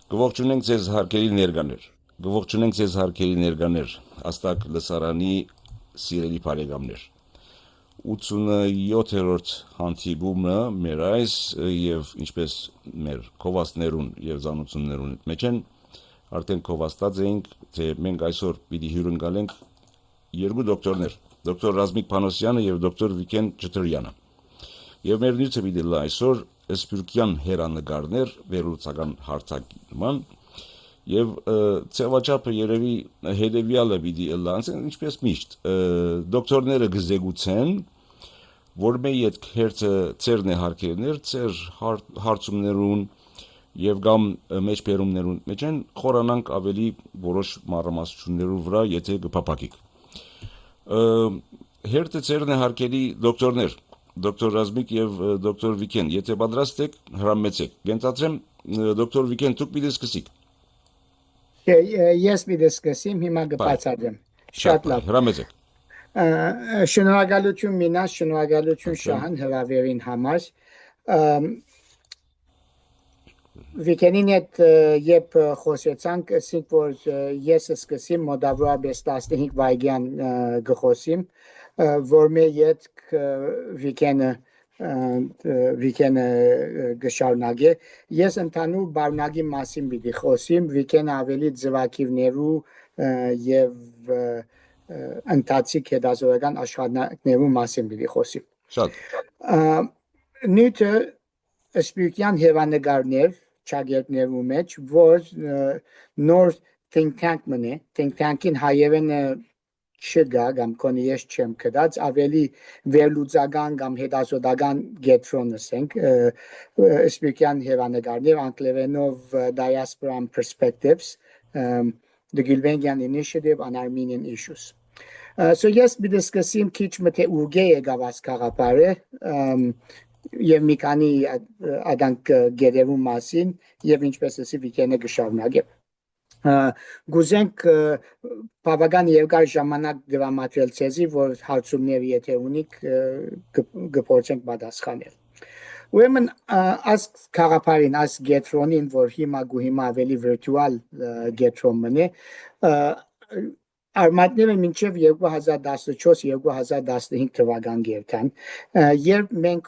Գողջունենք ձեզ հարկերի ներկաներ, գողջունենք ձեզ հարկերի ներկաներ, աստակ լսարանի սիրելի բարեկամներ։ 87-րդ հանդիպումը մեր այս եւ ինչպես մեր կովաստներուն եւ զանուցումներուն մեջ են արդեն կովաստած էինք, թե մենք այսօր պիտի հյուրընկալենք երկու դոկտորներ, դոկտոր Ռազմիկ Փանոսյանը եւ դոկտոր Վիկեն Չտրյանը։ Եվ մեր նյութը պիտի լա այսօր Սփյուռքյան հերանեկարներ վերլուծական հարթակման եւ ծավաճապը երևի հետեւյալը պիտի լանցեն ինչպես միշտ դոկտորները գզեգուցեն որ մեր այդ քերթը ծերն է հարկերներ ծեր հարցումներուն եւ կամ մեջբերումներուն մեջ են խորանանք ավելի որոշ մարամասություններով վրա եթե կփապակիկ հերթը ծերն է հարկերի դոկտորներ Դոկտոր Ռազմիկ եւ դոկտոր Վիկեն, եթե պատրաստ եք, հրամեցեք։ Գենտացրեմ դոկտոր Վիկեն, դուք պիտի սկսեք։ Ես պիտի սկսեմ, հիմա կբացատրեմ։ Շատ լավ։ Հրամեցեք։ Շնորհակալություն Մինաս, շնորհակալություն Շահան հրավերին համար։ Վիկենին հետ երբ խոսեցանք, ասենք որ ես սկսեմ մոտավորապես 15 վայրկյան կխոսեմ, որ մեր յետք Վիկենը գշարունակե ես ընդհանուր բառնագի մասին պիտի խոսեմ Վիկենը ավելի ձևակերներու եւ ընթացիկ հետազոտական աշխատանքներու մասին պիտի խոսեմ Շատ նյութը սպյուրքյան հերանեկարներ ճագերտներու մեջ որ նոր think tank մնե think tank-ին հայերենը չգա կամ կոնի ես չեմ կդած ավելի վերլուծական կամ հետազոտական գետրոն ասենք սպյուրքյան հերանեկարներ անգլերենով diaspora perspectives the Gulbenkian Initiative on Armenian issues so yes պիտի սկսեմ քիչ մթե ուղղե եկավաս կաղապարը եւ մի քանի ադանք գերերու մասին եւ ինչպես ասի Վիկենը գշարունակե գուզենք բավական երկար ժամանակ դրամատրել ցեզի որ հարցումները եթե ունիք կփորձենք պատասխանել ուրեմն աս քաղապարին աս գետրոնին որ հիմա ավելի վիրտուալ գետրոն մնե արմատները մինչև 2014-2015 թվական գերտան երբ մենք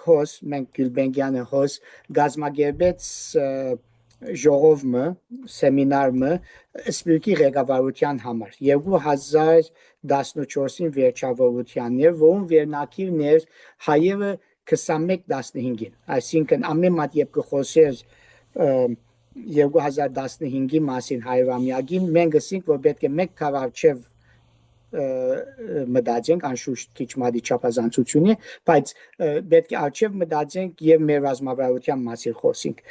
Գյուլբենկյանը հոս գազմագերբեց ժողովը սեմինարը սպյուրքի ղեկավարության համար 2014-ին վերջավորությաններ որում վերնակիրներ հայերը 21-15-ին այսինքն ամեն մատ երբ կխոսեր 2015-ի մասին հայրամյակին մենք ասենք որ պետք է մեկ քարավչև մտածենք անշուշտ քիչ մատի չափազանցություն է բայց պետք է արժև մտածենք եւ մեր ռազմավարության մասին խոսենք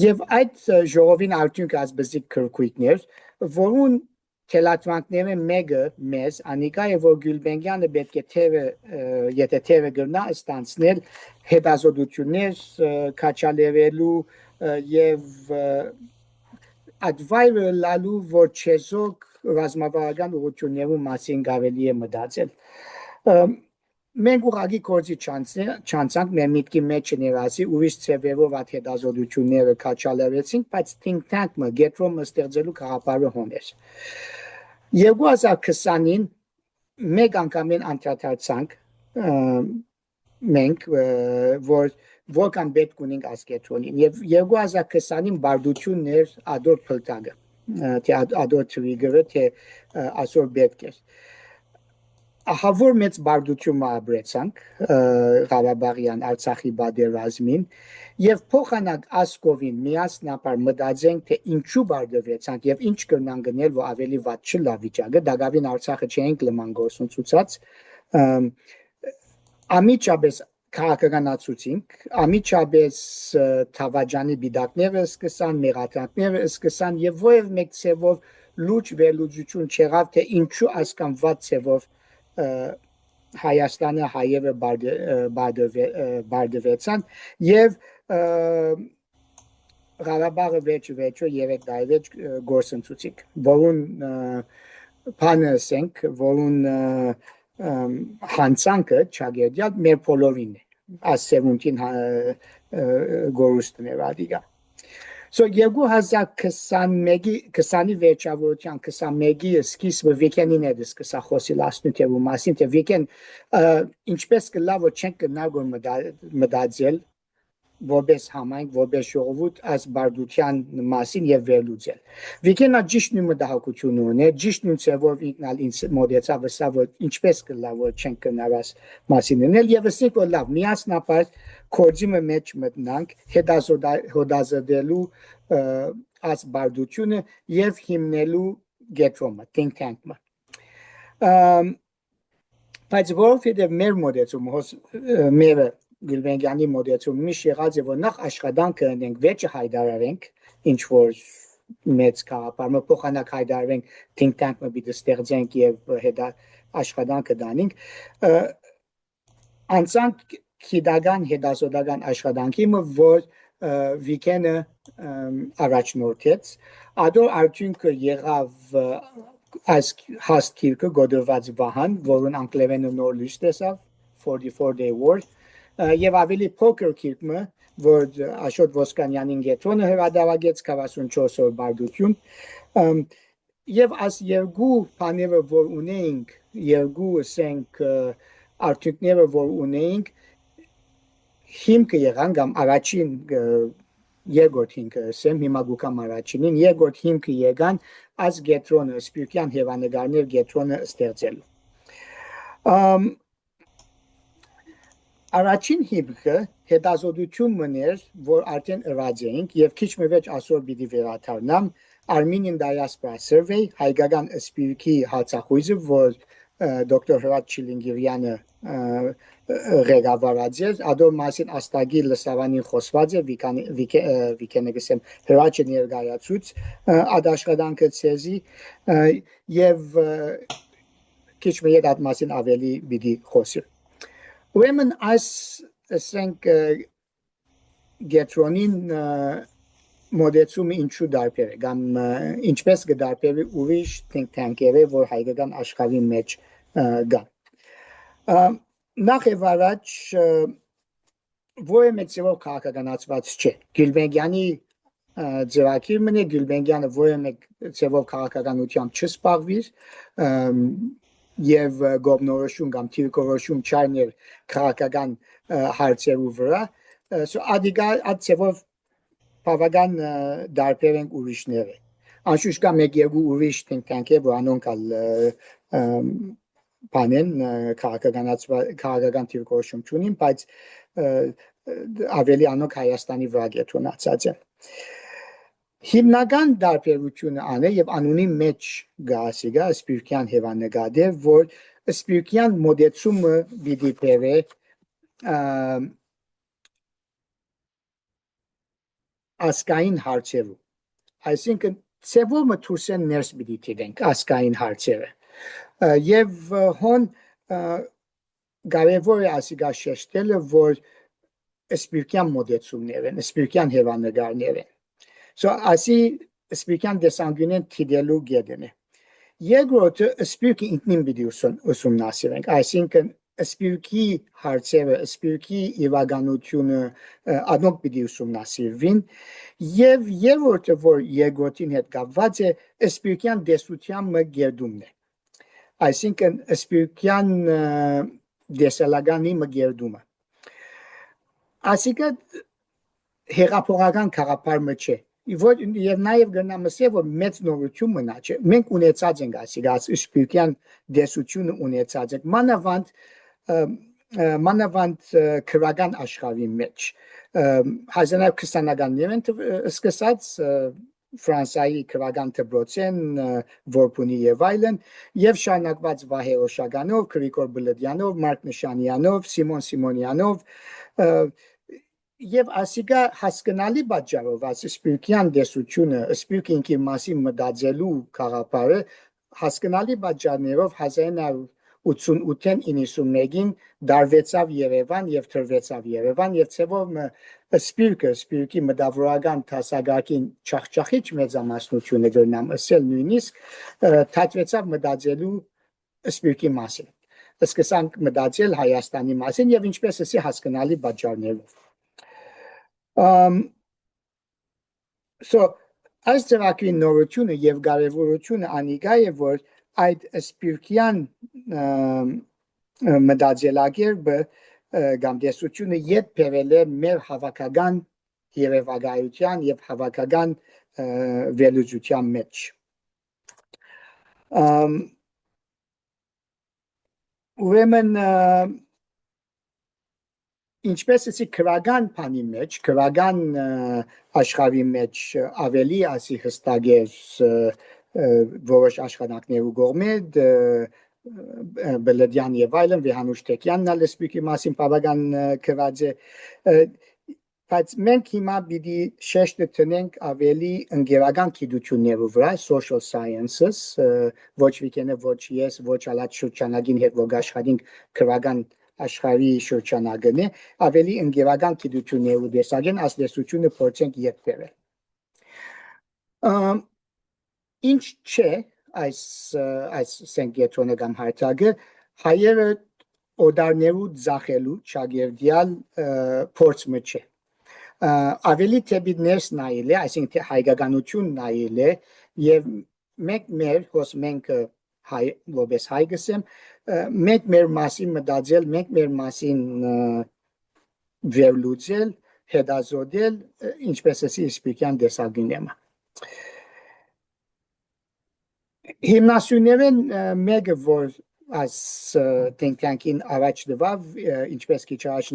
եւ այդ ժողովին արդյունք ազբզիկ քրկույտներ որուն թելատվանքները մեկը մեզ անիկա է որ Գյուլբենկյանը պետք է թերը եթե թերը գրնա ստանցնել հետազոտություններ քաչալերելու եւ advice լալու որ չեզոք ռազմավարական ուղղություններու մասին կարելի է մտածել մենք ուղղակի կորձի չանցանք մեր միտքի մեջ ներասի ուրիշ ծևերով այդ հետազոտությունները քաչալերեցինք բայց think tank-ը գետրոմը ստեղծելու գաղափարը հոներ 2020-ին մեկ անգամին անդրադարձանք մենք որքան պետք ունենք այս գետրոնին եւ 2020-ին բարդություններ ադոր փլտագը թե ադոր տրիգերը թե այսօր պետք է ահավոր մեծ բարդություն ապրեցանք Ղարաբաղյան Արցախի բادرազմին եւ փոխանակ ասկովին միասնապար մտածենք թե ինչու բարդվեցանք եւ ինչ կրնան գնել որ ավելի վատ չլա վիճակը դակավին Արցախը չենք լման գործունեությունից ամիջապես քաղաքականացուցինք ամիջապես թավաջանի բիդակները սկսան մեղադրանքները սկսան եւ ովև մեկ ծևով լուճ վերլուծություն չեղավ թե ինչու այսքան վատ ծևով Հայաստանը հայերը բարդվեցան եւ Ղարաբաղը վերջը 3 տարի գործընթացիկ որուն բանը ասենք որուն հանցանքը չագերդյալ մեր բոլորին է ասևունքին գորուստներ ադիգա So 2021-ի վերջավորության 21-ի սկիզբը վիկենին է դիսկսա խոսիլ ասնութեու մասին, թե վիկեն ինչպես կլա որ չենք կնար որ մտածել որպես համայնք, որպես ժողովուրդ այս բարդության մասին եւ վերլուծել։ Վիկենը ճիշտ նույն մտահոգություն ունի, ճիշտ նույն ծավալ ինքնալ ինձ մոդեցավ սա որ ինչպես կլա որ չենք կնար այս մասին ունել եւ ասենք որ լավ միասնապար կորձի մեջ մտնանք հետազոտելու այս բարդությունը եւ հիմնելու գետրոմը think tank-ը բայց որովհետեւ մեր մոդեցումը մերը Գյուլբենգյանի մոդեցումը միշտ եղած է որ նախ աշխատանքը ունենք վեճը հայտարարենք ինչ որ մեծ կապարմը փոխանակ հայտարարենք think tank-ը պիտի ստեղծենք եւ հետա աշխատանքը դանենք անցանք քիդական հետազոտական աշխատանքի որ վիկենը առաջնորդեց ադոր արդյունքը եղավ այս հաստկիրքը գոդրված վահան որն անգլերենը նոր լույս տեսավ 44-day war եւ ավելի փոքր քիրքը որ Աշոտ Ոսկանյանին գետրոնը հրադարագեց 44 օր բարդություն եւ այս երկու բաները որ ունեինք երկու ասենք արդյունքները որ ունեինք հիմքը եղան կամ առաջին երկրորդ հիմքը ասեմ հիմա գուկամ առաջինին երկրորդ հիմքը եղան այս գետրոնը սպիրկյան հեվանագարներ գետրոնը ստեղծելու առաջին հիմքը հետազոտություն մներ որ արդեն ըրած էինք եւ քիչ մեծ ասոր պիտի վերադառնամ Armenian Diaspora Survey հայկական սպիրկի հացախույզը որ դոկտոր Հրաչ Չիլինգիրյանը ղեկավարած էր ադոր մասին աստագի լսարանին խոսված է վիկենը գսեմ Հրաչը ներկայացուց ադ աշխատանքը ցեզի եւ քիչ մեծ այդ մասին ավելի պիտի խոսի ուրեմն այս ասենք գետրոնին մոդեցումը ինչու դարբեր է կամ ինչպես կդարբերի ուրիշ think tank-երը որ հայկական աշխարհի մեջ կան նախ եւ առաջ որը մեծ ծավալ քաղաքականացված չէ Գյուլբենգյանի ձևակիր մնե Գյուլբենգյանը որը մեծ ծավալ քաղաքականությամբ չսպառվիր եւ գոբնորոշում կամ թիրքորոշում չարներ քաղաքական հարցերու վրա ադիգա այդ ծավալ բավական դարբեր են ուրիշները անշուշտ կա մեկ երկու ուրիշ think tank-ը որ անոնք բանեն քաղաքական թիրքորոշում չունին բայց ավելի անոնք Հայաստանի վրա գետրոնացած են հիմնական դարբերությունը անը եւ անունի մեջ գասիգա սպիրկյան հեվանագադե որ սպիրկյան մոդեցումը պիտի բերե ասկային հարցերու այսինքն ծևոմը թուրսեն ներս պիտի տիրենք ասկային հարցերը եւ հոն կարևոր է ասիգա շեշտելը որ սպիրկյան մոդեցումներ են սպիրկյան հեվանագարներ են ասի սպիրկյան դեսանգյունեն թիդելու գեդեն է երկրորդը սպիրկի ինքնին պիտի ուսումնասիրենք այսինքն սպիրկի հարցերը սպիրկի իրականությունը անոնք պիտի ուսումնասիրվին եւ երրորդը որ երկրորդին հետ կապված է սպիրկյան դեսության մգերդումն է այսինքն սպիրկյան դեսալագանի մգերդումը ասիկա հեղափոխական քաղաքարը չէ եւ նաեւ գնամ ասել որ մեծ նորություն մնա չէ մենք ունեցած ենք ասիկա սպիրկյան դեսությունը ունեցած ենք մանավանդ քրական աշխարհի մեջ 1920-ականներն սկսած Ֆրանսիայի քրական դպրոցեն որբունի եւ այլն եւ շարունակված Վահե Օշագանով, Գրիգոր Բլդյանով, Մարկ Նշանյանով, Սիմոն Սիմոնյանով եւ ասիկա հասկանալի պատճառով այս սպիրկյան դեսությունը սպիրկինքի մասին մտածելու քաղաքարը հասկանալի պատճառներով 1988-ին 91-ին դարվեցավ Երևան եւ թրվեցավ Երևան եւ ծեվով սպիրկի մտավորական տասագարքին չախչախիչ մեծամասնությունը գրնամ ասել նույնիսկ թատվեցավ մտածելու սպիրկի մասին սկսանք մտածել Հայաստանի մասին եւ ինչպես ասի հասկանալի պատճառներով So այս ծրագրի նորությունը եւ կարեւորությունը անիկա է որ այդ սպիրկյան մտածելակերպը կամ տեսությունը ետ բերել է մեր հավաքական երևակայության եւ հավաքական վերլուծության մեջ ուրեմն ինչպես էսի քրական բանի մեջ, քրական աշխարհի մեջ ավելի ասի հստակ է որոշ աշխատանքներու կողմից Բելեդյան եւ այլն Վեհանուշ Տեկյանն ալսպիկի մասին բավական քրած է բայց մենք հիմա պիտի շեշտը տնենք ավելի ընկերական գիտություններու վրա social sciences ոչ վիկենը ոչ ես ոչ ալած շրջանագին հետ որ աշխատենք քրական աշխարհի շրջանակն է ավելի ընկերական գիտություններու դեսագեն ասլեսությունը փորձենք ետ բերել ինչ չէ այս սենկեթոնը կամ հարթակը հայերը օդարներու ձախելու չագերդյալ փորձը չէ ավելի թեպի ներս նայել է այսինքն հայկականություն նայել է եւ մեկ մեր հոս մենք հայ որպես հայ գսեմ մեկ մեր մասին մտածել մեկ մեր մասին վերլուծել հետազոտել ինչպես էսի իսպիկյան դեսագինեմը հիմնասյուներեն մեկը որ այս տենքյանքին առաջ դվավ ինչպես քիչ առաջ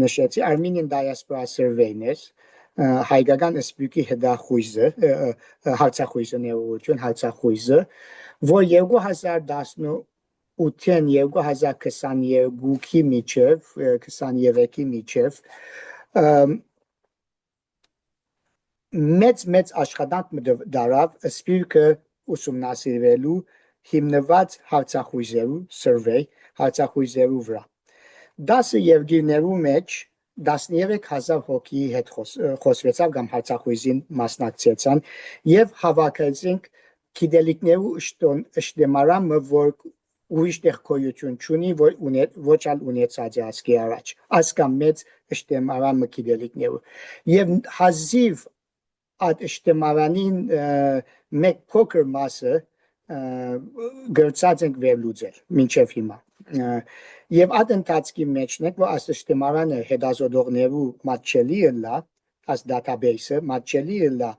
նշեցի Armenian Diaspora Survey-ն էր հայկական սպիկի հետախույզը հարցախույզը ներողություն հարցախույզը որ 2018-ին 2022-ի միջև 23-ի միջև մեծ աշխատանք դարավ սպիրկը ուսումնասիրելու հիմնված հարցախույզերու survey հարցախույզերու վրա 10 երկիրներու մեջ 13000 հոգի հետ խոսվեցավ կամ հարցախույզին մասնակցեցան եւ հավաքեցինք գիտելիքներու ըշտեմարամը որ ուրիշ տեղ գոյություն չունի ոչ ալ ունեցած է ասկի առաջ ասկա մեծ ըշտեմարամը գիտելիքներու եւ հազիվ այդ ըշտեմարանին մեկ փոքր մասը գրծած ենք վերլուծել մինչև հիմա եւ այդ ընթացքի մեջն է որ այս ըշտեմարանը հետազոտողներու մատչելի լա այս database-ը մատչելի լա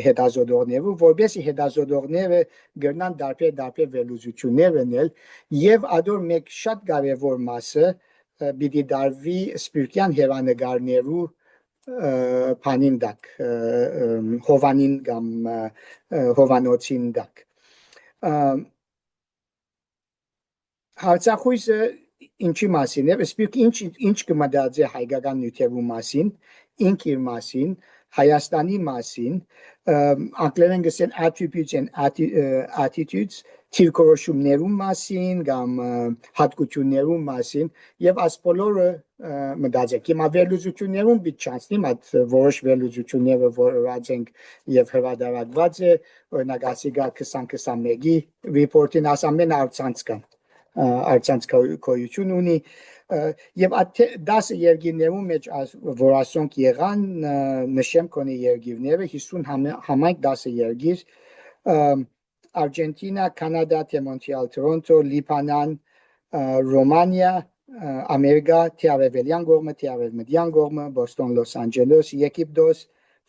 հետազոտողներու որովհետեւ հետազոտողները գրնան դարբեր վերլուծություններ անել եւ ադոր մեկ շատ կարեւոր մասը պիտի դարվի սպիրկյան հերանեկարներու փանին դակ հովանին կամ հովանոցին դակ հարցախույզը ինչի մասին է սպիրկ ինչ կմտածի հայկական նյութերու մասին ինք իր մասին Հայաստանի մասին անգլերեն գսեն attributes and attitudes թիրքորոշումներու մասին կամ հատկություններու մասին եւ այս բոլորը մտածեք հիմա վերլուծություններուն պիտի չանցնի այդ որոշ վերլուծությունները որած ենք եւ հրադարակված է օրինակ ասիգա 2021-ի report-ին ասամեն արցանց կան արցանց կոյություն ունի եւ 10 երկիրներու մեջ որ ասոնք եղան նշեմ կոնի երկիրները 50 համայնք 10 երկիր Argentina, Canada, Montreal, Toronto, Libanon, Romania, Ամերիկա, Թիավերյան կողմը, Թիավերմտյան կողմը, Բոստոն, Լոս Անջելես, Եգիպտոս,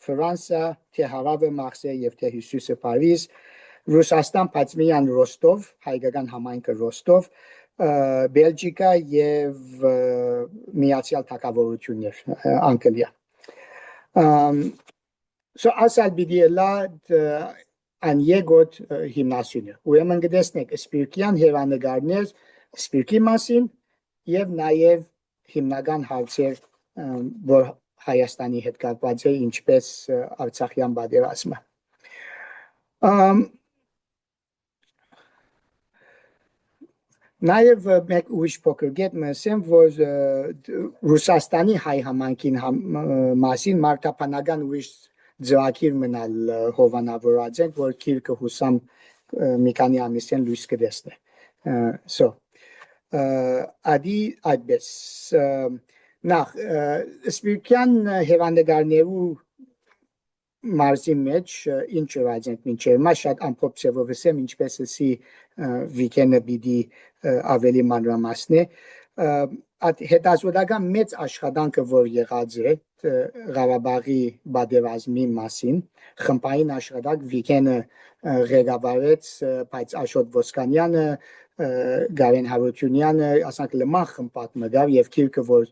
Ֆրանսիա, Թեհարավը, Մարսեյ եւ Թեհիսուսը, Փարիզ, Ռուսաստան, Պատմիան, Ռոստով, հայկական համայնքը Ռոստով, Բելգիկա եւ Միացյալ Թագավորություններ, Անգլիա։ So ասալ բիդիելա an եգոտ հիմնասյունը։ Ուրեմն գտեսնեք սպիրկյան հերանեկարներ սպիրկի մասին եւ նաեւ հիմնական հարցեր որ Հայաստանի հետ կապված է ինչպես Արցախյան պատերազմը։ Նաեւ մեկ ուրիշ փոքր գետ մսեմ որ Ռուսաստանի հայ համայնքին մասին մարտապանական ուրիշ ձակիր մնալ հովանավորած են որ քիրքը հուսամ մի քանի ամիսեն լույս կտեսնի so ադի այդպես նախ սպիրկյան հերանեկարներու մարզի մեջ ինչ ըրած ենք մինչև հիմա շատ ամփոփ ձևով ասեմ ինչպես էսի վիկենը պիտի ավելի մանրամասն է այդ հետազոտական մեծ աշխատանքը որ եղած է Ղարաբաղի բادرազմի մասին խմբային աշխատանք վիկենը ղեկավարեց բայց Աշոտ Ոսկանյանը Գարեն Հարությունյանը ասենք լման խմբատ մգավ եւ քիրքը որ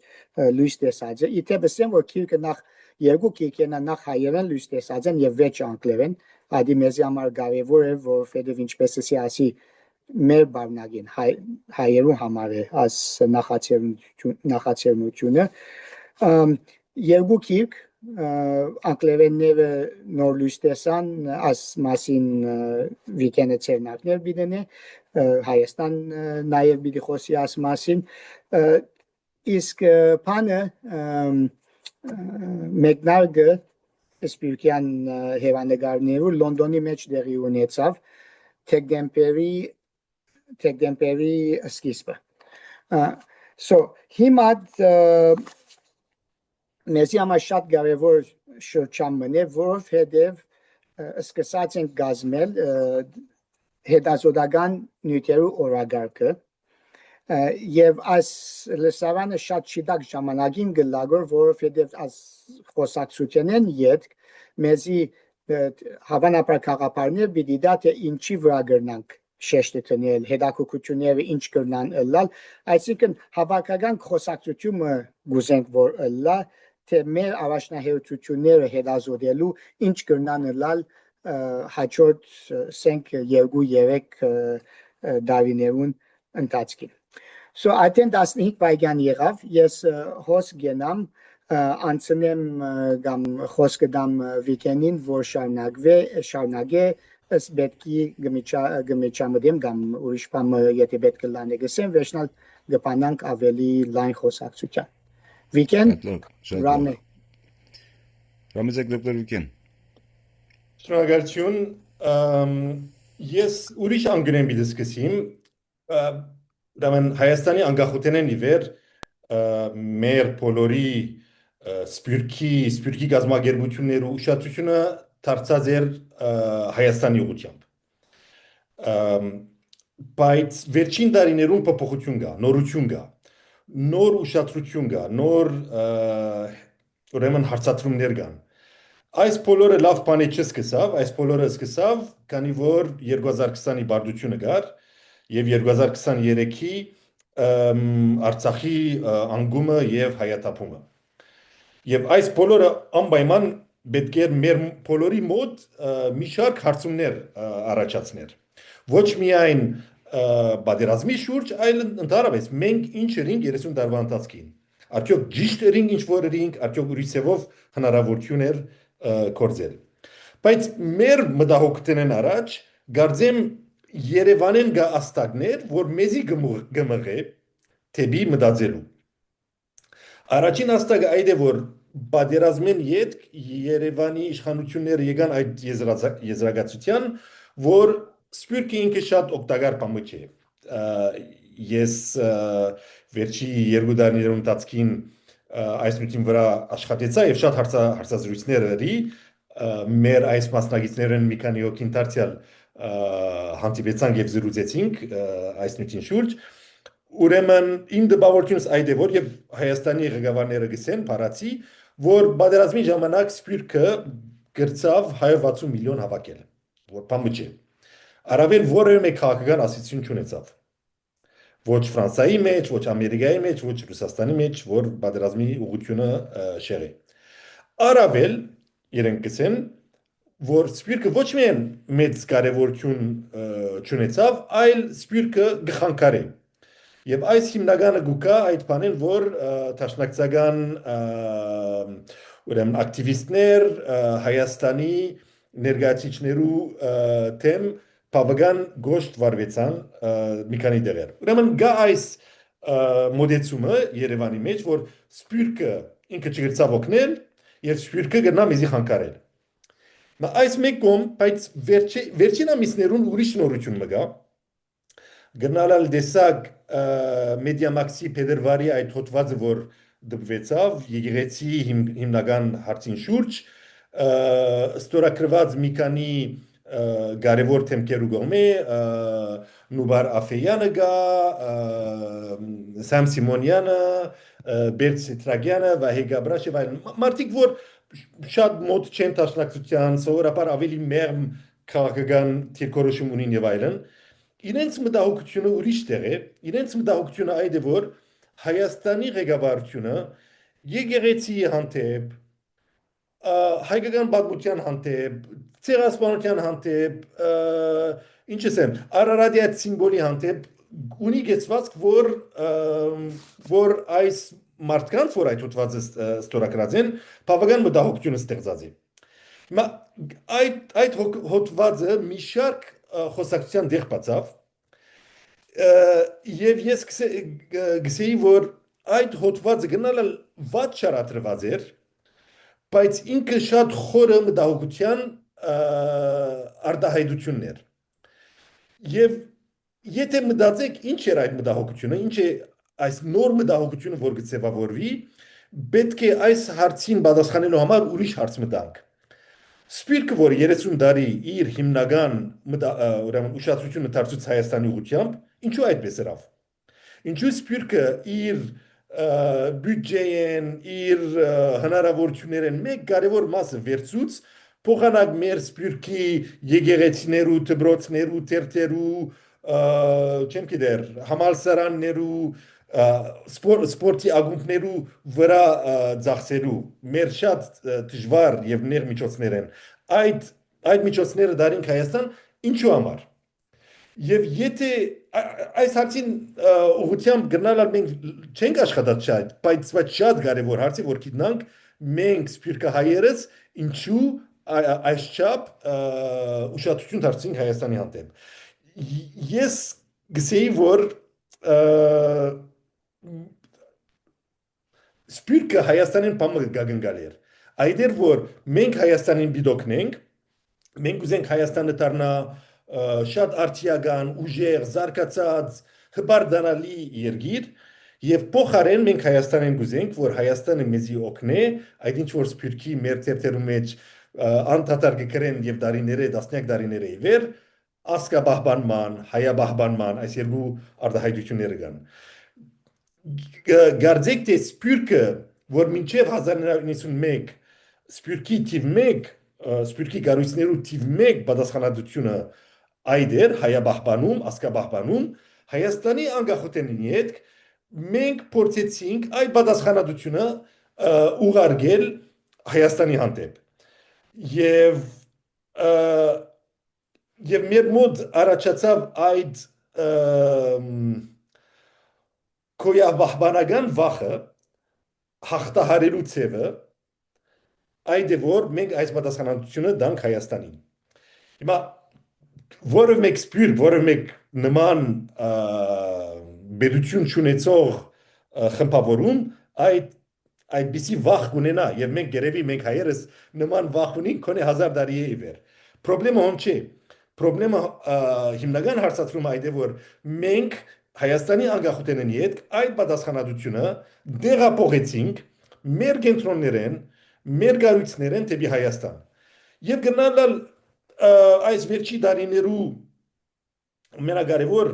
լույս տեսած է իթե բսեմ որ քիրքը նախ երկու քիրքենա նախ հայերեն լույս տեսած են եւ վեճ անգլերեն ադի մեզի համար կարեւոր է որովհետեւ ինչպես էսի ասի մեր բառնագին հայերու համար է աս նախաձեռնությունը երկու քիրք անգլերենները նոր լույս տեսան աս մասին վիկենը ցերնակներ բիդենե Հայաստան նաև պիտի խոսի աս մասին իսկ բանը մեկնարկը Սպիրկյան հեվանդեգարներու Լոնդոնի մեջ դեղի ունեցավ թեկդեմպերի սկիզբը հիմա մեզի համար շատ կարևոր շրջան մնե որովհետև սկսած ենք գազմել հետազոտական նյութերու օրագարկը եւ այս լսարանը շատ շիտակ ժամանակին գլագոր որովհետեւ այս խոսակցությունեն յետք մեզի հավանաբար քաղաքապարներ պիտի դա թե ինչի վրա գրնանք շեշտը տնել հետաքրքրությունները ինչ կրնան ըլլալ այսինքն հավաքական խոսակցությունը գուզենք որ ըլլա թե մեր առաջնահերթությունները հետազոտելու ինչ կրնան ըլլալ հաջորդ սենք 2-3 դարիներուն ընթացքին այդեն 15 վայրկյան եղավ ես հոս գենամ անցնեմ կամ խոսքը դամ վիկենին որ շարունակե ըստ պետքի գմիչամդեմ կամ ուրիշ բան եթե պետք է լանը գսեմ վերջնալ գպանանք ավելի լայն խոսակցության վիկեն Ռամե Ռամեզեք դոկտոր Վիկեն Շնորհակալություն ես ուրիշ անգրեմ բիդսկսիմ դամեն Հայաստանի անկախութենեն իվեր մեր բոլորի սպիրկի գազագերբություններու ուշադրությունը դարձած էր Հայաստանի ուղղությամբ բայց վերջին տարիներուն փոփոխություն կա նորություն կա նոր ուշադրություն կա նոր ուրեմն հարցադրումներ կան այս բոլորը լավ բան չսկսավ այս բոլորը սկսավ քանի որ 2020-ի բարդությունը գար եւ 2023-ի Արցախի անգումը եւ հայաթափումը եւ այս բոլորը անպայման պետք է մեր բոլորի մոտ մի շարք հարցումներ առաջացներ ոչ միայն բادرազմի շուրջ այլ ընդհանրապես մենք ինչ էինք 30 տարվա ընթացքին արդյոք ճիշտ էինք ինչ որ էինք արդյոք ուրիշ ձևով հնարավորություն էր կորձել բայց մեր մտահոգությունն առաջ գարձեմ Երևանեն գա աստակներ որ մեզի գմղե թեպի մտածելու առաջին աստակը այդ է որ բادرազմեն յետք Երևանի իշխանությունները եկան այդ եզրակացության որ սպիրկը ինքը շատ օգտակար բան չէ ես վերջի 2 տարիներուն ընթացքին այս նույնին վրա աշխատեցա եւ շատ հարցազրույցներ երի մեր այս մասնագետներն մի քանի հոգին դարձյալ հանդիպեցանք եւ զրուցեցինք այս նույնին շուրջ ուրեմն իմ դպավորությունս այդ է որ եւ Հայաստանի ղեկավարները գսեն փարացի որ բادرազմի ժամանակ սպիրկը գրծավ 160 միլիոն հավաքել որ բան չէ Արաբեն որևէ մեկ քաղաքական ասացություն չունեցավ ոչ Ֆրանսիայի մեջ, ոչ Ամերիկայի մեջ, ոչ Ռուսաստանի մեջ, որ բادرազմի ուղղությունը շեղի։ Արաբել իրենք գսեն, որ սպիրկը ոչ միայն մեծ կարևորություն չունեցավ, այլ սպիրկը գխանկարի։ Եվ այս հիմնականը գուկա այդ բանին, որ տաշնակցական ուրեմն ակտիվիստներ Հայաստանի ներկայացիչներու թեմ բավական գոշտ վարվեցան մի քանի դեղեր։ Ուրեմն գա այս մոդեցումը Երևանի մեջ, որ սպիրկը ինքը չգրծավ օգնել եւ սպիրկը գնա մեզի խանգարել։ Այս մեկում, բայց վերջին ամիսներուն ուրիշ նորություն մգա։ Գնալալ դեսակ Մեդիամաքսի փետրվարի այդ հոդվածը, որ դպվեցավ եկեղեցի հիմնական հարցին շուրջ, ստորագրված մի քանի կարևոր թեմքեր ու գոմե Նուբար Աֆեյանը գա Սամ Սիմոնյանը Բերտ Սիտրագյանը Վահե Գաբրաշը մարդիկ որ շատ մոտ չեն տաշնակցության սովորաբար ավելի մեղմ քաղաքական թիրքորոշում ունին եւ այլն իրենց մտահոգությունը ուրիշ տեղ է իրենց մտահոգությունը այդ է որ Հայաստանի ղեկավարությունը եկեղեցի հանդեպ հայկական պատմության հանդեպ ցեղասպանության հանդեպ ինչ ասեմ արարատիա սիմվոլի հանդեպ ունի գեցվածք որ այս մարդկանց որ այդ հոդվածը ստորագրած են բավական մտահոգություն ստեղծած է հիմա այդ հոդվածը մի շարք խոսակցության դեղ բացավ եւ ես գսեի որ այդ հոդվածը գնալը վատ շարադրված էր բայց ինքը շատ խորը մտահոգության արտահայտություններ եւ եթե մտածեք ինչ էր այդ մտահոգությունը ինչ է այս նոր մտահոգությունը որ գծեվավորվի պետք է այս հարցին պատասխանելու համար ուրիշ հարց մտանք Սպիրկը որ 30 տարի իր հիմնական ուրեմն ուշադրությունը դարձուց Հայաստանի ուղղությամբ ինչու այդպես երավ ինչու Սպիրկը իր բյուջեեն իր հնարավորություններն մեկ կարևոր մասը վերցուց փոխանակ մեր Սպիրկի եկեղեցիներու դպրոցներու թերթերու չեմ գիտեր համալսարաններու սպորտի ակումբներու վրա ծախսելու մեր շատ դժվար եւ ներ միջոցներ են այդ միջոցները դարին Հայաստան ինչու համար եւ եթե այս հարցին ուղղությամբ գնալալ մենք չենք աշխատած շատ բայց շատ կարեւոր հարց է որ գիտնանք մենք սպիրկա հայերս ինչու այս չափ ուշադրություն դարձին Հայաստանի հանդեպ ես գսեի որ Սպիրկը Հայաստանին բամը գագնգալ էր այդ էր որ մենք Հայաստանին բիդոկնենք մենք ուզենք Հայաստանը դառնա շատ արդիական ուժեղ զարգացած հբարդանալի երկիր եւ փոխարեն մենք Հայաստանին գուզենք որ Հայաստանը մեզի օգնե այդ ինչ որ Սպիրկի մեր թերթերու մեջ անդադար գկրեն եւ դարիները դասնյակ դարիները իվեր ասկաբահբանման հայաբահբանման այս երկու արտահայտությունները կան Գարձեք թե Սպիրկը, որ մինչև 1991 Սպիրկի թիվ 1, Սպիրկի գարույցներու թիվ 1 պատասխանատվությունը այդ էր հայաբահբանում, ասկաբահբանում, Հայաստանի անկախությունի հետ մենք փորձեցինք այդ պատասխանատվությունը ուղարկել Հայաստանի հանդեպ եւ մեր մոտ առաջացավ այդ Քոյաբահբանական վախը հաղթահարելու ցևը այդ է որ մենք այս պատասխանատվությունը դանք Հայաստանին հիմա որը մեկ սպիր որը մեկ նման բերություն չունեցող խմբավորում այդպիսի վախ ունենա եւ մենք գերեւի մենք հայերս նման վախ ունենք քոնե 1000 տարի է իվեր Պրոբլեմը ոնց չէ Պրոբլեմը հիմնական հարցադրումը այդ է որ մենք Հայաստանի անկախության հետ այդ պատասխանատվությունը դեղափոխեցինք մեր կենտրոններեն, մեր գարույցներեն դեպի Հայաստան։ Եվ գնալ այս վերջի տարիներու ամենակարևոր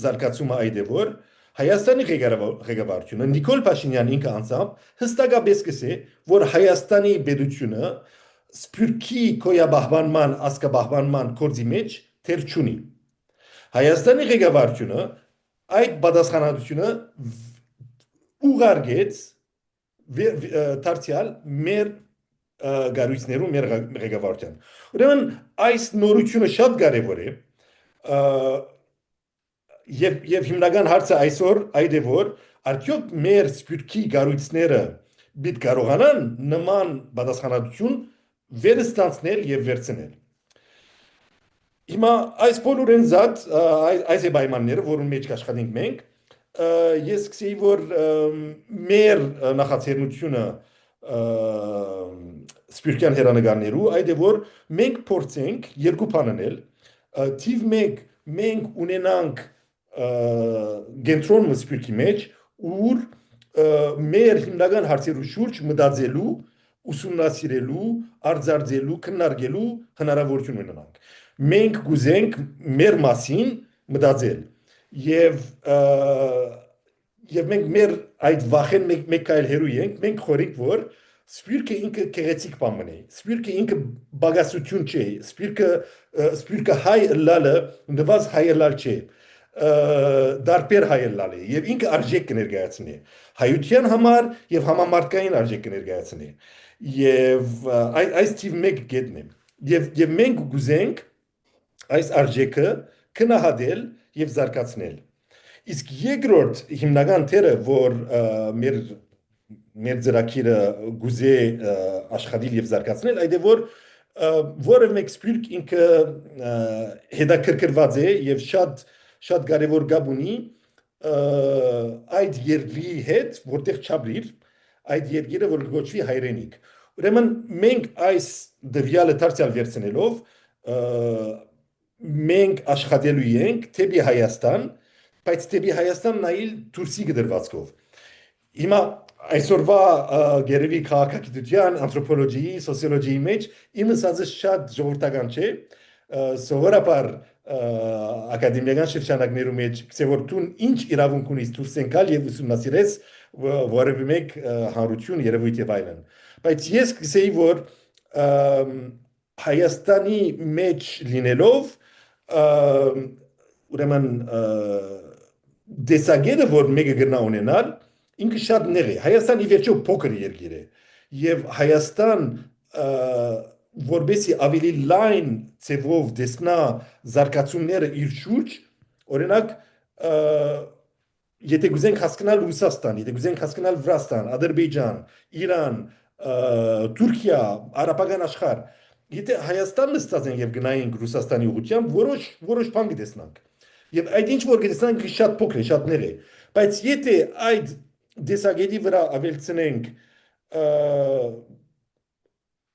զարգացումը այդ է որ Հայաստանի ղեկավարությունը Նիկոլ Փաշինյան ինքը անձամբ հստակապես կսե որ Հայաստանի պետությունը Սպիրկի քոյաբահբանման, ասկաբահբանման գործի մեջ թեր չունի։ Հայաստանի ղեկավարությունը այդ պատասխանատվությունը ուղարկեց դարձյալ մեր գարույցներու մեր ղեկավարության։ Ուրեմն այս նորությունը շատ կարևոր է եւ հիմնական հարցը այսօր այդ է որ արդյոք մեր Սպիրկի գարույցները պիտի կարողանան նման պատասխանատվություն վերստացնել եւ վերցնել։ Հիմա այս բոլորեն զատ այս է պայմանները, որոնց մեջ աշխատենք մենք, ես կսեի որ մեր նախաձեռնությունը Սպիրկյան հերանեկարներու այդ է որ մենք փորձենք երկու բան անել, թիվ 1 մենք ունենանք կենտրոնը Սպիրկի մեջ ուր մեր հիմնական հարցերու շուրջ մտածելու ուսումնասիրելու, արձարծելու, քննարկելու հնարավորություն ունենանք։ Մենք գուզենք մեր մասին մտածել եւ մենք մեր այդ վախեն մեկ կայլ հերու ենք, մենք խորիկ որ սպիրկը ինքը կեղեցիկ բան մնե, սպիրկը ինքը բագասություն չէ, սպիրկը հայ լալը նվազ հայ լալ չէ, դարբեր հայ լալ է եւ ինքը արժեք կներկայացնի հայության համար եւ համամարտկային արժեք կներկայացնի եւ այս թիվ 1 գետն է եւ մենք գուզենք այս արժեքը քնահատել եւ զարգացնել իսկ երկրորդ հիմնական թերը որ մեր ծրագիրը գուզե աշխատել եւ զարգացնել այդ է որ որը մեկ սպիրկ ինքը հետաքրքրված է եւ շատ կարեւոր գաբ ունի այդ երկրի հետ որտեղ չաբրիր այդ երկիրը որ գոչվի հայրենիք ուրեմն մենք այս դվյալը դարձյալ վերցնելով մենք աշխատելու ենք թեպի Հայաստան բայց թեպի Հայաստան նայել դուրսի գդրվածքով հիմա այսօրվա գերեւի քաղաքագիտության անթրոպոլոգիի սոցիոլոգիի մեջ իմը ասած շատ ժողովրդական չէ սովորաբար ակադեմիական շրջանակներում մեջ որ դու ինչ իրավունք ունես դուրս եկալ եւ ուսումնասիրես որևէ մեկ հանրություն երևույթ եւ այլն բայց ես կսեի որ Հայաստանի մեջ լինելով ուրեմն դեսագերը որ մեկը գնա ունենալ ինքը շատ նեղ է Հայաստան ի վերջո փոքր երկիր է եւ Հայաստան որբեսի ավելի լայն ծևով դեսնա զարգացումները իր շուրջ օրինակ եթե գուզենք հասկանալ Ռուսաստան եթե գուզենք հասկանալ Վրաստան Ադրբեջան Իրան Թուրքիա արաբական աշխարհ եթե Հայաստան նստած են եւ գնային Ռուսաստանի ուղղությամբ որոշ բան կտեսնանք եւ այդ ինչ որ կտեսնանք շատ փոքր է շատ նեղ է բայց եթե այդ դեսագետի վրա ավելցնենք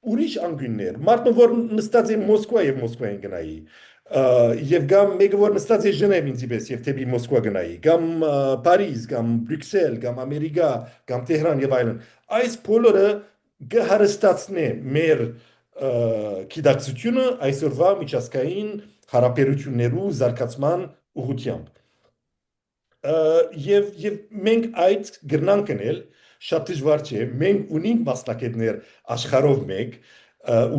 ուրիշ անգյուններ մարդը որ նստած է Մոսկվա եւ Մոսկվային գնայի եւ գամ մեկը որ նստած է Ժնև ինձիպես եւ թեպի Մոսկվա գնայի գամ Փարիզ գամ Բրյուսել գամ Ամերիկա գամ Տեհրան եւ այլն այս բոլորը կհարստացնի մեր գիտակցությունը այսօրվա միջազգային հարաբերություններու զարգացման ուղղությամբ եւ մենք այդ գրնանք անել շատ դժվար չէ մենք ունենք մասնակիցներ աշխարհով մեկ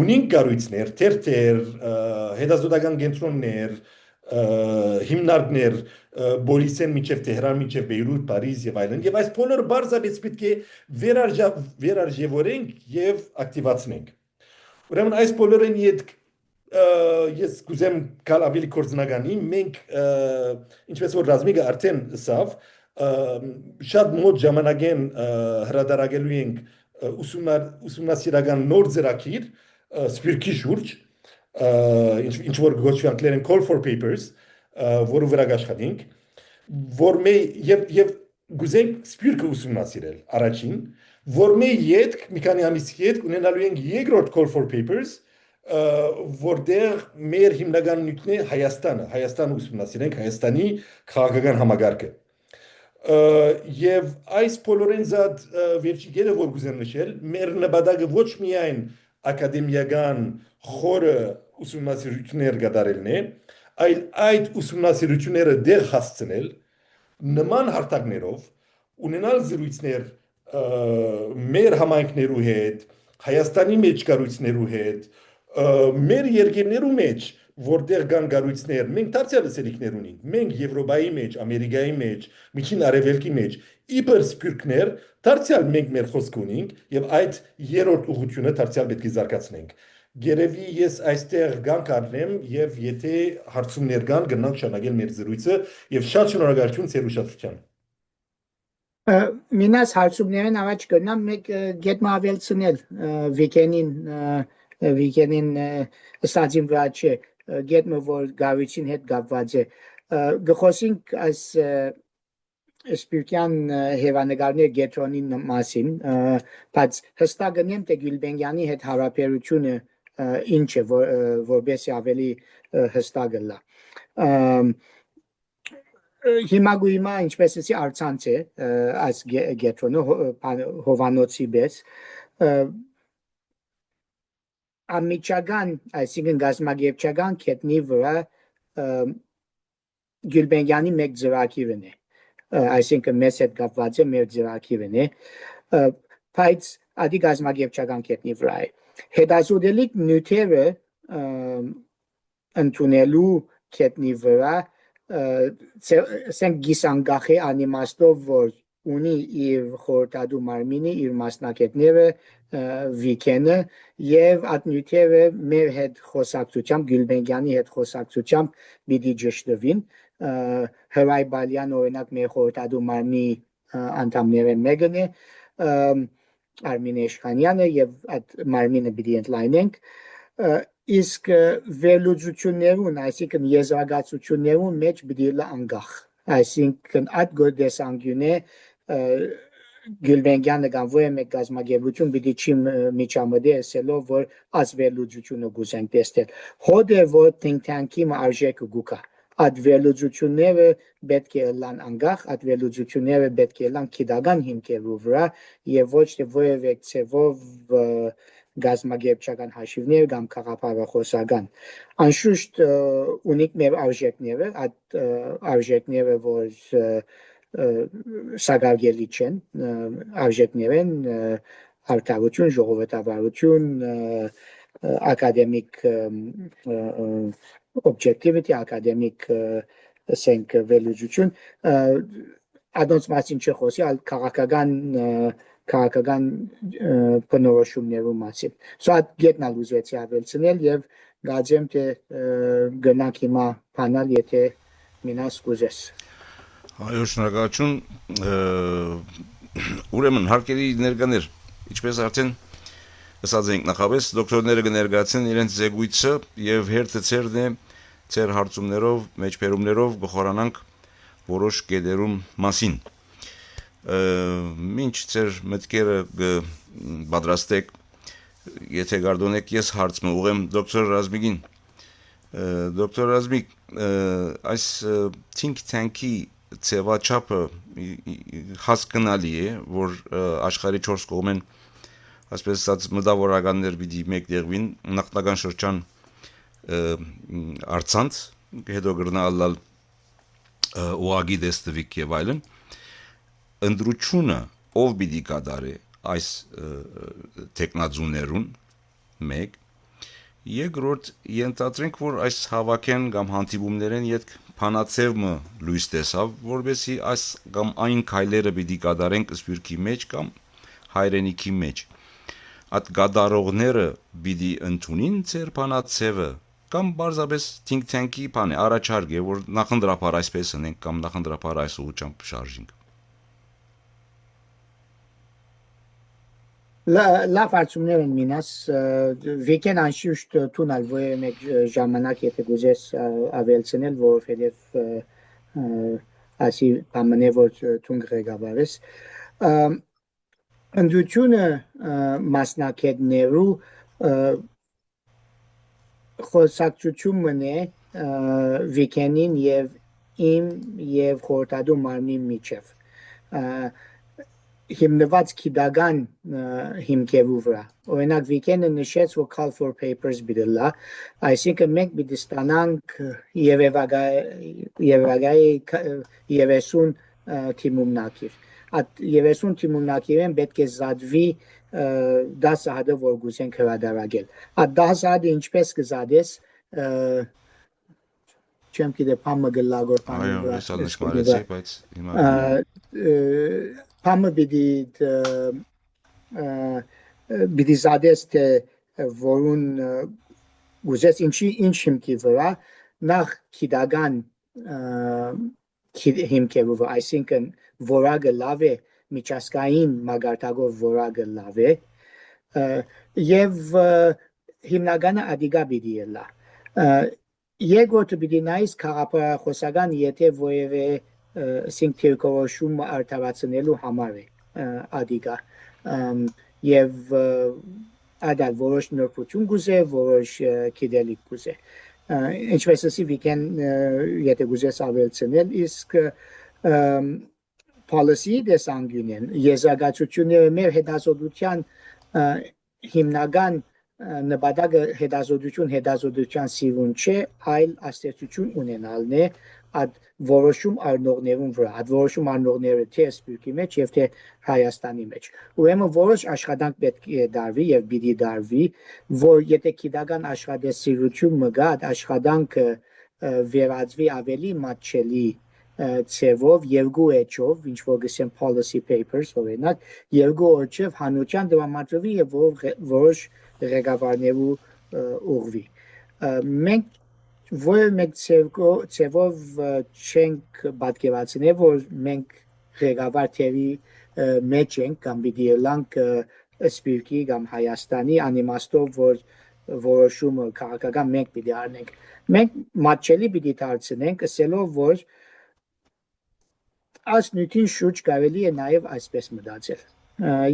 ունենք կառույցներ թերթեր հետազոտական կենտրոններ հիմնարկներ Բոլիսեն միջև Տեհրան միջև Բեյրութ Փարիզ եւ այլն եւ այս բոլորը բարձրապես պետք է վերարժևորենք եւ ակտիվացնենք ուրեմն այս բոլորին ես կուզեմ կալ ավելի կորձնականի մենք ինչպես որ ռազմիկը արդեն ասավ շատ մոտ ժամանակեն հրադարագելու ենք ուսումնասիրական նոր ծրագիր սպիրկի շուրջ ինչ որ գոչվի անգլերեն call for papers որը վրա աշխատենք որ եւ գուզենք սպիրկը ուսումնասիրել առաջին որ մի քանի ամիս հետ ունենալու ենք երկրորդ call for papers որտեղ մեր հիմնական նյութն է Հայաստանը ուսումնասիրենք Հայաստանի քաղաքական համագարկը եւ այս բոլորին զատ վերջի գերը որ գուզեմ նշել մեր նպատակը ոչ միայն ակադեմիական խորը ուսումնասիրություններ կատարելն է այլ այդ ուսումնասիրությունները դեղ հասցնել նման հարթակներով ունենալ զրույցներ մեր համայնքներու հետ Հայաստանի մեջ կառույցներու հետ մեր երկրներու մեջ որտեղ կան կառույցներ մենք դարձյալ սերիկներ ունենք մենք Եվրոպայի մեջ Ամերիկայի մեջ Միջին Արևելքի մեջ իբր սպիրկներ դարձյալ մենք մեր խոսք ունենք եւ այդ երրորդ ուղղությունը դարձյալ պետք է զարգացնենք Գերեւի ես այստեղ գանք առնեմ եւ եթե հարցումներ կան գնանք շնորհակալ մեր զրույցը եւ շատ շնորհակալություն ձեր ուշադրության Մինաս հարցումներն առաջ գնամ մեկ գետ մավելցնել վիկենին ստացին վրա չէ գետը որ գավիչին հետ կապված է գխոսենք այս սպիրկյան հեվանեգարներ գետրոնի մասին բայց հստակ գնեմ թե Գյուլբենյանի հետ հարաբերությունը ինչ է որբեսի ավելի հստակ լա հիմա ինչպես էսի արցանց է այս գետրոնը հովանոցի պես ամիջական, այսինքն գազագերբչական կետնի վրա Գյուլբենգյանի մեկ ծրագիրն է, այսինքն մեզ հետ կապված է մեր ծրագիրն է, բայց ադի գազագերբչական կետնի վրա է։ Հետազոտելիք նյութերը ընդունելու կետնի վրա ասենք գիսանգախ է անիմաստով, որ ունի իր խորհրդատու մարմինը, իր մասնակիցները, վիկենը եւ այդ նյութերը մեր հետ խոսակցությամբ, Գյուլբենգյանի հետ խոսակցությամբ պիտի ճշտվին։ Հրայ Բալյան օրինակ մեր խորհրդատու մարմնի անդամները մեկն է, Արմին Էշխանյանը եւ այդ մարմինը պիտի ընդլայնենք։ Իսկ վերլուծություններուն, այսինքն եզրակացություններուն մեջ պիտի լա անգախ, այսինքն այդ գործընկերն է Գյուլբենգյանը կամ որևէ մեկ գազագերբություն պիտի չի միջամտի ասելով, որ այս վերլուծությունը գուզենք տեսնել։ Հոդը որ think tank-ի արժեքը գուկա, այդ վերլուծությունները պետք է լան անգախ, այդ վերլուծությունները պետք է լան քիդական հիմքերով վրա եւ ոչ թե որևէ ցևով գազագերբչական հաշիվներ կամ քաղաքապարախոսական։ Անշուշտ ունիկ մեր արժեքները, այդ արժեքները որ սակարգելի չեն, արժեքներ են արդարություն, ժողովրդավարություն, academic objectivity, academic ասենք վերլուծություն, adons մասին չխոսի, այլ քաղաքական բնորոշումներու մասին։ Սա գետնալ ուզեցի ավելցնել եւ գաձեմ թե գնանք հիմա բանալ, եթե մինաս կուզես։ Այո, շնորհակալություն։ Ուրեմն հարկերի ներկաներ, ինչպես արդեն ասած ենք նախապես, դոկտորները կներկայացնեն իրենց զեկույցը եւ հերթը ցերն է ցեր հարցումներով, մեջբերումներով կխորանանք որոշ կետերում մասին։ Մինչ ցեր մտքերը պատրաստեք, եթե գարդոնեք, ես հարցը ուղեմ դոկտոր Ռազմիկին։ Դոկտոր Ռազմիկ, այս think tank-ի ցեվաչափը հասկանալի է, որ աշխարհի 4 կողմեն այսպես ասած մտավորականներ պիտի մեկտեղվին նախնական շրջան արցանց, հետո գրնալալ ուղագի դեստվիկ եւ այլն, ընդրությունը ով պիտի կատարի այս տեխնազուներուն մեկ, երկրորդ ենթադրենք, որ այս հավաքեն կամ հանդիպումներեն յետ փանացևը լույս տեսավ, որովհետեւ այս կամ այն քայլերը պիտի կատարենք սպյուրքի մեջ կամ հայրենիքի մեջ։ Այդ գադարողները պիտի ընդունին ծեր փանացևը կամ բարձրապես think tank-ի բանը առաջարկ է, որ նախնդրապար այսպես անենք կամ նախնդրապար այս ուղղությամբ շարժենք։ Լավ հարցումներ են մինաս, վիկեն անշուշտ տունալ որևէ մեկ ժամանակ եթե գուզես ավելցնել, որովհետև ասի բամնե որ տուն ղեկավարես, ընդրությունը մասնակիցներու խոսակցությունն է վիկենին եւ իմ եւ խորհրդատու մարմնի միջև հիմնված քիդական հիմքերու վրա։ Օրինակ վիկենը նշեց, որ call for papers բիդլա, այսինքն մենք պիտի ստանանք Եվրագայի 30 թիմումնակիր։ Այդ 30 թիմումնակիրեն պետք է զադվի 10 հատը որ գուզենք հրադարագել։ Այդ 10 հատը ինչպես կզադես, չեմ գիտե փամը գլագոր փամը։ Այո, ես ալնշմարեցի, բայց հիմա Փամը պիտի զադես թե որուն ուզես ինչ հիմքի վրա նախ քիդական հիմքերով, այսինքն որակը լավ է, միջազգային մագարտակով որակը լավ է եւ հիմնականը ադիգա պիտի ելա։ Երկրորդը պիտի նայես քաղաքապարախոսական, եթե որևէ ասենք թերքորոշում արդարացնելու համար է ադիգա եւ ադալ որոշ նորություն գուզե, որոշ քիդելիկ գուզե։ Ինչպես ասի վիկեն եթե գուզես ավելցնել, իսկ policy դեսանգյունեն եզրակացությունները մեր հետազոտության հիմնական նպատակը հետազոտության սիրուն չէ, այլ աստեցություն ունենալն է այդ որոշում առնողներուն վրա, այդ որոշում առնողները թե Սփյուռքի մեջ եւ թե Հայաստանի մեջ։ Ուրեմն որոշ աշխատանք պետք է դարվի եւ պիտի դարվի, որ եթե գիտական աշխատասիրություն մգա, այդ աշխատանքը վերածվի ավելի մատչելի ցևով երկու էջով, ինչ որ գսեն policy papers, օրինակ, երկու օջով հանրության դրամատրվի եւ որոշ ղեկավարներու ուղղվի։ Մենք որ մեկ ցևով չենք պատկերացնել, որ մենք ղեկավար թերի մեջ ենք կամ պիտի լանք Սփյուռքի կամ Հայաստանի անիմաստով, որ որոշումը քաղաքական մենք պիտի առնենք։ Մենք մատչելի պիտի դարձնենք, ասելով, որ այս նյութին շուրջ կարելի է նաև այսպես մտածել։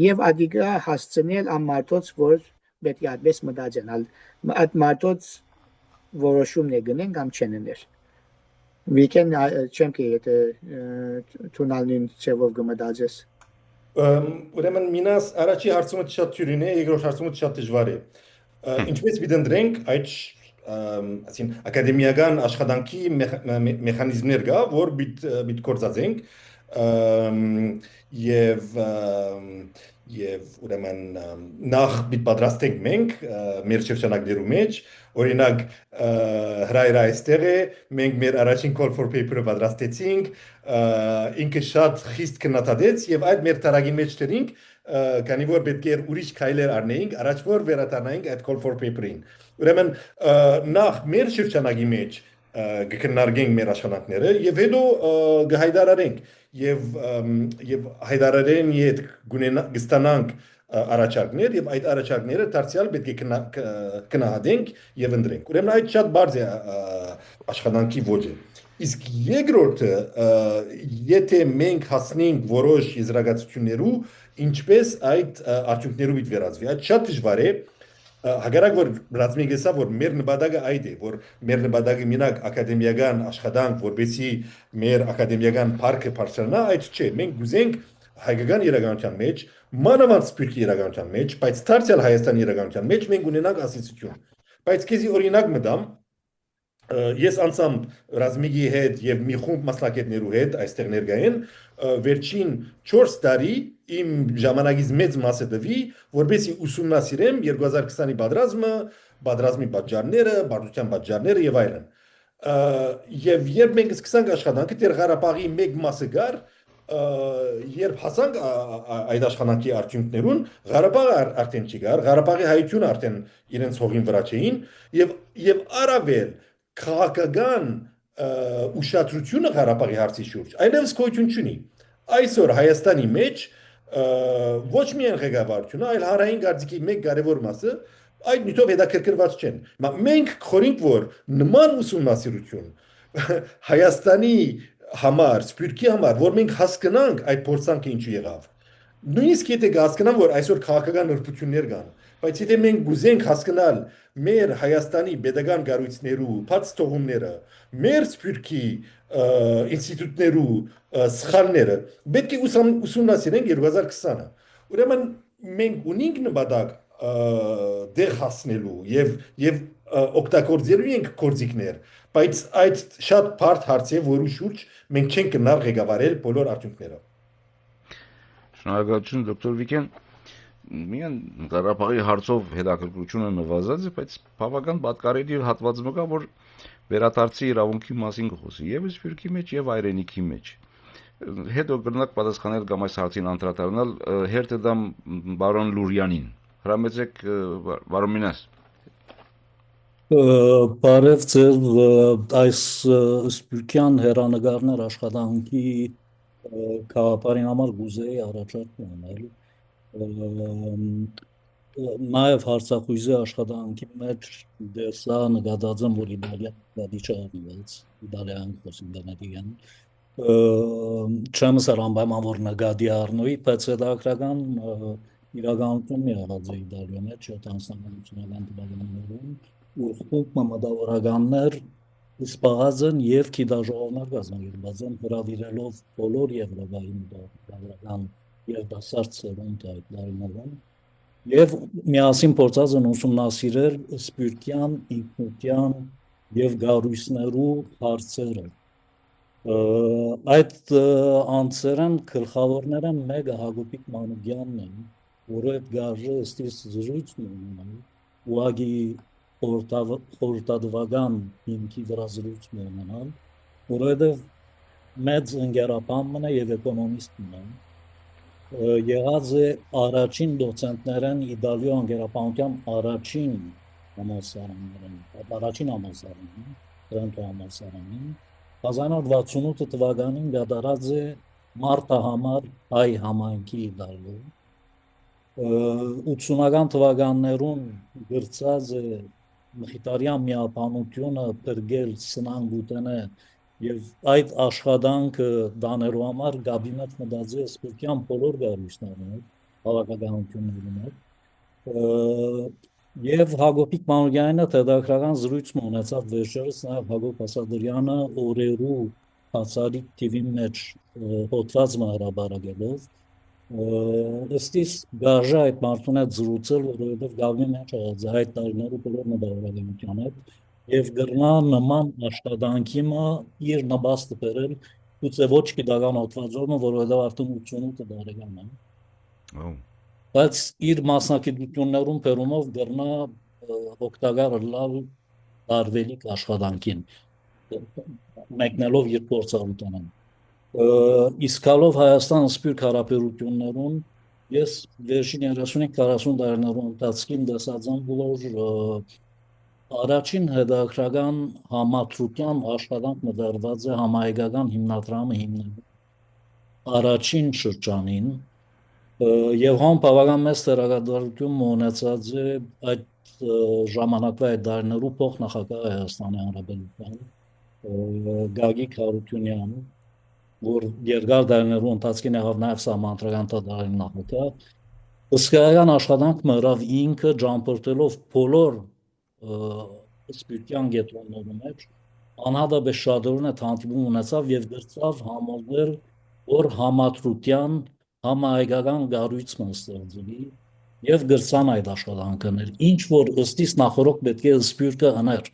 Եվ ադիգա հասցնել ამ մարդոց, որ պետք է այդպես մտածեն, այդ մարդոց որոշումն է գնեն կամ չեն ներ։ Վիկեն չեմ կի եթե թունալնին ծևով գմտածես։ Ուրեմն մինաս առաջի հարցումը շատ թյուրին է, երկրորդ հարցումը շատ դժվար է։ Ինչպես պիտընտրենք այդ ասին ակադեմիական աշխատանքի մեխանիզմներ կա, որ պիտի գործածենք եւ ուրեմն նախ պիտի պատրաստենք մենք մեր շրջանակներու մեջ, օրինակ հրայր այստեղ է, մենք մեր առաջին call for paper-ը պատրաստեցինք, ինքը շատ խիստ քննադատեց եւ այդ մեր տարագի մեջ դրինք, քանի որ պետք է ուրիշ քայլեր առնեինք, առաջ որ վերադառնայինք այդ call for paper-ին։ Ուրեմն նախ մեր շրջանակի մեջ կքննարկենք մեր աշխատանքները եւ հետո կհայտարարենք եւ հայտարարեն իդ գստանանք առաջարկներ եւ այդ առաջարկները դարձյալ պետք է կնահատենք եւ ընտրենք։ Ուրեմն այդ շատ բարձ է աշխատանքի ոճը։ Իսկ երկրորդը եթե մենք հասնենք որոշ եզրակացություններու, ինչպես այդ արդյունքներու պիտի վերածվի, այդ շատ դժվար է։ Հակառակ որ ռազմիկեսա որ մեր նպատակը այդ է, որ մեր նպատակը մենակ ակադեմիական աշխատանք, որբեսի մեր ակադեմիական парքը բարձրանա, այդ չէ։ Մենք գուզենք հայկական իրականության մեջ, մանավանդ Սփյուռքի իրականության մեջ, բայց դարձյալ Հայաստանի իրականության մեջ մենք ունենանք ասացություն։ Բայց քեզի օրինակ մտամ, ես անցամ ռազմիկի հետ եւ մի խումբ մասնակիցներու հետ այստեղ ներկային, վերջին 4 տարի իմ ժամանակից մեծ մասը տվի, որբեսի ուսումնասիրեմ 2020-ի պատրաստմի պատճառները, բարդության պատճառները եւ այլն։ Եվ երբ մենք սկսանք աշխատանքը Տեր Ղարաբաղի մեկ մասը գար, երբ հասանք այդ աշխատանքի արդյունքներուն, Ղարաբաղը արդեն չի գար, Ղարաբաղի հայությունը արդեն իրենց հողին վրա չէին եւ առավել քաղաքական ուշադրությունը Ղարաբաղի հարցի շուրջ այլևս գոյություն չունի։ Այսօր Հայաստանի մեջ ոչ միայն ղեկավարությունը, այլ հանրային կարծիքի մեկ կարևոր մասը այդ նյութով հետաքրքրված չեն։ Մենք խորինք, որ նման ուսումնասիրություն Հայաստանի համար, Սփյուռքի համար, որ մենք հասկանանք այդ փորձանքը ինչու եղավ։ Նույնիսկ եթե հասկանան, որ այսօր քաղաքական նրբություններ կան, բայց եթե մենք գուզենք հասկանալ մեր Հայաստանի pedagogan կառույցներու բաց թողումները, մեր Սփյուռքի ինստիտուտներու սխալները, պետք է ուսումնասիրենք 2020-ը։ Ուրեմն մենք ունենք նպատակ դեղ հասնելու եւ օգտագործելու ենք գործիքներ, բայց այդ շատ բարդ հարց է, որի շուրջ մենք չենք գնալ ղեկավարել բոլոր արդյունքները։ Շնորհակալություն դոկտոր Վիկեն։ Միան Ղարաբաղի հարցով հետաքրքրությունը նվազած է, բայց բավական պատկառելի հատված մկա, որ վերադարձի իրավունքի մասին կխոսի եւ Սփյուռքի մեջ եւ հայրենիքի մեջ։ Հետո կրնակ պատասխանել կամ այս հարցին անդրադառնալ հերթը դամ բարոն Լուրյանին։ Հրամեցեք բարոն Մինաս։ Բարև ձեզ այս Սփյուռքյան հերանեկարներ աշխատանքի գաղափարին համար գուզեի առաջարկ անել նաև հարցախույզի աշխատանքի մեջ դեսա նկատած եմ, որ իդալիան խոսում բանադիան չեմ սար անպայման որ նկատի առնուի, բայց հետաքրական իրականությունն է եղած է Իդալիայում մեջ 70-ական թվականներում ու խումբ մամադավորականներ սպաղած են եւ գիտաժողովներ կազմակերպած են հրավիրելով բոլոր Եվրոպայի մտավորական երիտասարդ սերունդ այդ տարիներում Եվ միասին փորձած են ուսումնասիրել սպյուրքյան, ինքնության եւ գարույցներու հարցերը։ Այդ անձերն գլխավորները մեկը Հակոբիկ Մանուկյանն է, որը այդ գարժը ստիս զրույցն ունենալ, ուղղակի խորհրդատվական հիմքի վրա զրույցն ունենալ, որովհետև մեծ ընկերապանն է եւ էկոնոմիստն է։ Եղած է առաջին դոցենտներն Իտալիո ընկերապանության առաջին համալսարաններն, առաջին համալսարանին, Տրենտո համալսարանին 1968 թվականին գդարած է մարտահամար հայ համայնքի Իտալիո 80-ական թվականներուն գրծած է մխիթարյան միապանությունը բրգել սնանգուտենը եւ այդ աշխատանքը դանելու համար գաբինետ մտածի սպյուրքյան բոլոր գարույցներն հավաքականություններն եւ Հակոբիկ Մանուկյանը տեղական զրույց ունեցավ վերջերս նաեւ Հակոբ Ասադրյանը օրերու հացարի TV մեջ հոդված հրաբարակելով ըստիս գարժը այդ մարդուն հետ զրուցել որովհետեւ գավի մեջ այդ տարիներու բոլոր մտավորականության հետ եւ գրնա նման աշխատանքի մը իր նպաստը բերել ուծե ոչ գիտական հոդվածով որովհետեւ արդեն 88 տարեկան է բայց իր մասնակցություններուն բերումով գրնա օգտակար լավ դարվելիք աշխատանքին մեկնելով իր փորձառությանն իսկալով Հայաստան սպյուրք հարաբերություններուն ես վերջին 35-40 տարիներուն ընթացքին դասած եմ որ առաջին հետաքրական համատրության աշխատանք մտարված է համահայկական հիմնադրամը հիմնելու առաջին շրջանին եւ համ բավական մեծ տեղեկատվություն ունեցած է այդ ժամանակվա այդ դարներու փոխնախագահ Հայաստանի Հանրապետության Գագիկ Հարությունյան որ երկար դարներու ընթացքին եղավ նաեւ սահմանադրական դատարանի նախագահ հսկայական աշխատանք մրավ ինքը ճամփորդելով բոլոր սպյուրքյան գետրոններու մեջ անհատաբեշ շատերուն է հանդիպում ունեցավ եւ գրծավ համոզել որ համատրության համահայկական գարույց մստեղծվի եւ գրծան այդ աշխատանքներ ինչ որ ըստիս նախորդ պետք է սպյուրքը աներ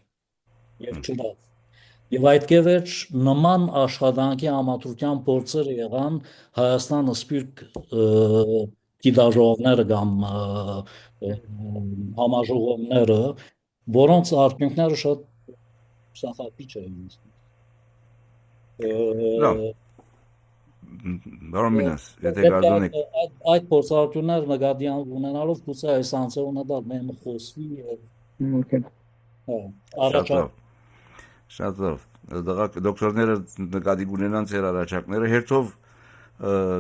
եւ չդավ եւ այդ կերպ նման աշխատանքի համատրության փորձերը եղան Հայաստան սպյուրք գիտաժողովները կամ համաժողովները որոնց արդյունքները շատ սախալիչ էին Բարոն Մինաս, եթե կարդոնեք այդ փորձառությունները նկատի ունենալով գուցե այս անձը դալ մեմ խոսվի շատ լավ դոկտորները նկատի ունենան ձեր առաջարկները հերթով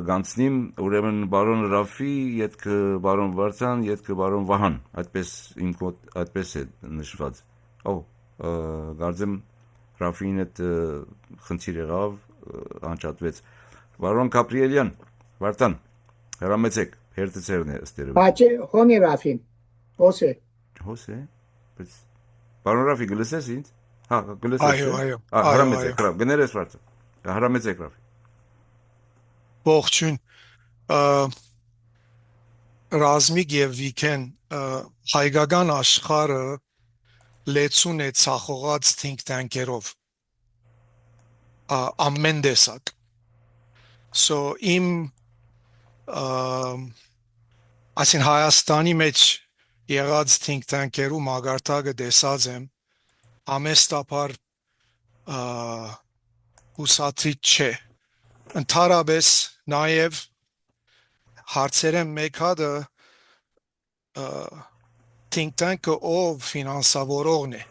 գանցնիմ ուրեմն բարոն Ռաֆի ետքը բարոն Վարդան ետքը բարոն Վահան այդպես է նշված գարձեմ Ռաֆին այդ խնդիր եղավ անջատվեց Բարոն Կապրիելյան, Վարդան, հրամեցեք, հերթը ծերն է ըստերը։ Բաչե, հոնի Ռաֆին, հոս է։ Հոս է, բայց Բարոն Ռաֆի գլսես ինձ։ Հա, գլսես։ Այո։ Հրամեցեք, գներես Վարդան, հրամեցեք Ռաֆի։ Ողջույն, Ռազմիկ և Վիքեն, հայկական աշխարհը լեցուն է ցախողած think tank-երով, ամեն տեսակ։ So իմ այսին Հայաստանի մեջ եղած think tank-երու մագարտակը տեսած եմ ամեստապար հուսատրիչ չէ ընդհանրապես նաև հարցերեն մեկ հատը think tank-ը ով ֆինանսավորողն է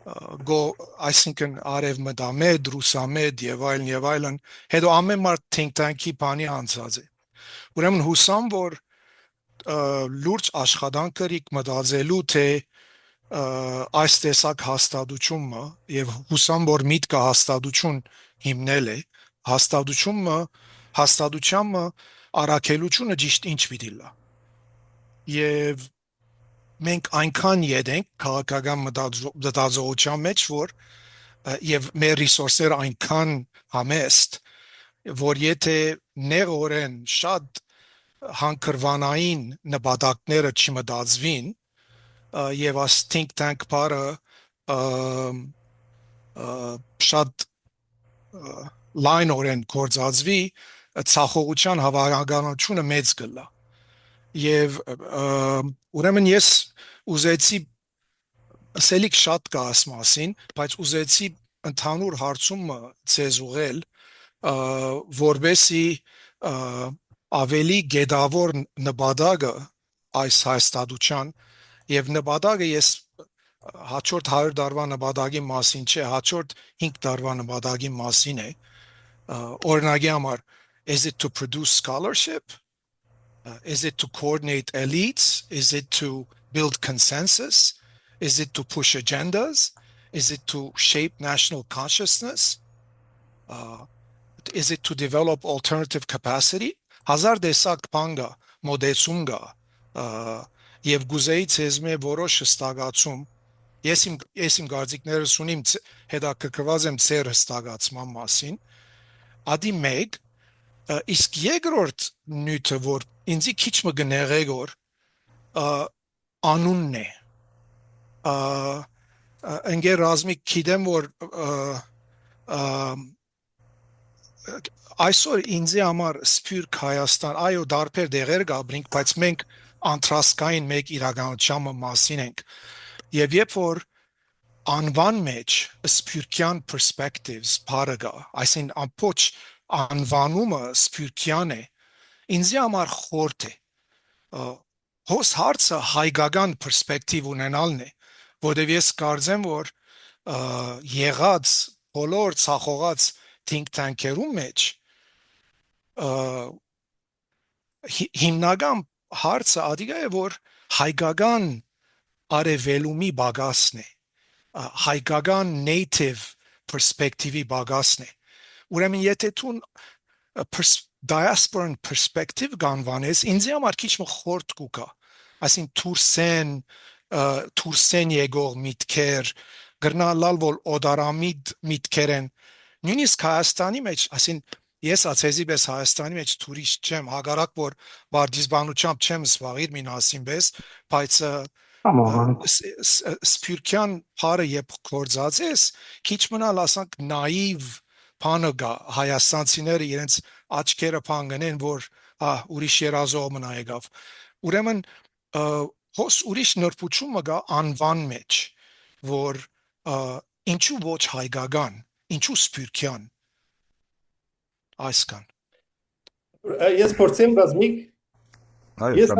այսինքն արևմտամետ, ռուսամետ եւ այլն, հետո ամեն մարդ think tank-ի բանի անցած է։ Ուրեմն հուսամ, որ լուրջ աշխատանք կրիկ մտածելու թե այս տեսակ հաստատությունը եւ հուսամ, որ միտքը հաստատություն հիմնել է, հաստատությունը առաքելությունը ճիշտ ինչ պիտի լա։ Եվ մենք այնքան յետենք քաղաքական մտածողության մեջ, որ եւ մեր ռեսուրսները այնքան համեստ, որ եթե նեղորեն շատ հանգրվանային նպատակները չմտածվին եւ as think tank բարը շատ լայնորեն կործածվի ցախողության հավանականությունը մեծ կլա եւ ուրեմն ես ուզեցի ասելիք շատ կա աս մասին բայց ուզեցի ընդհանուր հարցումը ցեզ ուղել որբեսի ավելի գեդավոր նպատակը այս հայստադության եւ նպատակը ես հաջորդ 100 տարվա նպատակի մասին չէ հաջորդ 5 տարվա նպատակի մասին է օրինակի համար is it to produce scholarship is it to coordinate elites is it to build consensus is it to push agendas is it to shape national consciousness is it to develop alternative capacity հազար տեսակ բան կա մոդեցում կա եւ գուզեի ցեզմե որոշ հստակացում ես իմ գարձիկներս ունիմ հետաքրքրված եմ ծեր հստակացման մասին ադի մեկ իսկ երկրորդ նյութը որ ինձի քիչ մը գնեղեգոր անունն է ընկեր ռազմիկ գիտեմ որ այսօր ինձի համար սփյուռք Հայաստան այո դարբեր դեղեր կա բրինք բայց մենք անտրասկային մեկ իրականության մասին ենք եւ երբ որ անվան մեջ սփյուռքյան perspectives բարը կա այսին ամբողջ անվանումը սփյուռքյան է ինձի համար խորտ է հոս հարցը հայկական perspective ունենալն է որովհետեւ ես կարծեմ որ եղած բոլոր ցախողած think tank-երում մեջ հիմնական հարցը ադիգա է որ հայկական արևելումի բագասն է հայկական native perspective-ի բագասն է ուրեմն եթե դու diasporan perspective կանվանես ինձ համար քիչ մը խորտ կուկա այսին թուրսեն եկող միտքեր գրնալալ որ օդարամիդ միտքեր են նույնիսկ Հայաստանի մեջ այսին ես ացեզի պես Հայաստանի մեջ տուրիստ չեմ հագարակ որ բարձիզբանությամբ չեմ զբաղիր մինասին պես բայց սփյուռքյան բարը երբ կորցած ես քիչ մնալ ասանք նաիվ բանը գա հայաստանցիները իրենց աչքերը փանգնեն որ ուրիշ երազող մնա եկավ ուրեմն հոս ուրիշ նրբությունը գա անվան մեջ որ ինչու ոչ հայկական ինչու սփյուռքյան այսքան ես փորձեմ ռազմիկ ես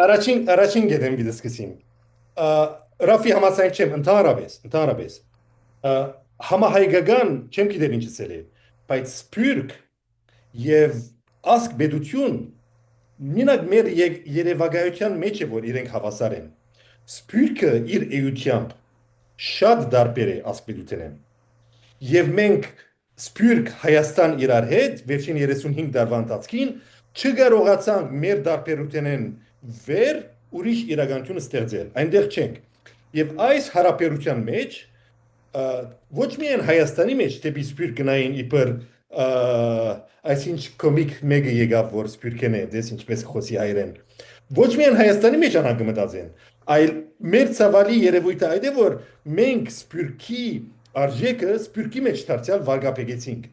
առաջին գետեմ գիտեսկսիմ Ռաֆի համասային չեմ ընդհանրապես համահայկական չեմ գիտեմ ինչ ասել է բայց սփյուռք եւ ասկ բեդություն մինակ մեր երևակայության մեջ է որ իրենք հավասար են սփյուռքը իր էությամբ շատ դարբեր է ասկ բեդութենեն եւ մենք սփյուռք Հայաստան իրար հետ վերջին 35 տարվա ընթացքին չկարողացանք մեր դարբերութենեն վեր ուրիշ իրականություն ստեղծել այնտեղ չենք եւ այս հարաբերության մեջ ոչ միայն Հայաստանի մեջ դեպի սփյուռք գնային իբր այսինչ կոմիկ մեկը եկավ որ սփյուռքեն է դες ինչպես խոսի հայերեն ոչ միայն Հայաստանի մեջ անհանգ մտածեն այլ մեր ցավալի երևույթը այդ է որ մենք սփյուռքի արժեքը սփյուռքի մեջ դարձյալ վարգապեգեցինք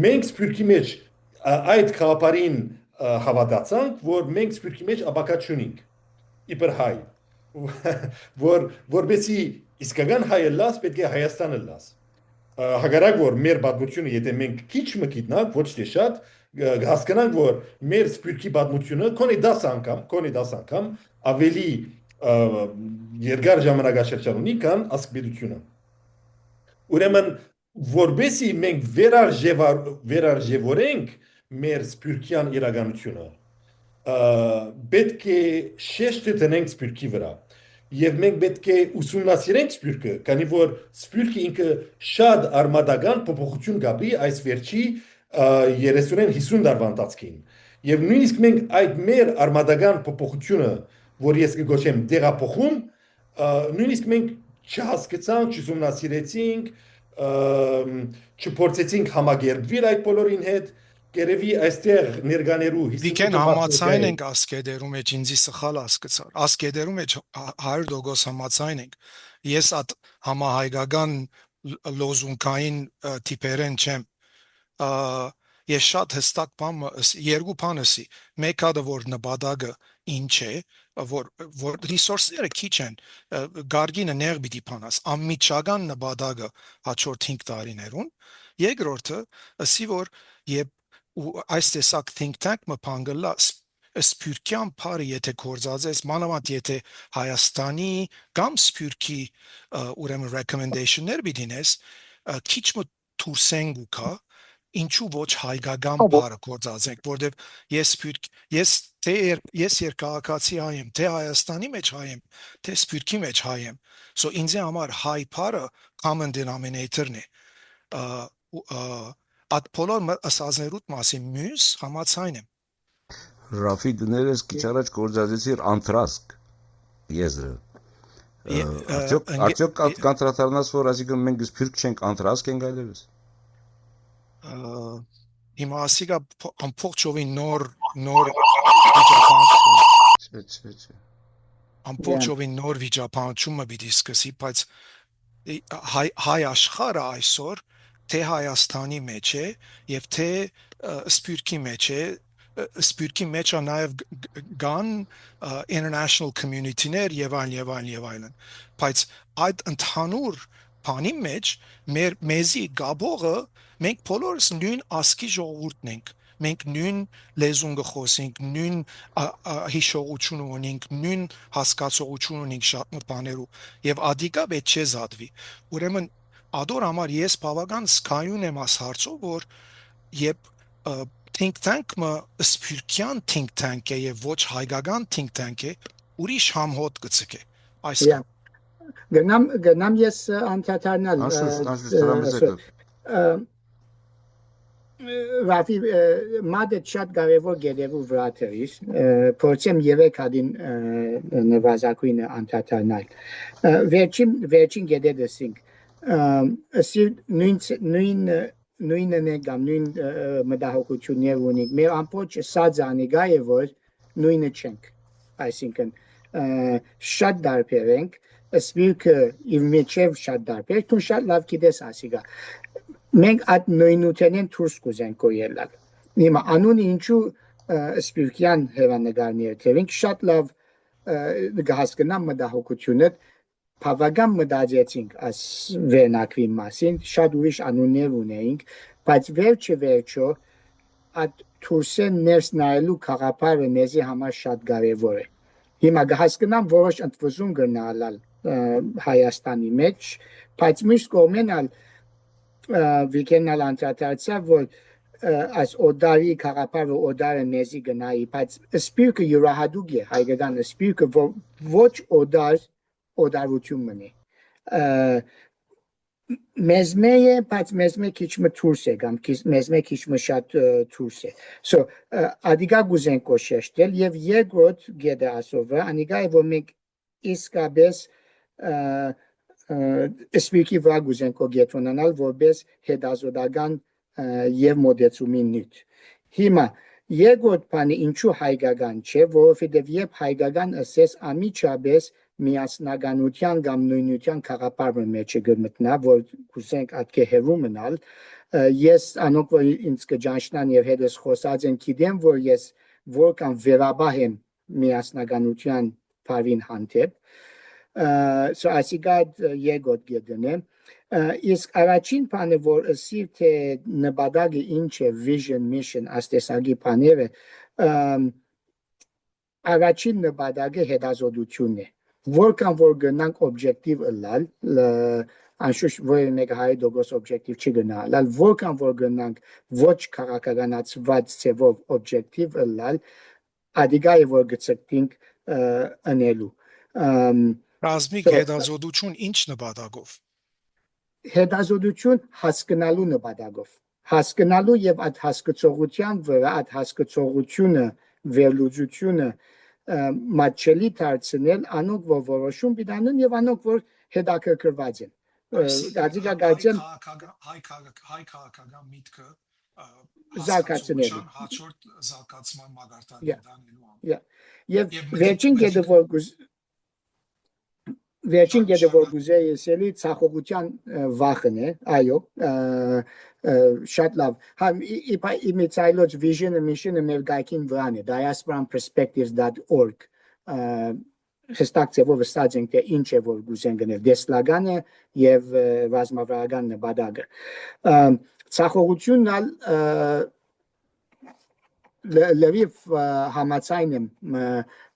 մենք սփյուռքի մեջ այդ խաղապարին հավատացանք որ մենք սփյուռքի մեջ աբակա չունենք իբր հայ որբեսի իսկական հայը լաս պետք է Հայաստանը լաս հագարակ որ մեր պատմությունը եթե մենք քիչ մը գիտնանք ոչ թե շատ հասկանանք որ մեր սփյուռքի պատմությունը կոնե 10 անգամ ավելի երկար ժամանակաշրջան ունի քան ասկբեդությունը ուրեմն որբեսի մենք վերարժևորենք մեր սփյուռքյան իրականությունը պետք է շեշտը տնենք սփյուռքի վրա եւ մենք պետք է ուսումնասիրենք սփյուռքը քանի որ սփյուռքը ինքը շատ արմատական փոփոխություն կապի այս վերջի 30-50 տարվա ընթացքին եւ նույնիսկ մենք այդ մեր արմատական փոփոխությունը որ ես կգոչեմ դեղափոխում նույնիսկ մենք չհասկացանք չուսումնասիրեցինք չփորձեցինք համագերբվել այդ բոլորին հետ Գերեվի այստեղ ներկաներու Վիկեն համացայն ենք ասկեդերու մեջ ինձի սխալ ասկացար։ Ասկեդերու մեջ 100% համացայն ենք։ Ես at համահայկական լոզունքային տիպերեն չեմ։ Ես շատ հստակ բան երկու բան ասի։ Մեկը դա որ նպատակը ինչ է, որ ռեսուրսները քիչ են, գարգինը ներ պիտի փանաս, անմիջական նպատակը հաջորդ 5 տարիներուն։ Երկրորդը ասի որ եւ այս տեսակ think tank մփանգլա սփյուռքյան բարի եթե կորզածես մանավանդ եթե Հայաստանի կամ սփյուռքի ուրեմն recommendation-ներ բիդինես քիչ մը թուրսենք ու կա ինչու ոչ հայկական բարը կորզածենք որովհետև ես երկակացի հայ եմ թե Հայաստանի մեջ հայ եմ թե սփյուռքի մեջ հայ եմ so ինձ համար հայ բարը common denominator-ն է at բոլոր ասածներուտ մասին մյուս համացայն եմ Ռաֆի դներես քիչ առաջ կորզածեցիր անտրասկ եզրը արդյոք կանտրատարնաս որ այսինքն մենք սփյուռք չենք անտրասկ ենք այլևս Հիմա ասիկա ամբողջովին նոր վիճակահանություն ամբողջովին նոր վիճակահանումը պիտի սկսի բայց հայ աշխարհը այսօր թե Հայաստանի մեջ է եւ թե սփյուռքի մեջ է սփյուռքի մեջ է նաեւ կան international community-ներ եւ այլն բայց այդ ընդհանուր բանի մեջ մեզի գաբողը մենք բոլորս նույն ասկի ժողովուրդն ենք մենք նույն լեզուն խոսենք նույն հիշողություն ունենք նույն հասկացողություն ունենք շատ բաներու եւ ադիկա պետք չէ զատվի ուրեմն ադոր համար ես բավական սկայուն եմ աս հարցով որ երբ think tank-ը սփյուռքյան think tank է եւ ոչ հայկական think tank է ուրիշ համոտ գծկե այս գնամ ես անդրադառնալ Ռաֆի մադը շատ կարևոր գերեվու վրա թրիս փորձեմ երեք հատին նվազագույնը անդրադառնալ վերջին գերեդեսինք ասի նույնն է կամ նույն մտահոգություններ ունենք մեր ամբողջ սածանիգա է որ նույնը չենք այսինքն շատ դարբեր ենք սպիրկը իր միջև շատ դարբեր դու շատ լավ գիտես ասիգա մենք այդ նույնութենեն դուրս կուզենք կոյելալ հիմա անունը ինչու սպիրկյան հերանեկարներ թերենք շատ լավ հասկանամ մտահոգությունը բավական մտածեցինք այս վերնակվի մասին շատ ուրիշ անուններ ունեինք բայց վերջո այդ դուրսեն ներս նայելու խաղապարը մեզի համար շատ կարևոր է հիմա հասկանամ որոշ ընդվզում գնալալ Հայաստանի մեջ բայց միշտ կողմենալ վիկենալ անդրադարձա որ այս օդարի խաղապարը օդարը մեզի գնայի բայց սպիրկը յուրահատուկ է հայկական սպիրկը ոչ օդարություն մնի մեզ մե բայց մեզ մե քիչ մը դուրս է կամ մեզ մե քիչ մը շատ դուրս է so ադիգա գուզեն կոշեշտել եւ երկրորդ գեդը ասովը անիգա է որ մենք իսկապես սպիրկի վրա գուզեն կոգետնանալ որպես հետազոտական եւ մոդեցումի նյութ հիմա երկրորդ բանը ինչու հայկական չէ որովհետեւ երբ հայկական ասես ամիջապես միասնականության կամ նույնության խաղապարը մեջ գտնա որ կուսենք ատկե հերու մնալ ես անոնք որ ինձ կճանչնան եւ հետս խոսած են գիտեմ որ ես որքան վերաբահ եմ միասնականության բավին հանդեպ so ասիկա երկրորդ գեդն է իսկ առաջին բանը որ ասի թե նպատակը ինչ է vision mission աստեսագի բաները առաջին նպատակը հետազոտությունն է որքան որ գնանք օբյեկտիվ ըլալ անշուշտ որ մեկ 100% օբյեկտիվ չգնալ որքան որ գնանք ոչ քաղաքականացված ծևով օբյեկտիվ ըլալ ադիգա է որ գծկտինք անելու ռազմիկ հետազոտություն ինչ նպատակով հետազոտություն հասկանալու նպատակով հասկանալու եւ այդ հասկացողության վրա այդ հասկացողությունը վերլուծությունը մատչելի դարձնել անոնք որ որոշում պիտանեն եւ անոնք որ հետաքրքրված են դարձիկա գարցեմ հայ քաղաքական միտքը Զարգացնելու։ հաջորդ զարգացման մագարտակը Yeah. դանելու համար։ Yeah. Եվ Եվ վերջին մենք- կետը վերջին Շատ կետը որ շատ- գուզեի ասելի ցախողության վախն է, այո, շատ լավ։ Հա իմիցայլոց vision-ը mission-ը մեր գայքին վրան է, diasporanperspectives.org հստակ ձևով վստահ ենք թե ինչ է որ գուզեն գնել դեսլագանը եւ ռազմավարական նպատակը։ Ցախողությունն ալ լրիվ համաձայն եմ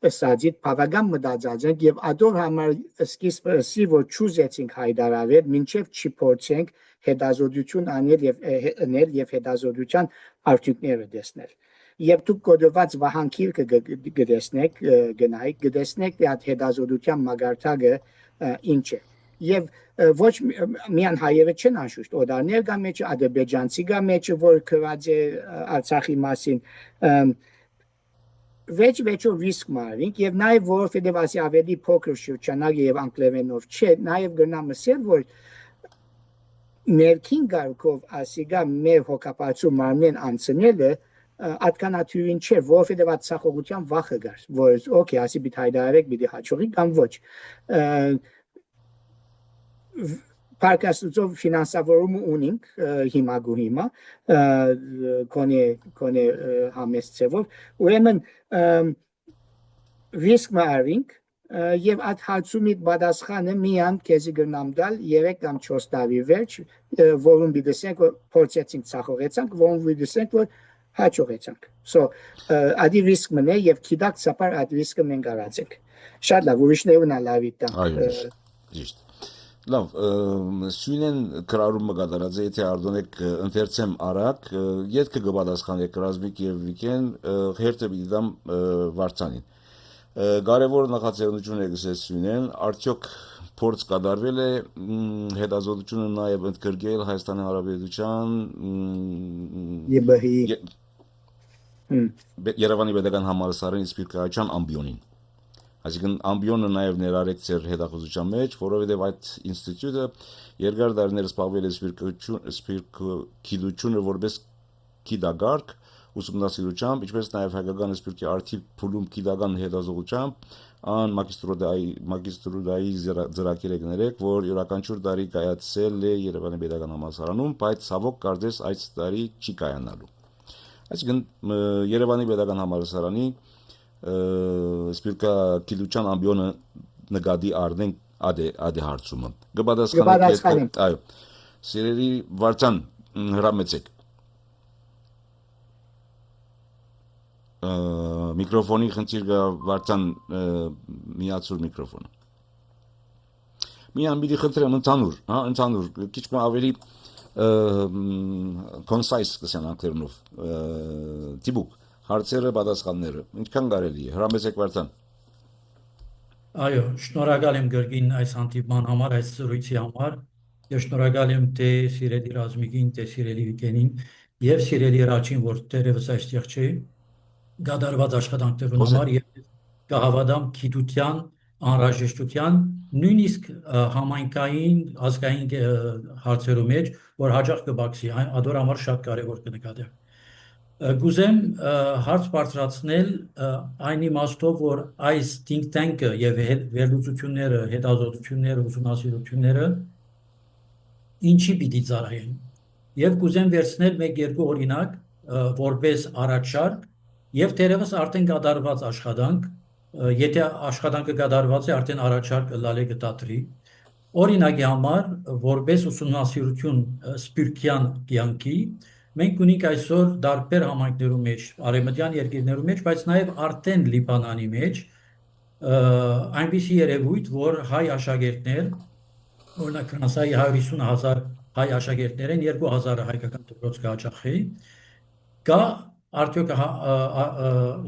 ըսածիդ բավական մտածած ենք եւ ադոր համար սկիզբը ասի որ ճուզեցինք հայտարարել մինչեւ չփորձենք հետազոտություն անել եւ հետազոտության արդյունքները տեսնել եւ դուք կոդված վահանքիրքը գտեսնեք թե այդ հետազոտության մագարտակը ինչ է եւ ոչ միան հայերը չեն անշուշտ օդարներ կա մեջ ադրբեջանցի կա մեջ որ քրած է Արցախի մասին վեճով ռիսկ մարինք եւ նաեւ որովհետեւ ասի ավելի փոքր շրջանակ եւ անգլերենով չէ նաեւ գնամ ասել որ ներքին գարկով ասիգա մեր հոգապարծու մարմին անցնելը ատկանաթյուրին չէ որովհետեւ այդ ցախողության վախը կար որ օքեյ ասի պիտի հայտարարեք պիտի հաջողի կամ ոչ Պարկաստուծով ֆինանսավորում ունենք հիմա կոնե համեստ ձևով ուրեմն ռիսկ մարինք եւ այդ հարցումի պատասխանը միան քեզի գրնամ դալ 3 կամ 4 տարի վերջ որում դիտենք որ փորձեցինք ցախողեցանք որում դիտենք որ հաջողեցանք so ադի ռիսկ մնե եւ քիդակ սապար այդ ռիսկը մենք արածենք շատ լավ ուրիշներուն ալավի տա այո ճիշտ լավ սույնեն կրարումը կատարած է եթե արդյունք ընթերցեմ արագ յետքը կպատասխանեք Ռազմիկ եւ Վիկեն հերթը դիտամ Վարդանին կարևոր նախաձեռնություն է գսես սույնեն արդյոք փորձ կատարվել է հետազոտությունը նաեւ ընդգրկել Հայաստանի Հանրապետության ԵԲՀ-ի Երևանի Պետական Համալսարանի սպիրկայության ամբիոնին Այսինքն ամբիոնը նաև ներառեք ձեր հետախուզության մեջ, որովհետև այդ ինստիտուտը երկար տարիներ զբաղվել է սպիրկագիտությունը որպես գիտագարկ ուսումնասիրությամբ, ինչպես նաև հայկական սպիրկի արդի փուլում գիտական հետազոտությամբ, ան մագիստրատուրայի ծրագիրներեք, որ յուրաքանչյուր տարի կայացել է Երևանի Պետական Համալսարանում, բայց ցավոք կարծես այս տարի չի կայանալու։ Այսինքն Երևանի Պետական Համալսարանի սպիրկագիտության ամբիոնը նկատի առնենք ադե հարցումը կպատասխանենք այո սիրելի Վարդան հրամեցեք միկրոֆոնի խնդիր կա Վարդան միացուր միկրոֆոնը միան պիտի խնդրեմ ընդհանուր քիչ ավելի concise կսեն անգլերենով տիպուկ հարցերը պատասխանները ինչքան կարելի է հրամեցեք Վարդան Այո, շնորհակալ եմ Գորգին այս հանդիպման համար, այս զրույցի համար եւ շնորհակալ եմ թե սիրելի Ռազմիկին, թե սիրելի Վիկենին եւ սիրելի Ռաչին, որ դերևս այստեղ չէ գադարված աշխատանքներուն համար եւ կհավատամ գիտության անհրաժեշտության նույնիսկ համայնքային ազգային հարցերու մեջ որ հաջող կբացի ադոր համար շատ կարեւոր կնկատեմ Գուզեմ հարց բարձրացնել այն իմաստով, որ այս think tank-ը եւ վերլուծությունները, հետազոտությունները, ուսումնասիրությունները ինչի պիտի ծառայեն։ Եվ կուզեմ վերցնել մեկ-երկու օրինակ, որպես առաջարկ, եւ թերևս արդեն կատարված աշխատանք, եթե աշխատանքը կատարված է, արդեն առաջարկ լալե կդատրի։ Օրինակի համար, որպես ուսումնասիրություն սպիրկյան կյանքի Մենք ունենք այսօր դարբեր համայնքներում մեջ, արևմտյան երկրներում մեջ, բայց նաև արդեն Լիբանանի մեջ այնպիսի երևույթ, որ հայ աշակերտներ, օրինակ Ֆրանսիայի 150,000 հայ աշակերտներ են, 2,000-ը հայկական դպրոց կհաճախի, կա արդյոք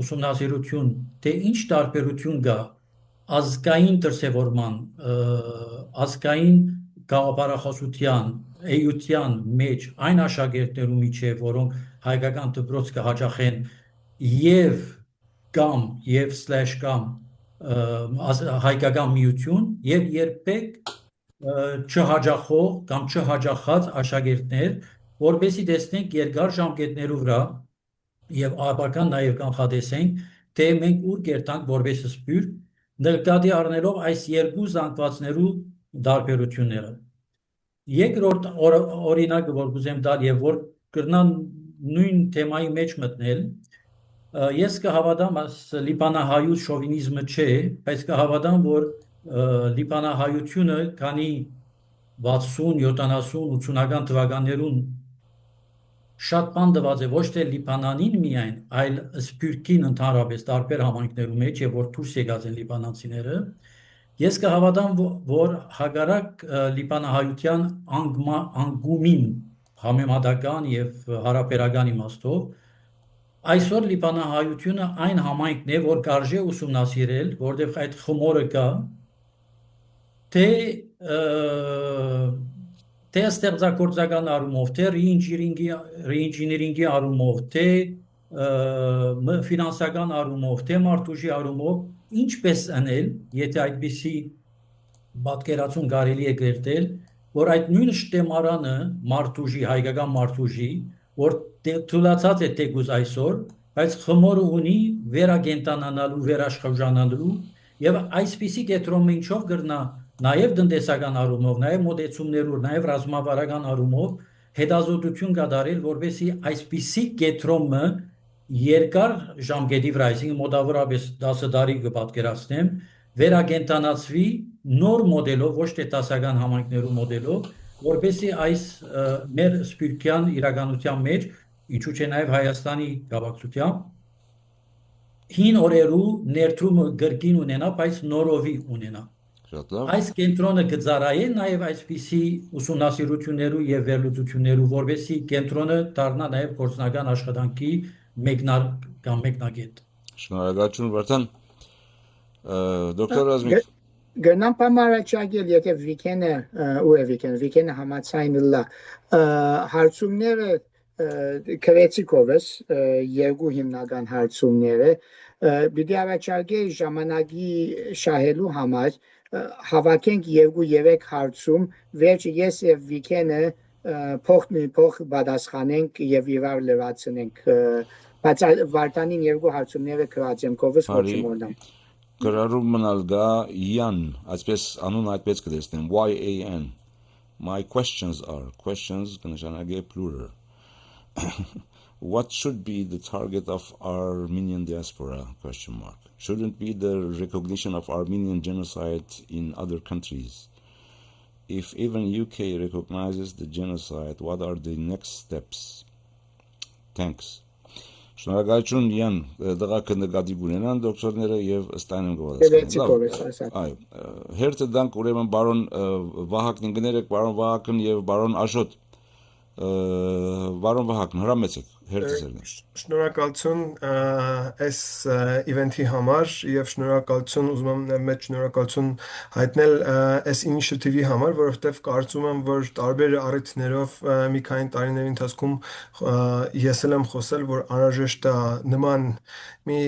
ուսումնասիրություն, թե ինչ տարբերություն կա ազգային դրսևորման, ազգային գաղափարախոսության էյության մեջ այն աշակերտներու միջև, որոնք հայկական դպրոց կհաճախեն եւ կամ եւ /կամ հայկական միություն եւ երբեք չհաճախող կամ չհաճախած աշակերտներ, որպեսզի տեսնենք երկար ժամկետներու վրա եւ ապական նաեւ կանխատեսենք, թե մենք ուր կերտանք որպես սպյուրք, նկատի առնելով այս երկու զանգվածներու դարբերությունները։ Երկրորդ օրինակը որ կուզեմ տալ եւ որ կրնան նույն թեմայի մեջ մտնել, ես կհավատամ, լիբանահայոց շովինիզմը չէ, բայց կհավատամ, որ լիբանահայությունը քանի 60, 70, 80-ական թվականներուն շատ բան տված է ոչ թե Լիբանանին միայն, այլ սփյուռքին ընդհանրապես տարբեր համայնքներու մեջ եւ որ դուրս եկած են լիբանանցիները, ես կհավատամ, որ հակառակ լիբանահայության անկումին համեմատական եւ հարաբերական իմաստով այսօր լիբանահայությունը այն համայնքն է, որ կարժե ուսումնասիրել, որտեղ այդ խմորը կա, թե ստեղծագործական առումով, թե ռեինջինիրինգի առումով, թե ֆինանսական առումով, թե մարդուժի առումով, ինչպես անել, եթե այդպիսի պատկերացում կարելի է կերտել, որ այդ նույն շտեմարանը մարդուժի, հայկական մարդուժի, որ թուլացած է թեկուզ այսօր, բայց խմորը ունի վերագենտանանալու, վերաշխարհանալու եւ այսպիսի կետրոնը ինչով կրնա նաև տնտեսական առումով, նաև մոտեցումներով, նաև ռազմավարական առումով հետազոտություն կատարել, որպեսզի այսպիսի կետրոնը երկար ժամկետի վրա, այսինքն մոտավորապես 10 տարի կպատկերացնեմ, վերագենտանացվի նոր մոդելով, ոչ թե դասական համայնքներու մոդելով, որպեսզի այս մեր սփյուռքյան իրականության մեջ, ինչու՞ չէ նաև Հայաստանի գաղափարությամբ հին օրերու ներդրումը գրքին ունենա, բայց նորովի ունենա։ Այս կենտրոնը կծառայե նաև այսպիսի ուսումնասիրություններու եւ վերլուծություններու, որպեսզի կենտրոնը դառնա նաև գործնական աշխատանքի մեկնագետ։ Շնորհակալություն Վարդան։ Դոկտոր Ռազմիկ Գնամ պամարաճագել, եթե վիկենը համացայնլա հարցումները քրեցիկովս երկու հիմնական հարցումները պիտի առաջարկեի ժամանակի շահելու համար հավաքենք երկու երեք հարցում վերջը ես եւ Վիկենը փոխ պատասխանենք եւ իրար լրացնենք բայց Վարդանին երկու հարցումները քրացեմքովս ոչ մոռնամ Գրառում մնալ գա Յան այսպես անուն այդպես կտեսնեմ YAN My questions կնշանակե plural What should be the target of Armenian diaspora? Shouldn't be the recognition of Armenian genocide in other countries. If even UK recognizes the genocide, what are the next steps? Thanks. Շնորհակալություն Յան, դղակը նկատի ունենան դոկտորները եւ ըստ այն գովացան։ Այո, հերթը դանք ուրեմն բարոն Վահագնին գներեք, բարոն Վահագն եւ բարոն Աշոտ Բարոն Վահագն, հրամեցեք, հերթը Շնորհակալություն այս իվենթի համար եւ շնորհակալություն ուզում եմ մեծ շնորհակալություն հայտնել այս ինիցիատիվի համար, որովհետեւ կարծում եմ, որ տարբեր առիթներով մի քանի տարիների ընթացքում ես եմ խոսել, որ անհրաժեշտ է նման մի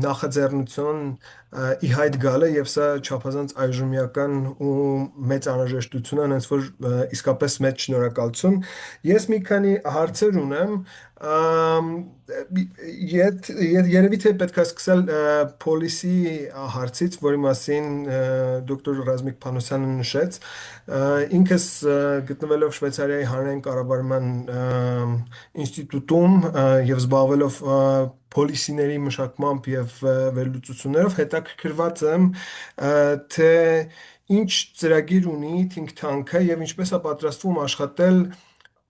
նախաձեռնություն ի հայտ գալը եւ սա չափազանց այժմյական ու մեծ անհրաժեշտություն է, հենց որ իսկապես մեծ շնորհակալություն Ես մի քանի հարցեր ունեմ, երևի թե պետք է սկսել policy հարցից, որի մասին դոկտոր Ռազմիկ Փանոսյանը նշեց, ինքս գտնվելով Շվեյցարիայի հանրային կառավարման ինստիտուտում եւ զբաղվելով policy-ների մշակմամբ եւ վերլուծություններով հետաքրքրված եմ, թե ինչ ծրագիր ունի think tank-ը եւ ինչպես է պատրաստվում աշխատել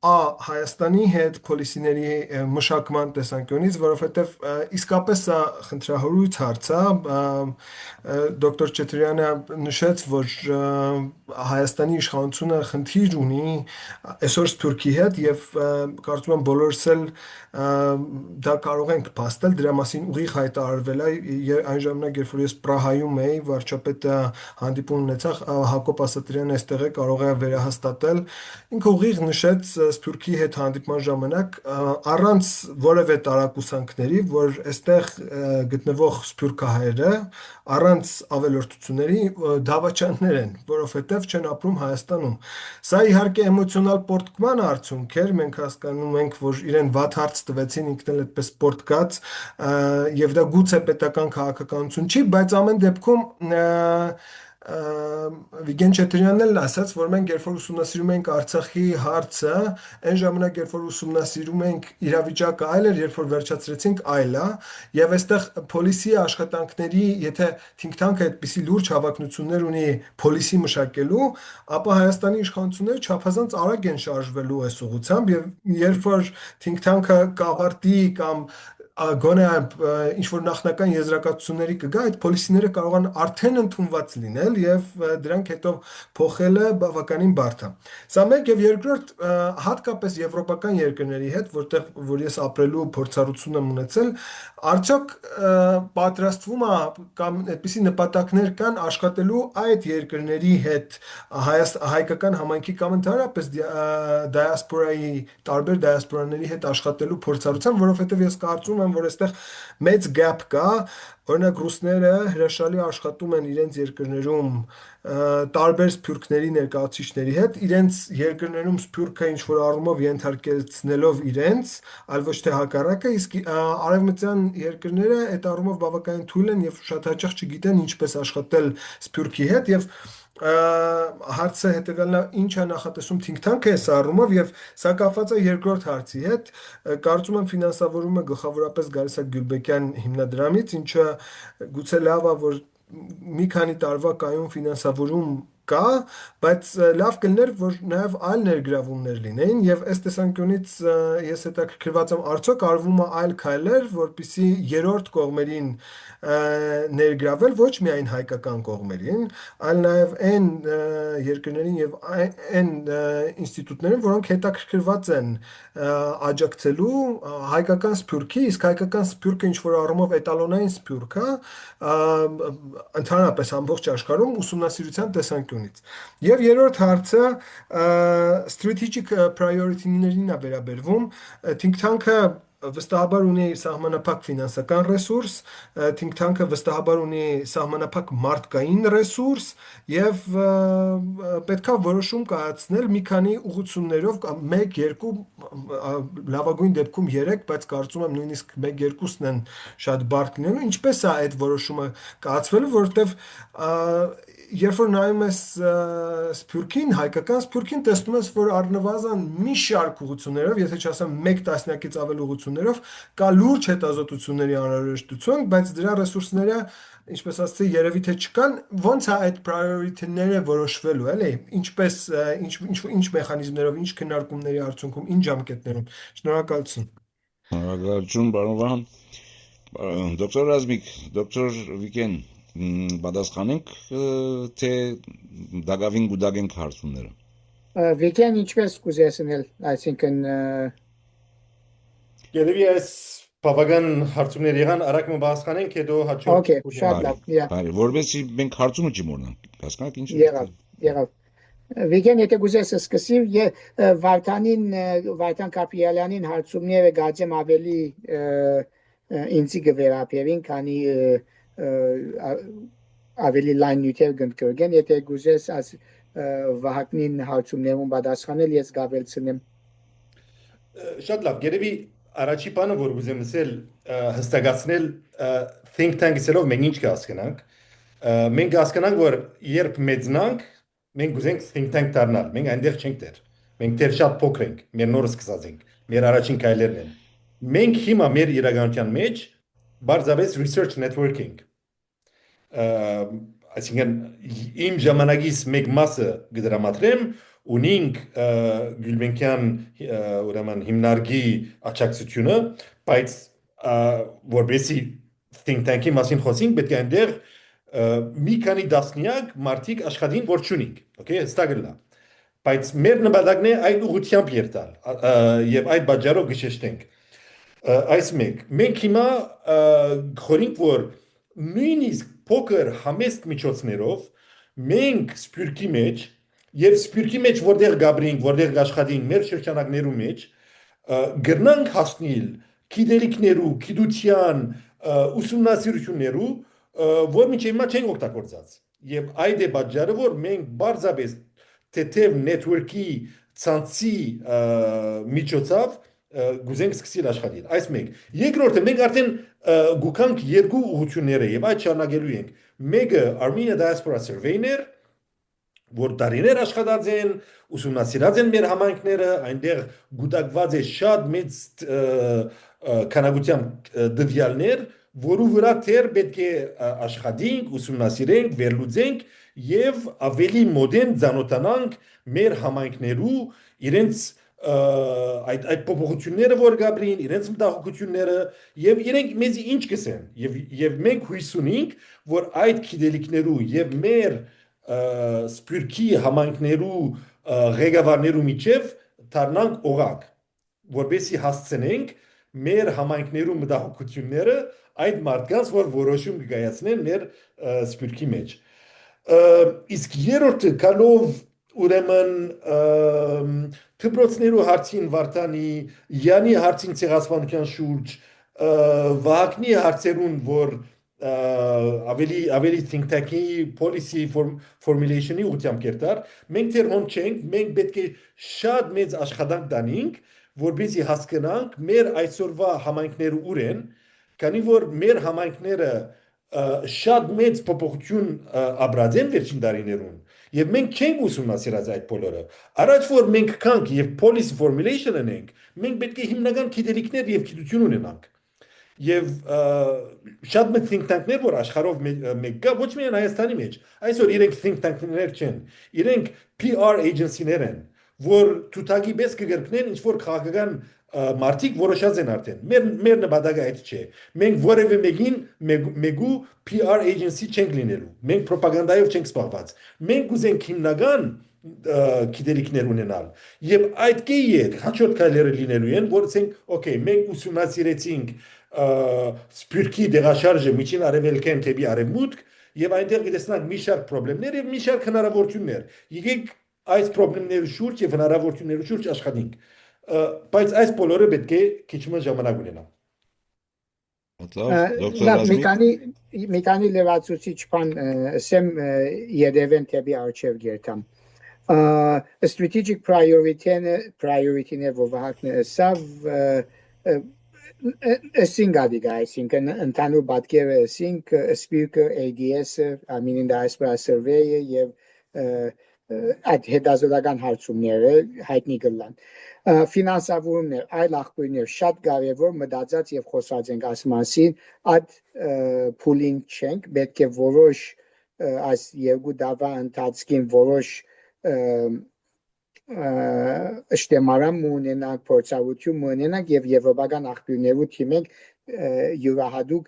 Հայաստանի հետ policy-ների մշակման տեսանկյունից, որովհետև իսկապես սա խնդրահարույց հարց է, դոկտոր Չետրյանը նշեց, որ Հայաստանի իշխանությունը խնդիր ունի այսօր Սփյուռքի հետ եւ կարծում եմ բոլորս էլ դա կարող ենք փաստել, դրա մասին ուղիղ հայտարարվել է այն ժամանակ, երբ որ ես Պրահայում էի, վարչապետը հանդիպում ունեցավ, Հակոբ Ասատրյանը այստեղ է կարող է վերահաստատել, ինքը ուղիղ նշեց Սփյուռքի հետ հանդիպման ժամանակ առանց որևէ տարակուսանքների, որ այստեղ գտնվող սփյուռքահայերը առանց ավելորդությունների դավաճաններ են, որովհետև չեն ապրում Հայաստանում։ Սա իհարկե էմոցիոնալ պոռթկման արդյունք էր, մենք հասկանում ենք, որ իրեն վատ հարց տվեցին, ինքն էլ այդպես պոռթկաց, եւ դա գուցե պետական քաղաքականություն չի, բայց ամեն դեպքում Վիգեն Չետրյանն էլ ասաց, որ մենք երբ որ ուսումնասիրում ենք Արցախի հարցը, այն ժամանակ երբ որ ուսումնասիրում ենք իրավիճակը այլ էր, երբ որ վերջացրեցինք այլ է, եւ այստեղ փոլիսի աշխատանքների, եթե think tank-ը այդպիսի լուրջ հավակնություններ ունի փոլիսի մշակելու, ապա Հայաստանի իշխանությունները չափազանց արագ են շարժվելու այս ուղղությամբ եւ երբ որ think tank-ը կավարտի կամ գոնե ինչ որ նախնական եզրակացությունների կգա, այդ պոլիսիները կարող են արդեն ընդունված լինել եւ դրանք հետո փոխելը բավականին բարդ է։ Սա մեկ եւ երկրորդ հատկապես եվրոպական երկրների հետ, որ ես ապրելու փորձառություն եմ ունեցել, արդյոք պատրաստվում է կամ այդպիսի նպատակներ կան աշխատելու այդ երկրների հետ հայկական համայնքի կամ ընդհանրապես դիասպորայի տարբեր դիասպորաների հետ աշխատելու փորձառությամբ, որովհետեւ ես կարծում եմ, որ այստեղ մեծ gap կա, օրինակ ռուսները հրաշալի աշխատում են իրենց երկրներում տարբեր սփյուռքների ներկայացուցիչների հետ, իրենց երկրներում սփյուռքը ինչ որ առումով ենթարկեցնելով իրենց, այլ ոչ թե հակառակը, իսկ արևմտյան երկրները այդ առումով բավականին թույլ են եւ շատ հաճախ չգիտեն ինչպես աշխատել սփյուռքի հետ եւ հարցը հետեւյալն է, ինչ է նախատեսում think tank-ը այս առումով եւ սա կապված է երկրորդ հարցի հետ, կարծում եմ ֆինանսավորումը գլխավորապես գալիս է Գյուլբեկյան հիմնադրամից, ինչը գուցե լավ է, որ մի քանի տարվա կայուն ֆինանսավորում կա, բայց լավ կլիներ, որ նաև այլ ներգրավումներ լինեին եւ այս տեսանկյունից ես հետաքրքրված եմ արդյոք արվում է այլ քայլեր, որպիսի երրորդ կողմերին ներգրավել ոչ միայն հայկական կողմերին, այլ նաև այն երկրներին եւ այն ինստիտուտներին, որոնք հետաքրքրված են աջակցելու հայկական սփյուռքի, իսկ հայկական սփյուռքը ինչ որ առումով էտալոնային սփյուռք է, ընդհանրապես ամբողջ աշխարհում ուսումնասիրության տեսանկյունից։ Եվ երրորդ հարցը strategic priority-ներին է վերաբերվում, think tank-ը վստահաբար ունի սահմանափակ ֆինանսական ռեսուրս, think tank-ը վստահաբար ունի սահմանափակ մարդկային ռեսուրս եւ պետքա որոշում կայացնել մի քանի ուղղություններով կամ 1-2 լավագույն դեպքում 3, բայց կարծում եմ նույնիսկ 1-2-ն են շատ բարդ լինելու, ինչպես է այդ որոշումը կայացվելու, որովհետեւ երբ որ նայում ես սփյուռքին, հայկական սփյուռքին, տեսնում ես, որ առնվազն մի շարք ուղղություններով, եթե չասեմ 1 տասնյակից ավել ուղղություններով, կա լուրջ հետազոտությունների անհրաժեշտություն, բայց դրա ռեսուրսները, ինչպես ասացի, երևի թե չկան, ո՞նց է այդ priority-ները որոշվելու, էլի, ինչպես ինչ մեխանիզմներով, ինչ քննարկումների արդյունքում, ինչ ժամկետներում։ Շնորհակալություն։ Շնորհակալություն, պարոն Վահան։ Դոկտոր Ռազմիկ, դոկտոր Վիգեն, պատասխանենք թե դակավին գուտագենք հարցումները։ Վիգեն ինչպես կուզեցնել, այսինքն Երևի այս բավական հարցումներ եղան, արագ պատասխանենք, հետո հաջորդ։ Okay, շատ լավ, Բարի, որովհետեւ մենք հարցումը չմոռանանք, հասկանաք ինչ։ Եղավ։ Վիգեն, եթե կուզես սկսի, Վարդան Կապիելյանին հարցումները գացեմ ավելի ինձի կվերապերին, քանի ավելի լայն նյութեր կընկրգեն, եթե կուզես Վահագնին հարցումներուն պատասխանել, ես կավելցնեմ։ Շատ լավ, երևի առաջի բանը, որ ուզեմ ասել, հստակացնել think tank-ից մենք ինչ կհասկանանք։ Մենք կհասկանանք, որ երբ մեծնանք, մենք ուզենք think tank դառնալ, մենք այնտեղ չենք դեր։ Մենք դեռ շատ փոքր ենք, մեր նոր սկսած ենք, մեր առաջին քայլերն են։ Մենք հիմա մեր իրականության մեջ բարձրապես research networking այսինքն իմ ժամանակից մեկ մասը կդրամատրեմ ունենք Գյուլբենկյան ուրեմն հիմնարկի աջակցությունը, բայց որբեսի think tank-ի մասին խոսենք, պետք է այնտեղ մի քանի դասնյակ մարդիկ աշխատին, որ չունենք, okay, հստակ է։ Բայց մեր նպատակն է այդ ուղղությամբ երթալ եւ այդ բաժարով գշեշտենք։ Այս մենք հիմա գորինք, որ նույնիսկ փոքր համեստ միջոցներով մենք սփյուռքի մեջ եւ սպիրկի մեջ որտեղ գաբրինք, որտեղ աշխատենք մեր շրջանակներու մեջ գրնանք հասնել գիտելիքներու, գիտության, ուսումնասիրություններու, որ մինչև հիմա չեն օգտագործած։ Եվ այդ է պատճառը, որ մենք բարձրապես թեթև network-ի ցանցի միջոցով գուզենք սկսել աշխատել։ Այս մեկ։ Երկրորդը մենք արդեն գուքանք երկու ուղղությունները եւ այդ շարունակելու ենք։ Մեկը Armenia Diaspora Survey-ներ, որ դարիներ աշխատած են, ուսումնասիրած են մեր համայնքները, այնտեղ գուտակված է շատ մեծ քանակությամբ դվյալներ, որու վրա թեր պետք է աշխատենք, ուսումնասիրենք, վերլուծենք եւ ավելի մոդեն ծանոթանանք մեր համայնքներու իրենց այդ փոփոխությունները որ գաբրին, իրենց մտահոգությունները եւ իրենք մեզ ինչ կսեն եւ մենք հույս ունենք, որ այդ գիտելիքներու եւ մեր սպիրկի համայնքներու ղեկավարներու միջև դառնանք օղակ, որովհետեւ հասցնենք մեր համայնքներու մտահոգությունները այդ մարդկանց որ որոշում կայացնեն մեր սպիրկի մեջ իսկ երրորդը կալով ուրեմն դպրոցներու հարցին Վարդանի Յանի հարցին ցեղասպանության շուրջ Վահագնի հարցերուն որ ավելի think tank-ի policy formulation-ի ուղղությամբ կերտար մենք դեռ հոն չենք մենք պետք է շատ մեծ աշխատանք տանենք որպեսզի հասկանանք մեր այսօրվա համայնքները ուր են քանի որ մեր համայնքները շատ մեծ փոփոխություն ապրած են վերջին տարիներուն եւ մենք չենք ուսումնասիրած այդ բոլորը առաջ որ մենք կանք եւ policy formulation անենք մենք պետք է հիմնական գիտելիքներ եւ գիտություն ունենանք եւ շատ մեծ think tank-ներ որ աշխարհով մեկ կա ոչ միայն Հայաստանի մեջ այսօր իրենք think tank-ներ չեն իրենք PR agency-ներ են որ թութակի պես կգրկնեն ինչ որ քաղաքական մարդիկ որոշած են արդեն մեր նպատակը այդ չէ մենք որևէ մեկու PR agency չենք լինելու մենք ռոպագանդայով չենք զբաղված մենք ուզենք հիմնական գիտելիքներ ունենալ եւ այդ կեյը հաջորդ քայլերը լինելու են որ ասենք օքեյ մենք ուսումնասիրեցինք սպիրկի դեղաշարժը միջին արևելքեն թեպի արևմուտք եւ այնտեղ գտեսնանք մի շարք խնդիրներ եւ մի շարք հնարավորություններ եկեք այս խնդիրների շուրջ եւ հնարավորությունների շուրջ աշխատենք բայց այս բոլորը պետք է քիչ ժամանակ ունենա Մեկանի լրացուցիչ բան ասեմ երևեն թեպի արչև գերտամ strategic priority-ը որ Վահագնը ասավ Սինգադի այսինքն ընդհանուր պատկերը ասինք Speaker ADS-ը Armenian Diaspora Survey-ը եւ այդ հետազոտական հարցումները հայտնի կլան ֆինանսավորումներ այլ աղբյուրներ շատ կարևոր մտածած եւ խոսած ենք այս մասին այդ փուլին չենք պետք է որոշ այս երկու դավա ընթացքին որոշ ըշտեմարան ունենանք փորձառություն ունենանք եւ եվրոպական աղբյուրներու թիմենք յուրահատուկ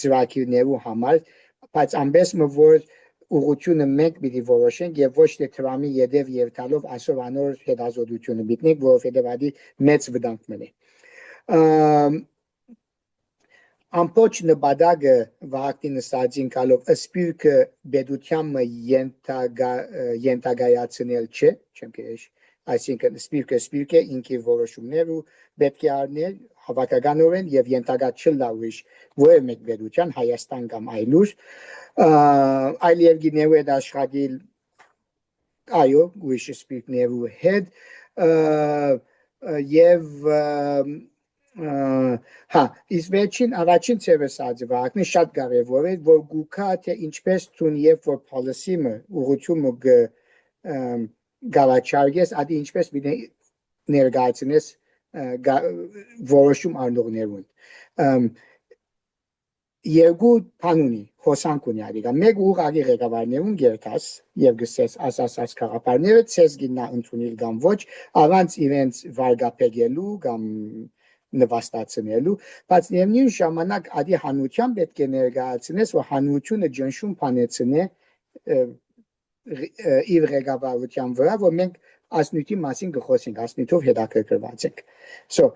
ծրագիրներու համար բայց ամենից որ ուղղությունը մենք պիտի որոշենք եւ ոչ թե թրամի յետև երթալով այսօր անոր հետազոտությունը մտնենք որովհետեւ այդ մեծ վտանգ մնի ամբողջ նպատակը Վահագնի նստածին կալով սպիրկը բեդությամբ ենթագայացնել չէ չեմ կերեշ այսինքն սպիրկը ինքի որոշումներու պետք է առնել հավաքականորեն եւ ենթագա չլավիշ որը մեկ բեդության Հայաստան կամ այլուր այլ երկիներու հետ աշխատել այո ուրիշ սպիրկներու հետ եւ իսկ վերջին առաջին ծերեսածը Վահագնի շատ կարևոր է որ գուքա թե ինչպես տուն եւ որ policy-ը ուղղությունը գավաչարգես այդ ինչպես ներկայացնես որոշում առնողներուն երկու բանունի հոսանք ունի ադիգա մեկ ուղղակի ղեկավարներուն գերտաս եւ գսես ասած քաղաքարները ցես գինա ընդունել կամ ոչ առանց իրենց վարգապետելու կամ նվաստացնելու բայց նույն ժամանակ ադի հանության պետք է ներկայացնես որ հանությունը ջնշում փանեցնե իր ղեկավարության վրա որ մենք ասնույթի մասին գխոսենք ասնույթով հետաքրքրված ենք so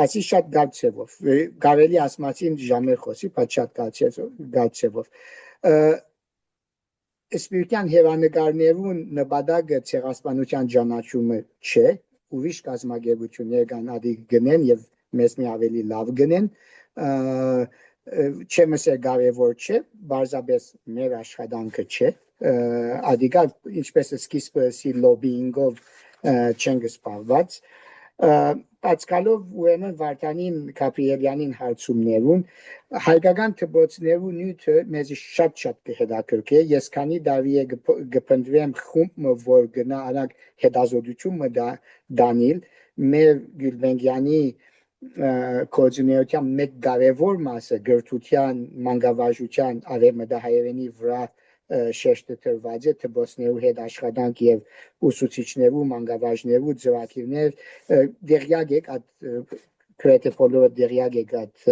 ասի շատ գացեվով կարելի ասմացին ժամեր խոսի բայց շատ գացեվով Սպիրտյան հերանեկարներուն նպատակը ցեղասպանության ճանաչումը չէ, ուրիշ կազմակերպություններ կան ադի գնեն եւ մեզ մի ավելի լավ գնեն, չեմ ասել կարևոր չէ, բարձրապես մեր աշխատանքը չէ, ադիկա ինչպես սկիզբը սի լոբինգով չեն գսպարված, Պատսկալով ուրեմն Վարդանին Կապրիելյանին հարցումներուն հայկական թբոցներու նյութը մեզ շատ կհետաքրքրի ես քանի տարի է գպնդվեմ խումբ որ գնա արագ հետազոտություն դանիլ մեր Գյուլբենգյանի կոորդինացիան մեկ կարևոր մասը գրթության մանկավարժության արևմտահայերենի վրա շեշտը տրված է թբոցներու հետ աշխատանք եւ ուսուցիչներու մանկավարժներու ծրագիրներ դերյակ եք քրեթե բոլորը դերյակ եք այդ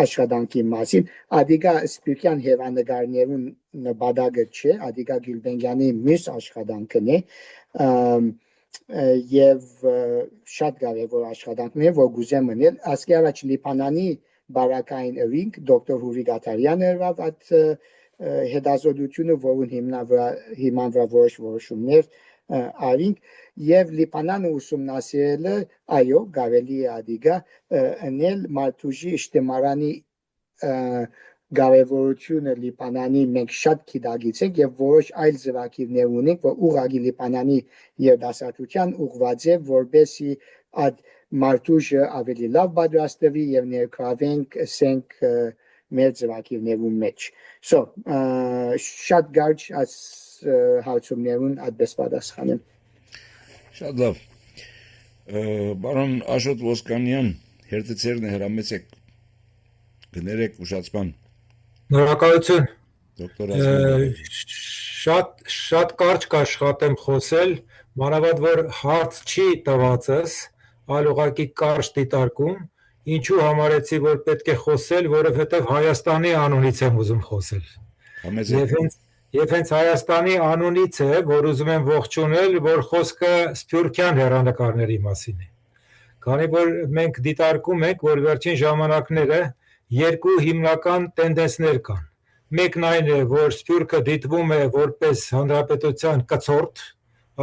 աշխատանքի մասին ադիգա սպիրտյան հերանեկարներուն նպատակը չէ ադիգա Գյուլբենգյանի մյուս աշխատանքն է եւ շատ կարեւոր աշխատանքն է որ գուզեմ մնել ասկի առաջ Լիբանանի բարակային ըրինք դոկտոր Հուրիկ Աթարյանը այդ հետազոտությունը որուն հիման վրա որոշումներ արինք եւ Լիբանանը ուսումնասիրելը այո կարելի է ադիգա ընել մարդուժի իշտեմարանի կարևորությունը Լիբանանի մենք շատ գիտակցենք եւ որոշ այլ ծրագիրներ ունենք որ ուղղակի Լիբանանի երիտասարդության ուղղված է որբեսի այդ մարդուժը ավելի լավ պատրաստվի եւ ներկայացվենք ասենք մեր ծրագիրներու մեջ շատ գարջ այս հարցումներուն այդպես պատասխանեմ Շատ լավ Բարոն Աշոտ Ոսկանյան հերթիցերն հրամեցեք գներեք ուշացման Շնորհակալություն Դոկտոր շատ կարճ կաշխատեմ խոսել մանավանդ որ հարց չի տվածս այլ ուղղակի կարճ դիտարկում ինչու համարեցի որ պետք է խոսել որովհետև Հայաստանի անունից եմ ուզում խոսել Եվ հենց Հայաստանի անունից է որ ուզում եմ ողջունել որ խոսքը սփյուռքյան հերանեկարների մասին է քանի որ մենք դիտարկում ենք որ վերջին ժամանակները երկու հիմնական տենդենսներ կան մեկն այն է որ սփյուռքը դիտվում է որպես հանրապետության կցորդ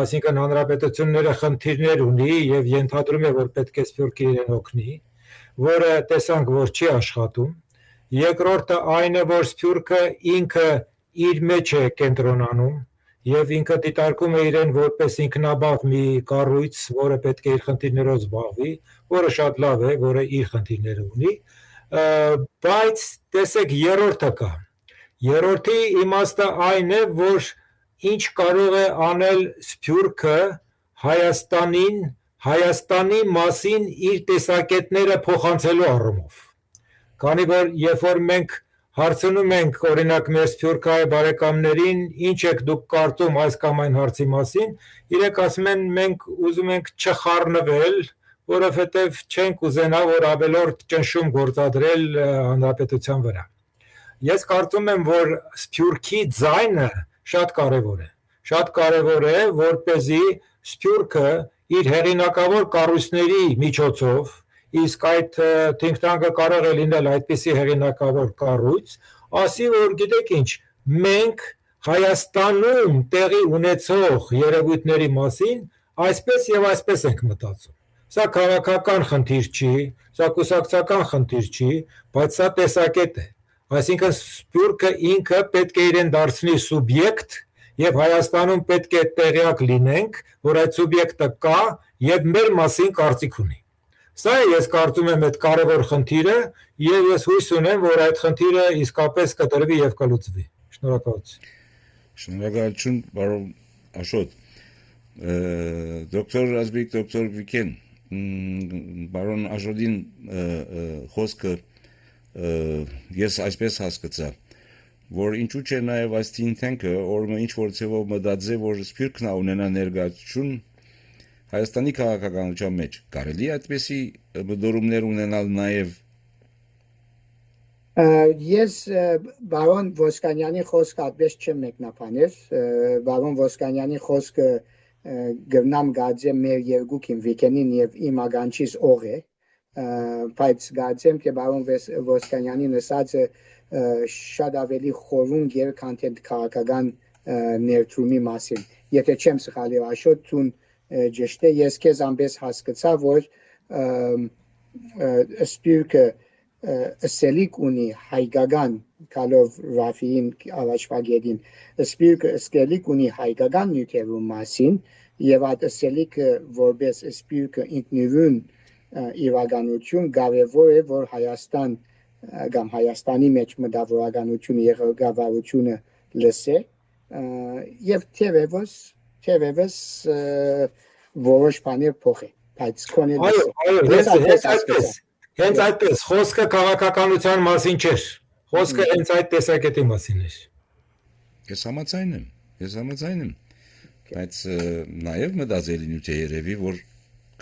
այսինքն հանրապետությունները խնդիրներ ունի եւ ենթադրում է որ պետք է սփյուռքը իրեն օգնի որը տեսանք որ չի աշխատում երկրորդը այն է որ սփյուռքը ինքը իր մեջ է կենտրոնանում եւ ինքը դիտարկում է իրեն որպես ինքնաբավ մի կառույց որը պետք է իր խնդիրներով զբաղվի որը շատ լավ է որը իր խնդիրները ունի բայց տեսեք երրորդը կա երրորդի իմաստը այն է որ ինչ կարող է անել սփյուռքը Հայաստանի մասին իր տեսակետները փոխանցելու առումով քանի որ երբ որ մենք հարցնում ենք օրինակ մեր սփյուռքահայ բարեկամներին ինչ եք դուք կարծում այս կամ այն հարցի մասին իրենք ասում են մենք ուզում ենք չխառնվել որովհետև չենք ուզենա որ ավելորդ ճնշում գործադրել հանրապետության վրա ես կարծում եմ որ սփյուռքի ձայնը շատ կարևոր է որպեսզի սփյուռքը իր հեղինակավոր կառույցների միջոցով իսկ այդ think tank-ը կարող է լինել այդպիսի հեղինակավոր կառույց ասի որ գիտեք ինչ մենք Հայաստանում տեղի ունեցող երևույթների մասին այսպես եւ այսպես ենք մտածում սա քաղաքական խնդիր չի սա կուսակցական խնդիր չի բայց սա տեսակետ է այսինքն սփյուռքը ինքը պետք է իրեն դարձնի սուբյեկտ եւ Հայաստանում պետք է տեղյակ լինենք որ այդ սուբյեկտը կա եւ մեր մասին կարծիք ունի Սա է ես կարծում եմ այդ կարևոր խնդիրը եւ ես հույս ունեմ որ այդ խնդիրը իսկապես կդրվի եւ կլուծվի Շնորհակալություն բարոն Աշոտ Դոկտոր Ազգիկ դոկտոր Վիկեն բարոն Աշոտին խոսքը ես այսպես հասկացա որ ինչու՞ չէ նաեւ այս think tank-ը օրը ինչ որ ցեվով մտածե որ սփյուռքն ունենա ներկայացություն Հայաստանի քաղաքականության մեջ կարելի է այդպեսի բդորումներ ունենալ նաև Ես բարոն Ոսկանյանի խոսքը այդպես չեմ մեկնաբանել բարոն Ոսկանյանի խոսքը գտնամ գացեմ մեր երկուքին Վիկենին եւ իմ ագանչից օղ է բայց գացեմ թե բարոն Ոսկանյանի նշածը շատ ավելի խորուն երկքանթ քաղաքական ներդրումի մասին։ Եթե չեմ սխալի Աշոտ, ցուն ճիշտ է, ես քեզ ամբես հասկացա, որ սպիրկը սելիկ ունի հայկական կալով Ռաֆիին առաջվա գետին սպիրկը սելիկ ունի հայկական նյութերու մասին եւ այդ սելիկը որպես սպիրկը ինքնուրույն իրականություն կարևոր է որ Հայաստան կամ Հայաստանի մեջ մտավորականությունը եղողությունը լսե եւ թերևս որոշ բաներ փոխի բայց կոնե այո հենց այդպես խոսքը քաղաքականության մասին չէր խոսքը հենց այդ տեսակետի մասին էր Ես համաձայն եմ բայց նաև մտածելի նյութ է երևի որ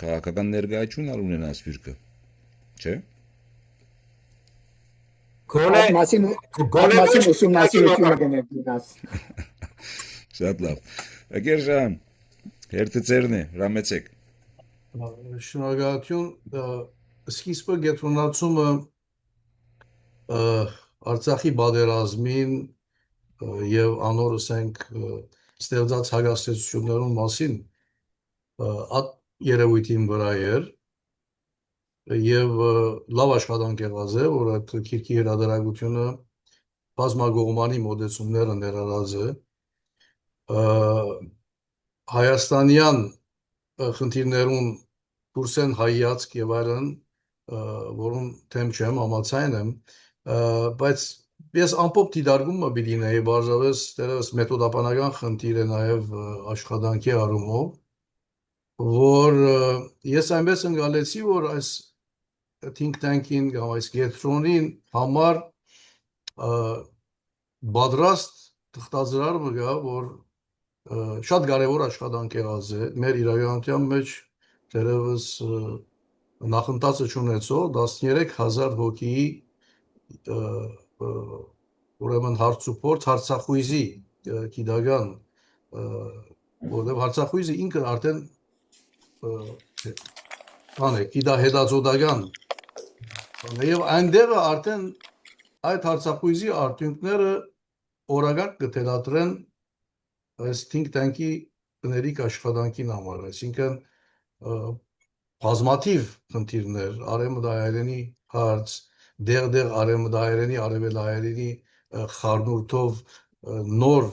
քաղաքական ներկայություն ունենա սպիրկը չէ Գոնե մասին ուսումնասիրությունը գնահատած Շատ լավ Ագերժան հերթը է հրամեցեք Շնորհակալություն սկիզբը գետրոնացումը Արցախի բادرազմին եւ անոր ասենք ստեղծած հագաստություններուն մասին այդ երևույթին վրա էր եւ լավ աշխատանք եղած է որ այդ քիրքի հրադարագությունը բազմագողմանի մոդեցումները ներառած է հայաստանյան խնդիրներուն դուրսեն հայացք եւ այլն որուն թեմ չեմ համաձայն եմ բայց ես ամփոփ դիտարկումը բիդինեի բարձրապես դերևս մեթոդապանական խնդիր է նաեւ աշխատանքի առումով որ ես այնպես ընկալեցի որ այս think tank-ին կամ այս կենտրոնին համար բادرաստ թղթազրար մգա որ շատ կարևոր աշխատանք եղած է մեր իրականության մեջ դերևս նախընթացը չունեցող 13000 հոգի ուրեմն հարցուփորձ Արցախույզի գիտական որտեղ Արցախույզը ինքն արդեն գիտահետազոտական եւ այնտեղ արդեն այդ Արցախույզի արդյունքները օրագակ կթելադրեն այս think tank-ի բների աշխատանքին համար, այսինքն բազմաթիվ խնդիրներ, արևմտահայերենի հարց, դեղ արևմտահայերենի, արևելահայերենի խառնուրդով նոր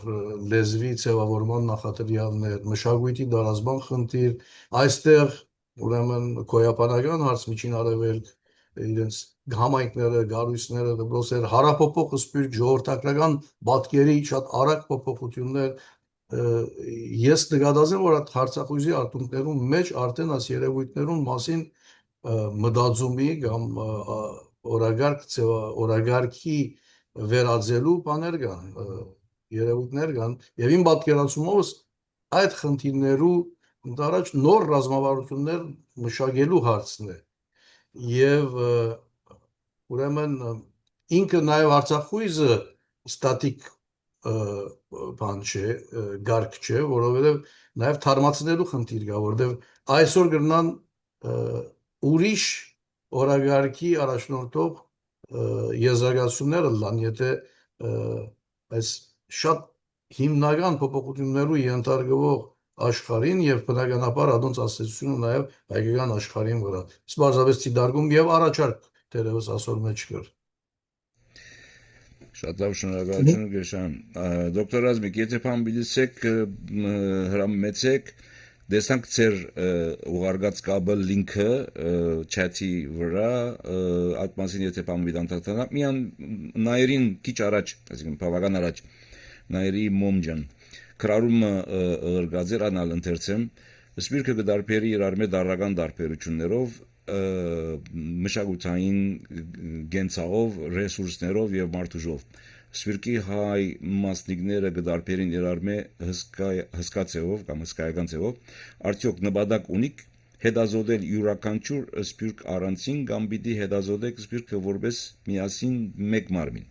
լեզվի ձևավորման նախադրյալներ, մշակույթի դարազման խնդիր, այստեղ ուրեմն քոյապանական հարց միջին արևելք, իրենց համայնքները, գարույցները, դպրոցներ, հարափոփող սպիրտ ժողովրդական պատկերի շատ արագ փոփոխություններ ես նկատացեմ որ այդ Արցախույզի արտոններում մեջ արդեն այս երևույթներուն մասին մտածումի կամ օրագարկի վերածելու բաներ կան երևույթներ կան եւ իմ պատկերացումով այդ խնդիրներու ընդառաջ նոր ռազմավարություններ մշակելու հարցն է եւ ուրեմն ինքը նաեւ Արցախույզը ստատիկ բան չէ, գարկ չէ, որովհետև նաև թարմացնելու խնդիր կա, որովհետև այսօր գրնան ուրիշ օրագարկի առաջնորդող եզրակացությունները լան, եթե այս շատ հիմնական փոփոխություններու ենթարկվող աշխարհին եւ բնականաբար ադոնց ասացությունը նաև հայկական աշխարհին վրա։ Իսկ բարձրապես դիտարկում եւ առաջարկ դերևս ասոր մեջ կար։ Շատ լավ շնորհակալություն Գերշան դոկտոր Ռազմիկ եթե բան բիլիսեք հրամեցեք դեսանք ծեր ուղարկած կաբը լինքը չաթի վրա այդ մասին եթե բան վիդանտանա միան նայերին քիչ առաջ այսինքն բավական առաջ նայերի մոմջան քրարումը ըրգազեր անալ ընթերցեմ սպիրկը կդարբերի իրար մեջ դարական դարբերություններով մշակութային գենցաղով, ռեսուրսներով եւ մարդուժով։ Սպիրկի հայ մասնիկները կդարբերին իրար մեջ հսկա ձևով կամ հսկայական ձևով, արդյոք նպատակ ունիք հետազոտել յուրաքանչյուր սպիրկ առանցին կամ պիտի հետազոտեք սպիրկը որպես միասին մեկ մարմին։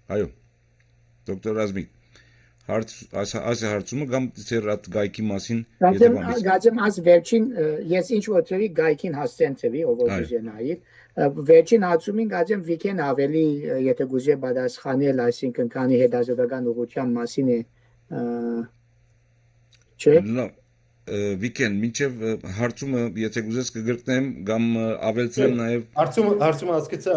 Այո, դոկտոր Ռազմիկ, այս հարցումը կամ ծեր այդ գայքի մասին Գազեմ աս վերջին ես ինչ որ ծրի գայքին հասցեն ծրի ով որ ուզենայի վերջին հացումին գազեմ վիկեն ավելի եթե գուզե պատասխանել այսինքն քանի հետազոտական ուղղության մասին է չէ Վիկեն մինչև հարցումը եթե գուզես կգրտնեմ կամ ավելցնեմ նաև հարցումը հասկացա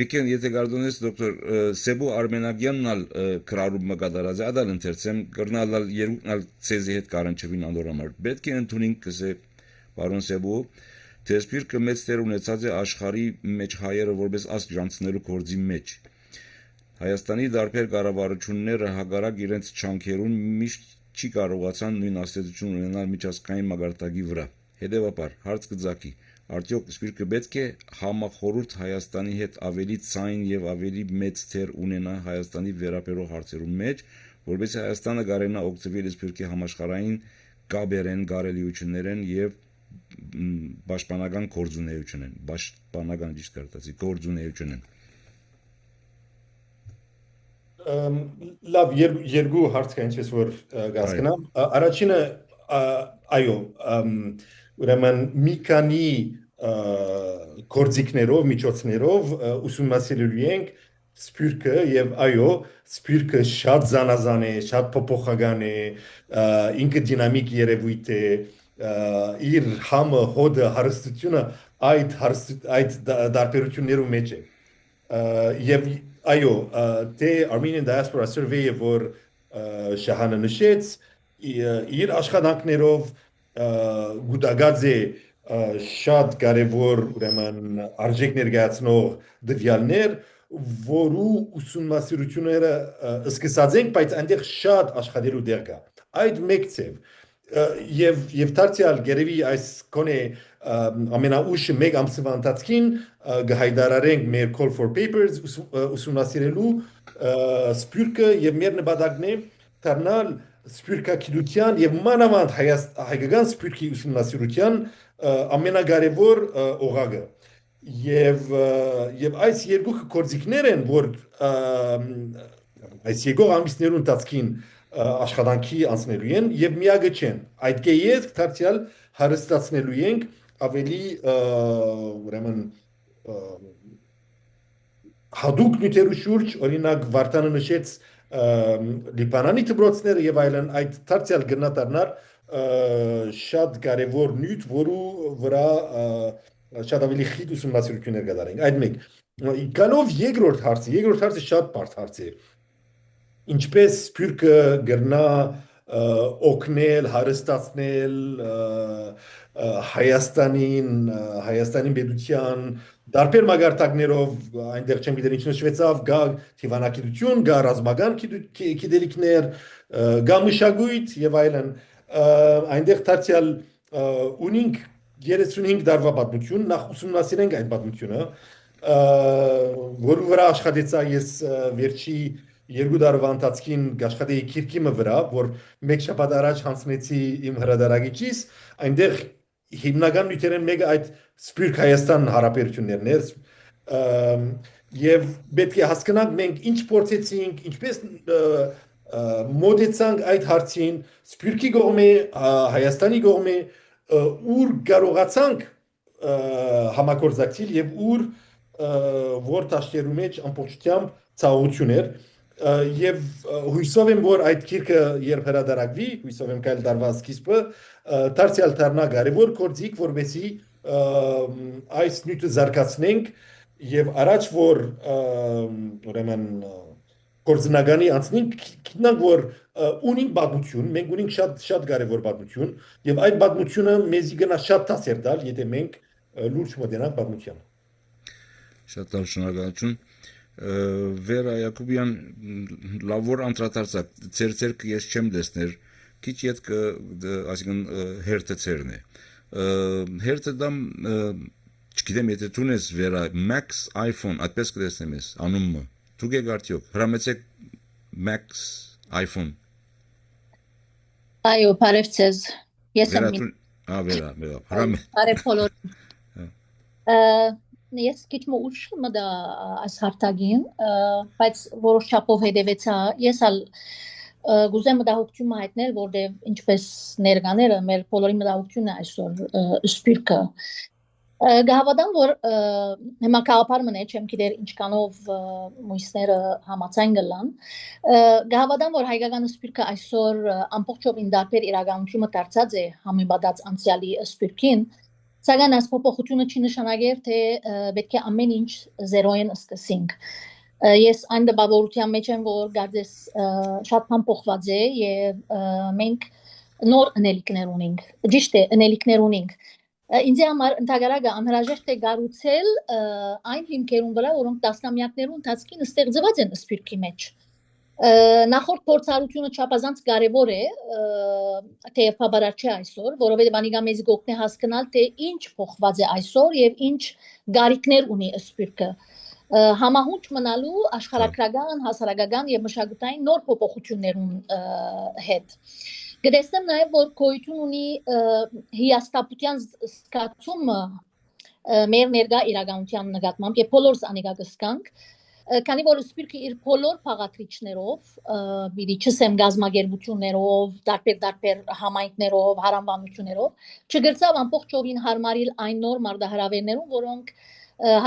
Վիկեն եթե կարդոնես դոկտոր Սեբու Արմենագյանն ալ քրարում մկադարած է ադալ ընթերցեմ կրնալալ երկնալ ցեզի հետ կարանչվին անդորամար պետք է ընդունենք կսե պարոն Սեբու թե սպիրկը մեծ տեր ունեցած է աշխարհի մեջ հայերը որպես ասկ ժանցնելու գործի մեջ Հայաստանի դարբեր կառավարությունները հագարակ իրենց չանքերուն միշտ չի կարողացան նույն աստեցություն ունենալ միջազգային մագարտակի վրա։ Հետևաբար, հարց կձակի, արդյոք սպիրկը պետք է համախորհուրդ Հայաստանի հետ ավելի ցայն եւ ավելի մեծ թեր ունենա Հայաստանի վերաբերող հարցերում մեջ, որովհետեւ Հայաստանը կարենա օգտվել սպիրկի համաշխարհային կաբերեն գարելիություններեն եւ պաշտպանական գործունեությունեն, պաշտպանական ճիշտ կարծացի, գործունեությունեն։ Լավ երկու հարց կա ինչպես որ գասկնամ առաջինը այո ուրեմն մի քանի գործիքներով միջոցներով ուսումնասիրելու ենք սպիրկը եւ այո սպիրկը շատ զանազան է շատ փոփոխական է ինքը դինամիկ երևույթ է իր համը հոդը հարստությունը այդ դարբերություններու մեջ է եւ այո դե Armenian Diaspora Survey-ը որ Շահանը նշեց իր աշխատանքներով գուտագած է շատ կարևոր ուրեմն արժեք ներկայացնող դվյալներ որու ուսումնասիրությունները սկսած ենք բայց այնտեղ շատ աշխատելու դեր կա այդ մեկ ծև եւ դարձյալ գերեւի այս կոնե ամենաուշը մեկ ամսվա ընթացքին գահայդարարենք մեր call for papers ուսումնասիրելու սպիրկը եւ մեր նպատակն է դառնալ սպիրկագիտության եւ մանավանդ հայկական սպիրկի ուսումնասիրության ամենակարևոր օղակը եւ այս երկու գործիքներ են որ այս երկու ամիսներուն ընթացքին աշխատանքի անցնելու են եւ միակը չեն այդ կեյետ դարձյալ հարստացնելու ենք ավելի ուրեմն հadoop նյութերու շուրջ օրինակ Վարդանը նշեց Լիբանանի դպրոցները եւ այլն այդ դարձյալ գնահատառնար շատ կարեւոր նյութ որու վրա շատ ավելի խիտ ուսումնասիրություններ կատարենք այդ մեկ գանով երկրորդ հարցը շատ բարդ հարց է ինչպես սպիրկը գրնա օգնել հարստացնել Հայաստանի պետության դարբեր մագարտակներով այնտեղ չեմ գիտեր ինչ նշվեցավ գա թիվանակիտություն գա ռազմական գիտելիքներ գա մշակույթ եւ այլն այնտեղ դարձյալ ունենք 35 դարվա պատմություն նախ ուսումնասիրենք այդ պատմությունը որը վրա աշխատեցա ես վերջի երկու դարվա ընթացքին աշխատեի Քիրքիմը վրա որ մեկ շաբաթ առաջ հանձնեցի իմ հրադարագիչից այնտեղ հիմնական նյութերեն մեկը այդ սպիրկ Հայաստան հարաբերություններն էր եւ պետք է հասկանանք մենք ինչ փորձեցինք ինչպես մոդեցանք այդ հարցին սպիրկի կողմէ Հայաստանի կողմէ ուր կարողացանք համագործակցել եւ ուր որ տաշտերու մեջ ամբողջությամբ ցավություններ եւ հույսով եմ որ այդ քիրքը երբ հրադարակվի հույսով եմ կայլ դարվա սկիզբը դարձյալ դառնա կարևոր գործիք որովհետեւ այս նյութը զարգացնենք եւ առաջ որ ուրեմն գործնականի անցնենք գիտնանք որ ունենք պատմություն մենք ունենք շատ կարևոր պատմություն եւ այդ պատմությունը մեզի գնա շատ դասեր տալ եթե մենք լուրջ մոտենանք պատմության շատ շնորհակալություն Վերա Յակոբյան լավ որ անդրադարձակ ծերք ես չեմ տեսներ քիչ յետ այսինքն հերթը ծերն է հերթը դամ չգիտեմ եթե դունես Վերա Max iPhone այդպես կտեսնեմ ես անունը դուք եք արդյոք հրամեցեք Max iPhone այո բարև ձեզ ես եմ Վերա հրամե բարև բոլոր ես քիչ ուշ մտա այս հարթակին բայց որոշ չափով հետևեցա ես ալ գուզեմ մտահոգություն հայտնել, որտեղ ինչպես ներկաները մեր բոլորի մտահոգությունն է այսօր սպիրկը գահավատան, որ հիմա կաղապար մնե, չեմ գիտեր ինչքանով մույսները համացայն գլան, գահավատան, որ հայկական սպիրկը այսօր ամբողջովին դարբեր իրականությունը դարձած է համեմատած անցյալի սպիրկին, սակայն այս փոփոխությունը չի նշանակեր, թե պետք է ամեն ինչ զերոյեն սկսենք։ Ես այն դպավորության մեջ եմ, որ գարձես շատ բան փոխված է եւ մենք նոր ընելիքներ ունենք, ճիշտ է, ընելիքներ ունենք։ Ինձ համար ընդհանրակը անհրաժեշտ է կառուցել այն հիմքերուն վրա, որոնք տասնամյակներու ընթացքին ստեղծված են սպիրկի մեջ։ Նախորդ փորձառությունը չափազանց կարևոր է, թեև բավարար չէ այսօր, որովհետև անիկա մեզ գոհտնե հասկանալ, թե ինչ փոխված է այսօր եւ ինչ գարիքներ ունի սպիրկը։ Համահունչ մնալու աշխարհագրական, հասարակական եւ մշակութային նոր փոփոխություններուն հետ։ Գտեսնեմ նաեւ, որ գոյություն ունի հիաստապության զգացումը մեր ներկա իրականության նկատմամբ եւ բոլորս անիկա կսկանք, քանի որ սպիրկը իր բոլոր փաղաթրիչներով, բիդի չսեմ գազագերբություններով, դարբեր համայնքներով, հարանվանություններով, չգրծավ ամբողջովին հարմարիլ այն նոր մարդահրավերներում, որոնք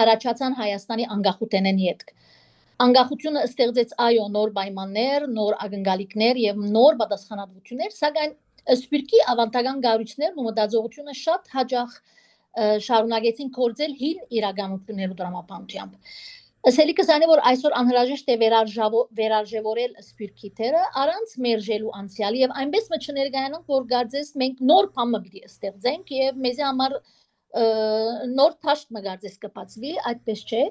հարաճացան Հայաստանի անկախութենեն յետք։ Անկախությունը ստեղծեց այո նոր պայմաններ, նոր ակնկալիքներ եւ նոր պատասխանատվություններ, սակայն սպիրկի ավանդական գառույցներն ու մտածողությունը շատ հաճախ շարունակեցին կործել հին իրականություններու դրամապանությամբ։ Ասելիքս այն է, որ այսօր անհրաժեշտ է վերարժևորել սպիրկի թերը առանց մերժելու անցյալի եւ այնպես չներկայանանք, որ գարձես մենք նոր բան պիտի ստեղծենք եւ մեզի համար նոր թաշտ մգարձես կբացվի, այդպես չէ,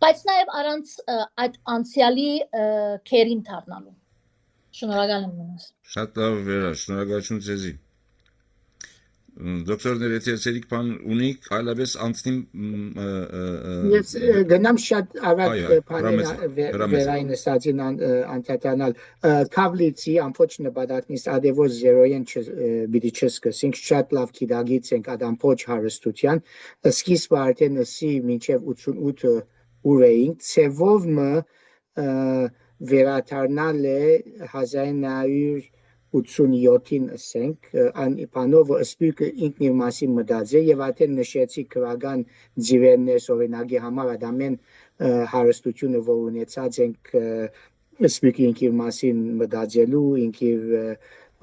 բայց նաեւ առանց այդ անցյալի քերին դառնալու։ Շնորհակալ եմ մնաս։ Շատ լավ վերա, շնորհակալություն ձեզի։ Դոկտորներ, եթե ցերիկ բան ունիք, այլապես անցնիմ Ես գնամ շատ արագ վերային սածին անդրադառնալ Քավլիցի ամբողջ նպատակնից ադեվոս զերոյեն բիդի չսկսենք շատ լավ գիտագից ենք այդ ամբողջ հարստության սկիզբը արդեն ասի մինչև 88 ուր էինք ցևով վերադառնալ է 1987-ին ասենք բանով սպիրկը ինքն իր մասին մտածե եւ արդեն նշեցի քրական ձիվերներ օրինակի համար ամեն հարստությունը որ ունեցած ենք սպիրկի ինքն մասին մտածելու ինքն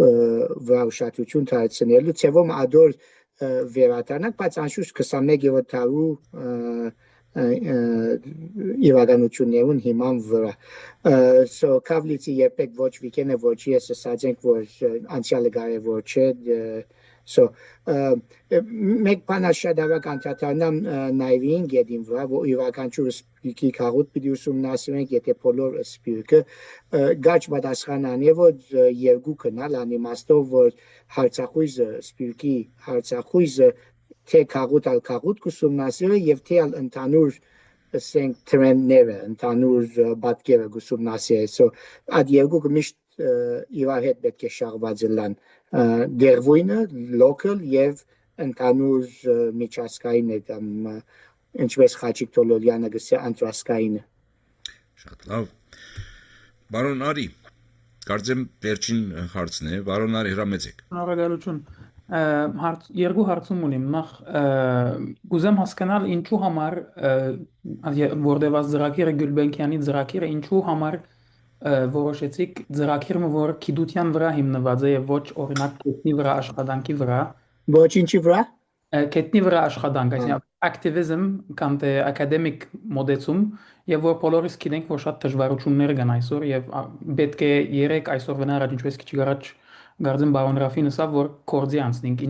վրա ուշադրություն դարձնելու ցեվում ադոր վերադառնանք բայց անշուշտ 21-րդ դարու իրականություններուն հիման վրա so Քավլիցի երբեք ոչ վիկենը ոչ ես ասած ենք որ անցյալը կարևոր չէ so մեկ բանաշադարակ անդրադառնամ նայվին գեդին վրա որ իրականչուրը սպիրկի քաղուտ պիտի ուսումնասիրենք եթե բոլոր սպիրկը գաչ պատասխանան եւ որ երկու կնալ անիմաստով որ հարցախույզը սպիրկի հարցախույզը թե քաղուտ ալ քաղուտ կուսումնասիրը եւ թե ալ ընդհանուր ասենք տրենդները ընդհանուր բատկերը կուսումնասիրը so այդ երկու միշտ իրար հետ պետք է շաղված լան դերվույնը local եւ ընդհանուր միջազգային կամ ինչպես Խաչիկ Տոլոլյանը գսե անտրասկայինը Շատ լավ Բարոն Արի կարծեմ վերջին հարցն է Բարոն Արի հրամեցեք Շնորհակալություն երկու հարցում ունիմ նախ գուզեմ հասկանալ ինչու համար որտեղ ծրագիրը Գյուլբենկյանի ծրագիրը ինչու համար որոշեցիք ծրագիրը որ գիտության վրա հիմնված է եւ ոչ օրինակ գետնի վրա աշխատանքի վրա ոչ ինչի վրա գետնի վրա աշխատանք այսինքն activism կամ թե academic մոդեցում եւ որ բոլորս գիտենք որ շատ դժվարություններ կան այսօր եւ պետք է երեք այսօր վնարած ինչպես քիչ առաջ Գարձեմ բարոն Ռաֆին ասավ որ կորձի անցնենք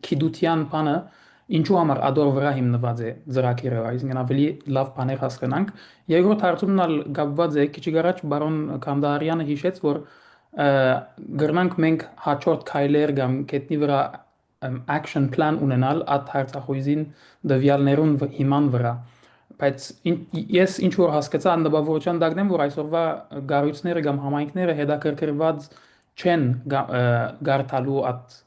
գիտության բանը ինչու համար ադոր վրա հիմնված է ծրագիրը այսինքն ավելի լավ բաներ հասկանանք երկրորդ հարցումն ալ կապված է քիչ առաջ բարոն Կանդահարյանը հիշեց որ գրնանք մենք հաջորդ քայլեր կամ գետնի վրա action plan ունենալ այդ հարցախույզին դվյալներուն հիման վրա բայց ես ինչ որ հասկացա անդաբավորության դակնեմ որ այսօրվա գառույցները կամ համայնքները հետաքրքրված չեն գարտալու այդ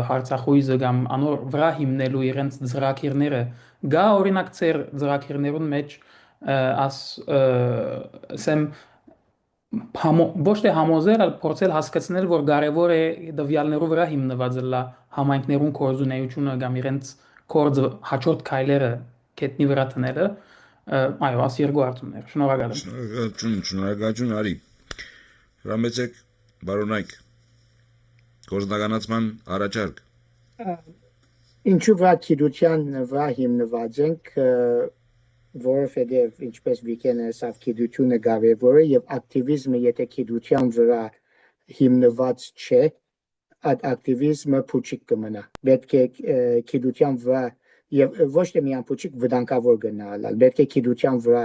հարցախույզը կամ անոր վրա հիմնելու իրենց ծրագիրները գա օրինակ ծեր ծրագիրներուն մեջ ասեմ ոչ թե համոզել, այլ փորձել հասկացնել, որ կարևոր է դվյալներով վրա հիմնված լա համայնքներուն կորզունեությունը կամ իրենց կորձը հաջորդ քայլերը կետնի վրա տնելը, այո, աս երկու հարցումներ։ Շնորհակալ եմ։ Շնորհակալություն Արի։ Հրամեցեք բարոնայք գործնականացման առաջարկ։ Ինչու վրա գիտության վրա հիմնված ենք, որովհետև ինչպես Վիկենը ասավ, գիտությունը կարևոր է եւ ակտիվիզմը եթե գիտության վրա հիմնված չէ, այդ ակտիվիզմը փուչիկ կմնա։ Պետք է գիտության վրա եւ ոչ թե միայն փուչիկ վտանգավոր գնալ, պետք է գիտության վրա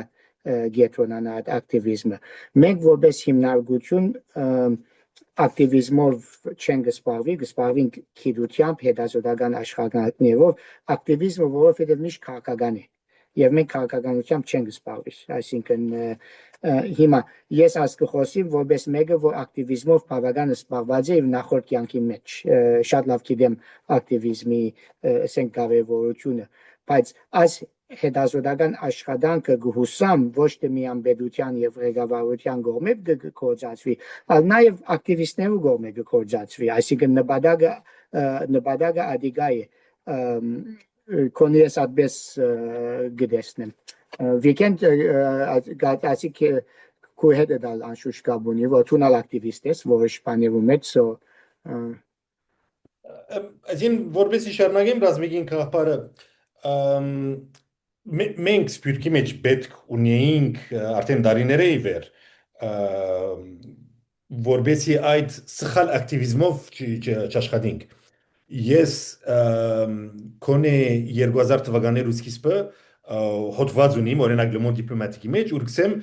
գետրոնանա այդ ակտիվիզմը։ Մենք որպես հիմնարկություն ակտիվիզմով չենք կսպարվենք գիտությամբ, հետազոտական աշխատանքներով, ակտիվիզմը որովհետև միշտ քաղաքական է։ Եվ մենք քաղաքականությամբ չենք սպառվի, այսինքն հիմա ես ասկխոսիմ որպես մեկը, որ ակտիվիզմով բավական սպառված է եւ նախորդ կյանքի մեջ շատ լավ գիտեմ ակտիվիզմի ասենք կարևորությունը, բայց այս հետազոտական աշխատանքը գուհուսամ ոչ թե միայն պետության եւ ղեկավարության կողմից կգործածվի, այլ նաեւ ակտիվիստներու կողմից կգործածվի, այսինքն նպատակը ադիգա է Կոնես ադբես գդեսնեմ։ Վիկենդ ասի քու հետ դալ անշուշտ կաբունի, որ թունալ ակտիվիստ ես, որ շփաներում մեջ, so Այսին որպես շարունակեմ ռազմիկին քաղաքարը մենք սպյուրքի մեջ պետք ունեինք արդեն դարիներ ի վեր որպեսի այդ սխալ ակտիվիզմով չաշխատենք Ես կոնե 2000 թվականներու սկիզբը հոդված ունիմ օրինակ Le Monde Diplomatique-ի մեջ ու գսեմ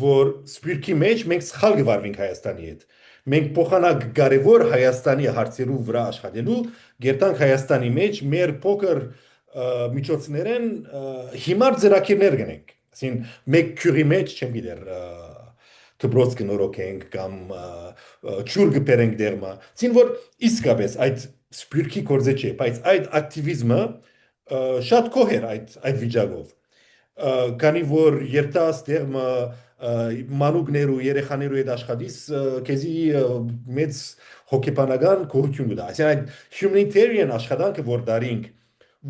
որ սպյուրքի մեջ մենք սխալ գվարվենք Հայաստանի հետ մենք փոխանակ կարևոր Հայաստանի հարցերու վրա աշխատելու գերտանք Հայաստանի մեջ մեր փոքր միջոցներեն հիմար ծրագիրներ գնենք ասին մեկ քյուրի մեջ չեմ գիտեր Դբրոց կնորոքենք կամ ճուր գբերենք դերմա ցին որ իսկապես այդ սպյուրքի կորձե չէ բայց այդ ակտիվիզմը շատ կոհեր այդ վիճակով քանի որ երտաս դերմը մանուկներու երեխաներու հետ աշխատիս քեզի մեծ հոգեբանական գոհություն կտա այսինքն այդ humanitarian աշխատանքը որ դարինք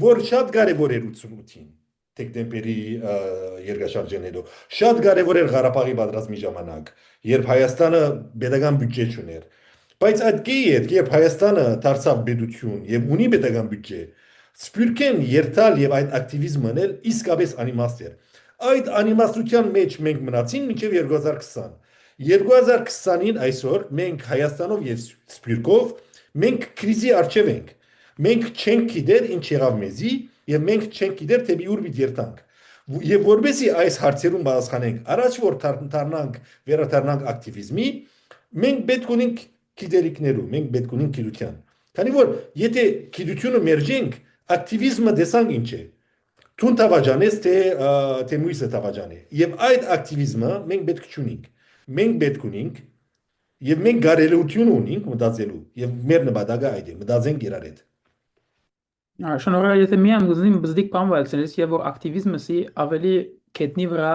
որ շատ կարևոր էր 88-ին Դեկտեմբերի երկաշարժներով շատ կարևոր էր Ղարաբաղի պատերազմի ժամանակ երբ Հայաստանը պետական բյուջե չուներ բայց այդ գեյետ երբ Հայաստանը դարձավ պետություն եւ ունի պետական բյուջե սպյուրքեն երթալ եւ այդ ակտիվիզմն էլ իսկապես անիմաստ էր այդ անիմաստության մեջ մենք մնացին մինչեւ 2020 2020-ին այսօր մենք Հայաստանով եւ սպյուրքով մենք քրիզի առջեւ ենք մենք չենք գիտեր ինչ եղավ մեզի եւ մենք չենք գիտեր թե ուր պիտի երթանք եւ որովհետեւ այս հարցերուն պատասխանենք առաջ որ դառնանք վերադառնանք ակտիվիզմի մենք պետք ունենք գիտելիքներու մենք պետք ունենք գիտության քանի որ եթե գիտությունը մերժենք ակտիվիզմը դեսանք ինչ է Տուն տավաջանես թե մույսը տավաջանե եւ այդ ակտիվիզմը մենք պետք չունենք մենք պետք ունենք եւ մենք գարելություն ունենք մտածելու եւ մեր նպատակը այդ է մտածենք իրար հետ Շնորհակալ եթե միամ գուզնիմ բզդիկ բան վալցնես եւ որ ակտիվիզմը ավելի կետնի վրա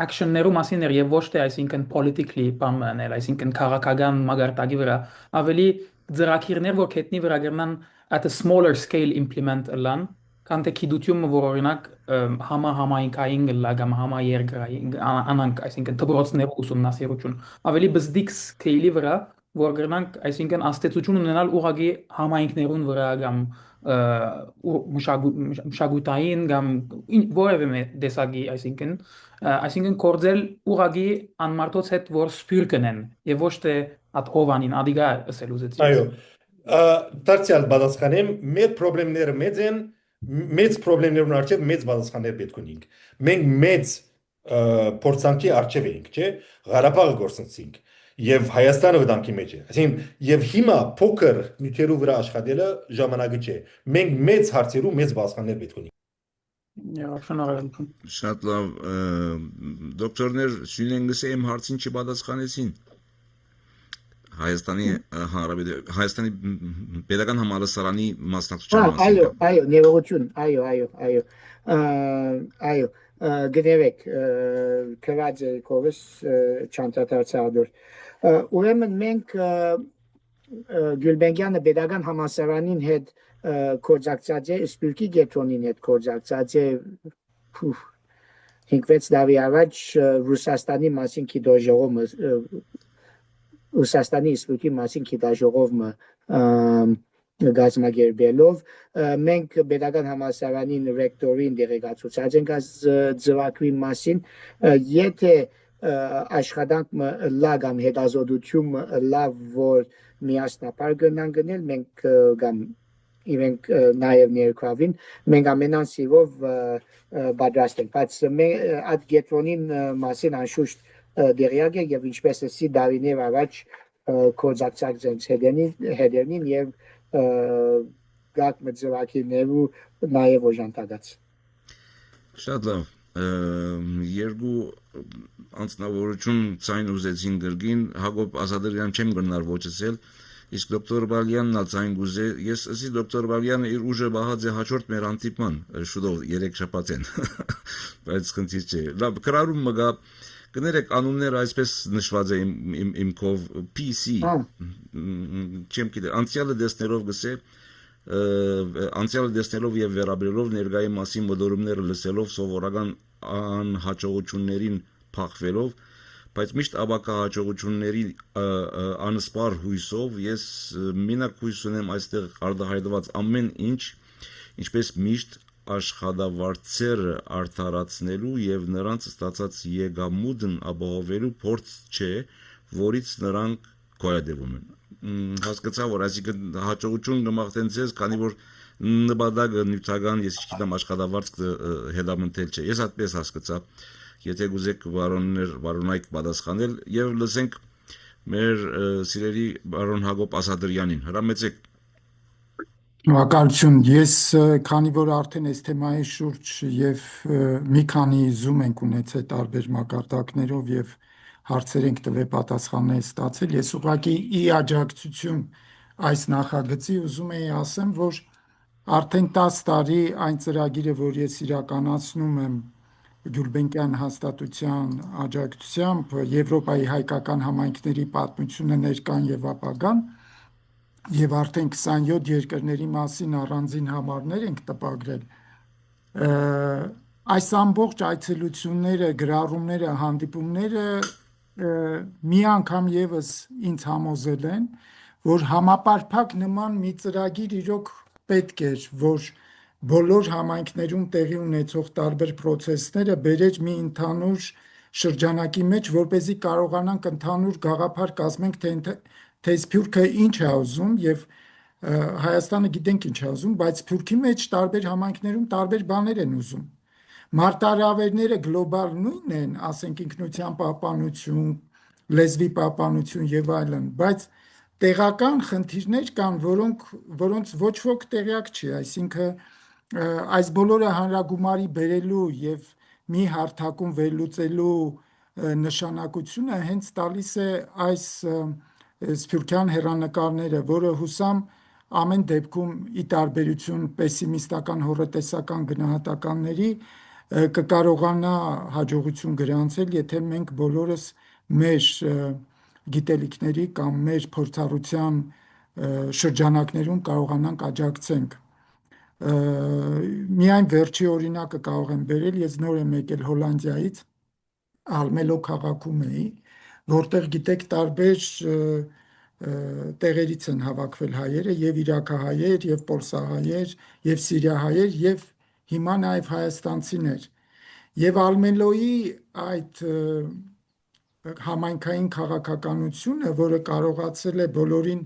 actionներու մասին էր եւ ոչ թե այսինքն politically բան մնել այսինքն քաղաքական մագարտակի վրա ավելի ծրագիրներ որ կետնի վրա գտնան at a smaller scale implement լան քան թե գիտությունը որ օրինակ համայնքային լա կամ համաերգրային անանք այսինքն դպրոցներու ուսումնասիրություն ավելի բզդիկ scale-ի վրա որ գտնանք այսինքն աստեցություն ունենալ ուղղակի համայնքներուն վրա կամ մշակութային կամ որևէ դեսագի այսինքն կորձել ուղղակի անմարտոց հետ որ սպյուր կնեն եւ ոչ թե at հովանին ադիգա ասելուզեցի այո դարձյալ պատասխանեմ մեր խնդիրները մեծ են մեծ խնդիրներուն առջև մեծ պատասխաններ պետք ունենք մենք մեծ փորձանքի առջև ենք չէ Ղարաբաղը գործընծինք Եվ Հայաստանը վտանգի մեջ է այսինքն եւ հիմա փոքր նյութերու վրա աշխատելը ժամանակը չէ մենք մեծ հարցերու մեծ բացկաններ պետք ունենք Շատ լավ դոկտորներ Սյունենգսը իմ հարցին չպատասխանեցին Հայաստանի պետական համալսարանի մասնակցության այո ներողություն այո գներեք քրած երիկովս չանցածադոր ուրեմն մենք Գյուլբենգյանը pedagogan համալսարանին հետ կորձակցած է սպիրկի գետրոնին հետ կորձակցած է 5-6 տարի առաջ Ռուսաստանի մասին քիդոժողովը Ռուսաստանի սպիրկի մասին քիդոժողովը գազམ་ագերբելով մենք pedagogan համալսարանին ռեկտորին դերեկացուցած ենք այս ծրագրի մասին եթե աշխատանքը լավ կամ հետազոտությունը լավ որ միասնապար գնան գնել մենք կամ իրենք նաև ներկային մենք ամենան սիրով պատրաստ ենք բայց այդ գետրոնին մասին անշուշտ դերյակ է եւ ինչպես էսի դարիներ առաջ կորձակցած ենք հետերնին եւ գաք մծվակիներու նաև օժանդակած Շատ լավ երկու անձնավորություն ցայն ուզեցին գրգին Հակոբ Ազատարյան չեմ գնար ոչեցել իսկ դոկտոր Բալյանն ալցային գուզե ես ասի դոկտոր Բալյանը իր ուժը բահած է հաջորդ մեր անտիպման շուտով 3 շաբաթեն բայց խնդիր չէ լավ կրարում մգա կներեք անունները այսպես նշված է իմ կով PC չեմ գիտե անցյալը դեսներով գսե անցյալը դեսնելով եւ վերաբերելով ներգայի մասին մոտորումները լսելով սովորական անհաջողություններին փախվելով բայց միշտ աբակա հաջողությունների անսպար հույսով ես մենակ հույս ունեմ այստեղ արդահայտված ամեն ինչ ինչպես միշտ աշխատավարձերը արդարացնելու եւ նրանց ստացած եկամուտն ապահովելու փորձ չէ որից նրանք գոյատևում են հասկացա որ այսինքն հաջողություն կմաղթեն ձեզ քանի որ նպատակը նյութական ես չգիտեմ աշխատավարձ հետամտել չէ ես այդպես հասկացա եթե գուզեք բարոնայք պատասխանել եւ լսենք մեր սիրելի բարոն Հակոբ Ասատրյանին հրամեցեք Շնորհակալություն ես քանի որ արդեն այս թեմայի շուրջ եւ մի քանի zoom ենք ունեցել տարբեր մակարդակներով եւ հարցեր ենք տվել պատասխաններ ստացել ես ուղղակի ի աջակցություն այս նախագծի ուզում եի ասեմ որ արդեն 10 տարի այն ծրագիրը որ ես իրականացնում եմ Գյուլբենկյան հաստատության աջակցությամբ Եվրոպայի հայկական համայնքների պատմությունը ներկան եւ ապագան եւ արդեն 27 երկրների մասին առանձին համարներ ենք տպագրել այս ամբողջ այցելությունները գրառումները հանդիպումները մի անգամ եւս ինձ համոզել են որ համապարփակ նման մի ծրագիր իրոք պետք էր որ բոլոր համայնքներում տեղի ունեցող տարբեր process-ները բերեր մի ընդհանուր շրջանակի մեջ, որպեսզի կարողանանք ընդհանուր գաղափար կազմենք, թե Սփյուռքը ինչ է ուզում եւ Հայաստանը գիտենք ինչ է ուզում, բայց Սփյուռքի մեջ տարբեր համայնքներում տարբեր բաներ են ուզում։ Մարտահրավերները գլոբալ նույնն են, ասենք ինքնության պահպանություն, լեզվի պահպանություն եւ այլն, բայց տեղական խնդիրներ կան, որոնց ոչ ոք տեղյակ չի, այսինքն այս բոլորը հանրագումարի բերելու եւ մի հարթակում վերլուծելու նշանակությունը հենց տալիս է այս սփյուռքյան հերանեկարները, որը հուսամ ամեն դեպքում ի տարբերություն պեսիմիստական հոռետեսական գնահատականների կկարողանա հաջողություն գրանցել, եթե մենք բոլորս մեր գիտելիքների կամ մեր փորձառության շրջանակներում կարողանանք աջակցենք Միայն վերջի օրինակը կարող եմ բերել, ես նոր եմ եկել Հոլանդիայից, Ալմելո քաղաքում էի, որտեղ գիտեք տարբեր տեղերից են հավաքվել հայերը, եւ իրաքահայեր, եւ պոլսահայեր, եւ սիրիահայեր, եւ հիմա նաեւ հայաստանցիներ։ Եվ Ալմելոյի այդ համայնքային քաղաքականությունը, որը կարողացել է բոլորին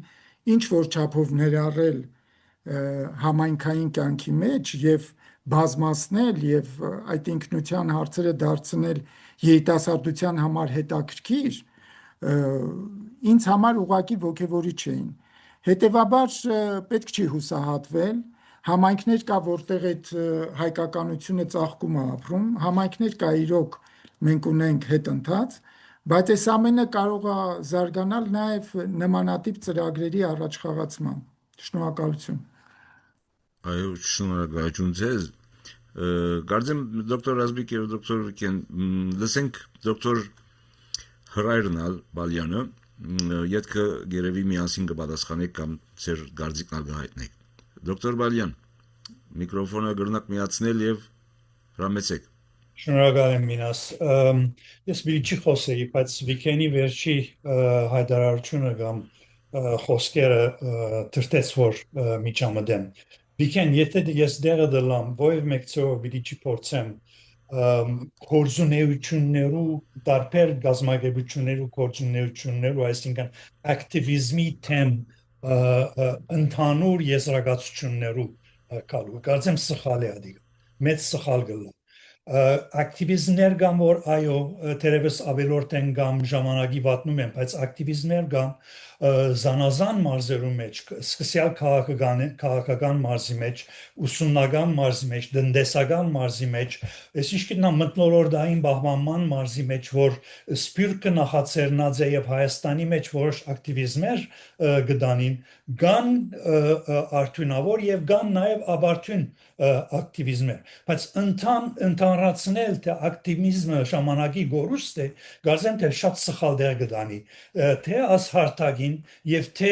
ինչ որ չափով ներառել համայնքային կյանքի մեջ եւ բազմացնել եւ այդ ինքնության հարցերը դարձնել երիտասարդության համար հետաքրքիր ինձ համար ուղղակի ոգևորիչ էին հետեւաբար պետք չի հուսահատվել համայնքներ կա որտեղ այդ հայկականությունը ծաղկում է ապրում համայնքներ կա իրոք մենք ունենք հետընթաց բայց այս ամենը կարող է զարգանալ նաեւ նմանատիպ ծրագրերի առաջխաղացման շնորհակալություն Այո, շնորհակալություն ձեզ Կարծեմ դոկտոր Ազգիկ եւ դոկտոր Վիկեն լսենք դոկտոր Հրայրնալ Բալյանը յետքը գերեւի միասին կպատասխանեք կամ ձեր գարձիկն ալգահայտնեք դոկտոր Բալյան միկրոֆոնը գրնակ միացնել եւ հրամեցեք Շնորհակալ եմ Մինաս ես բիլիչի խոսեի բայց Վիկենի վերջի հայտարարությունը կամ խոսքերը դրտեց որ միջամտեմ Վիկեն եթե ես դերը դլամ ովև մեկցով բիլիչի փորձեմ գործունեություններու տարբեր գազագերբություններու գործունեություններու այսինքն ակտիվիզմի թեմ ընդհանուր եզրակացություններու կալու կարծեմ սխալ է ադիգ մեծ սխալ գլա ակտիվիզմներ կամ որ այո թերևս ավելորդ են կամ ժամանակի վատնում են բայց ակտիվիզմներ կամ զանազան մարզերու մեջ սկսյալ քաղաքական մարզի մեջ ուսումնական մարզի մեջ տնտեսական մարզի մեջ ես իշքնա մտնոլորտային բահմանման մարզի մեջ որ սպիրկը նախաձեռնած է եւ Հայաստանի մեջ որոշ ակտիվիզմներ գտանին կան արդյունավոր եւ կան նաեւ աբարթուն ակտիվիզմներ բայց ընդհանրացնել թե ակտիվիզմը ժամանակի գորուստ է գազեմ թե շատ սխալ դեր գտանի թե աս հարթագին եւ թե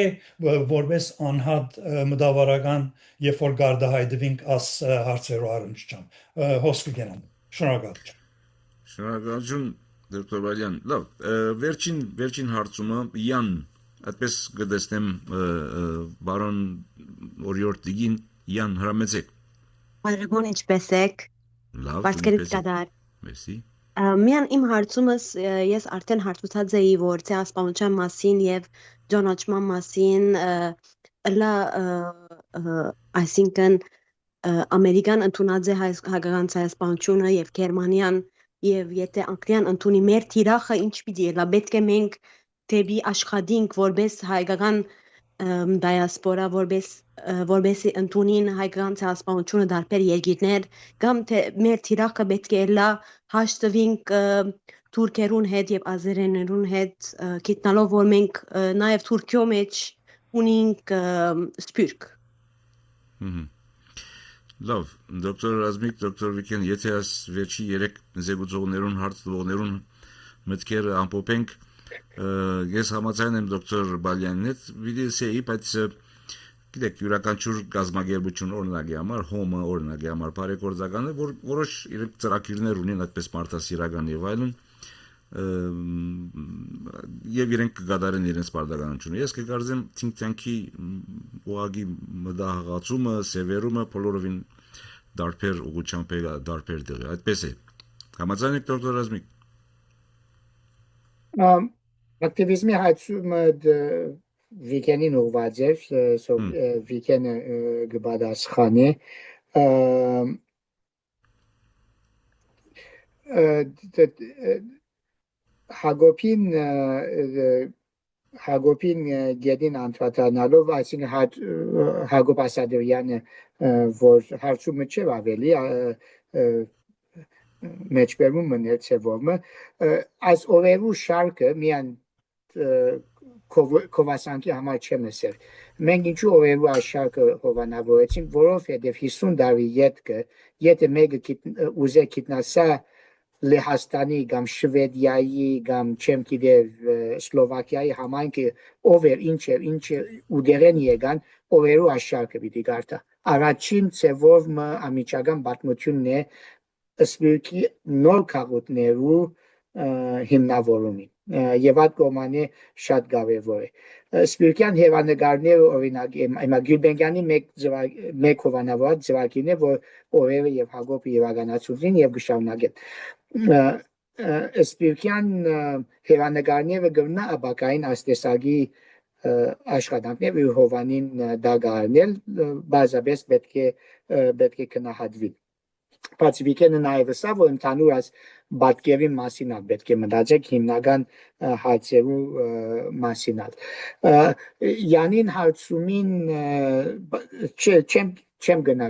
որպես անհատ մտավարական երբ որ գարդահայտվինք աս հարցերու առնչությամբ հոսք կգնամ շնորհակալություն դոկտոր Բալյան լավ վերջին հարցումը Յան այդպես կտեսնեմ բարոն օրիորդ դիգին Յան հրամեցեք Բարեկոն ինչպես եք լավ Բարքերից կդար Մերսի Միան իմ հարցումս ես արդեն հարցուցած էի որ ցեղասպանության մասին եւ ճանաչման մասին լա այսինքն ամերիկան ընդունած է հայկական ցեղասպանությունը եւ Գերմանիան եւ եթե Անգլիան ընդունի մեր թիրախը ինչ պիտի լա պետք է մենք դեպի աշխատենք որպես հայկական դիասպորա որբեսի ընդունին հայկական ցեղասպանությունը դարբեր երկիրներ կամ թե մեր թիրախը պետք է լա հաշտվենք թուրքերուն հետ եւ ազերեներուն հետ գիտնալով որ մենք նաեւ Թուրքիո մեջ ունենք սպիրկ Լավ դոկտոր Ռազմիկ դոկտոր Վիկեն եթե այս վերջի 3 զեկուցողներուն հարց տվողներուն մտքերը ամփոփենք ես համաձայն եմ դոկտոր Բալյանին հետ վիդեոսեի բայց գիտեք յուրաքանչյուր գազագերբություն օրինակի համար հոմը օրինակի համար բարեգործական է որ որոշ իրենք ծրագիրներ ունեն այդպես մարդասիրական եւ այլն եւ իրենք կգադարեն իրենց բարդականությունը ես կգարձեմ think tank-ի ուղագի մտահղացումը սևերումը բոլորովին դարբեր ուղղությամբ է դարբեր դեղի այդպես է համաձայն եք դոկտոր Ռազմիկ ակտիվիզմի հայցումը Վիկենին ուղված էր Վիկենը գբադասխանի Հագոպին գետին անդրադառնալով այսինքն Հագոպ Ասադրյանը որ հարցումը չէ ավելի մեջբերում մներ ցևորմը այս օրերու շարքը միան Կովասանկի համար չեմ ասել մենք ինչու օրերու այս շարքը հովանավորեցինք որովհետև 50 տարի եթե մեկը ուզե գիտնասա Լեհաստանի կամ Շվեդիայի կամ չեմ գիտեր Սլովակիայի համայնքը ով էր ինչ ուդերեն եկան օրերու այս շարքը պիտի գարտա առաջին ցևորմը ամիջական պատմությունն է սպիրկի նոր քաղաքներու հիմնավորումին եւ այդ կողմանի շատ կարեւոր է սպիրկյան հերանեկարները օրինակ հիմա Գյուլբենկյանի մեկ հովանավոր ձևակին է որ օրերը եւ Հակոբը իրականացուցին եւ գշարունակեն սպիրկյան հերանեկարները գտնա աբակային աստեսագի աշխատանքներ ու հովանին դագարնել բազաբես պետք է կնահատվի բայց Վիկենը նաև ասա որ ընդհանուր այս բատկերի մասին պետք է մտածեք հիմնական հարցերու մասին Յանին հարցումին չեմ գնա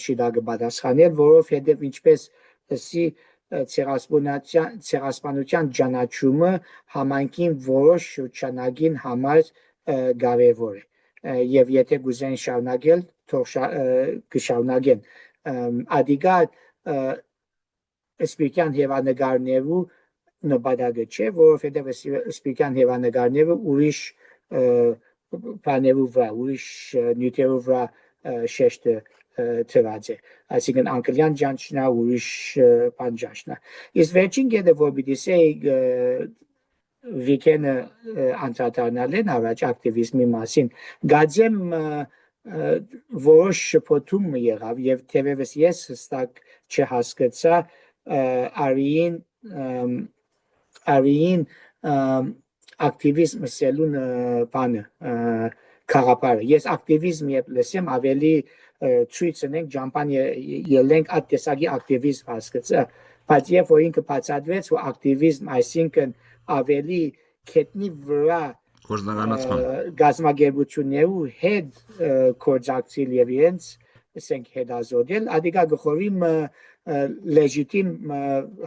շիդագը պատասխանել որովհետև ինչպես ասի ցեղասպանության ճանաչումը համայնքին որոշ շրջանագին համար կարևոր է եւ եթե գուզեն շարունակել թող կշարունակեն Ադիգա սպիրկյան հեվանագարներու նպատակը չէ, որովհետև սպիրկյան հեվանագարները ուրիշ բաներով վրա, ուրիշ նյութերով վրա շեշտը թված է, այսինքն անկլյան ճանչնա, ուրիշ բան ճանչնա։ Իսկ վերջին կետը, որ պիտի ասեի Վիկենը անդրադառնալ են առաջ ակտիվիզմի մասին, գացեմ որոշ շփոթում եղավ եւ թեւևս ես հստակ չհասկացա արիին ակտիվիզմ սելուն բանը խաղապարը։ Ես ակտիվիզմ երբ լսեմ ավելի ցույց ունենք ճամփան ելենք այդ տեսակի ակտիվիզմ հասկացա, բայց երբ որ ինքը բացատրեց, որ ակտիվիզմ այսինքն ավելի քետնի վրա գազམ་ագերբություններու հետ կորձակցիլ եւ իրենց ասենք հետազոտել, ադիգա գխորիմ լեջիտիմ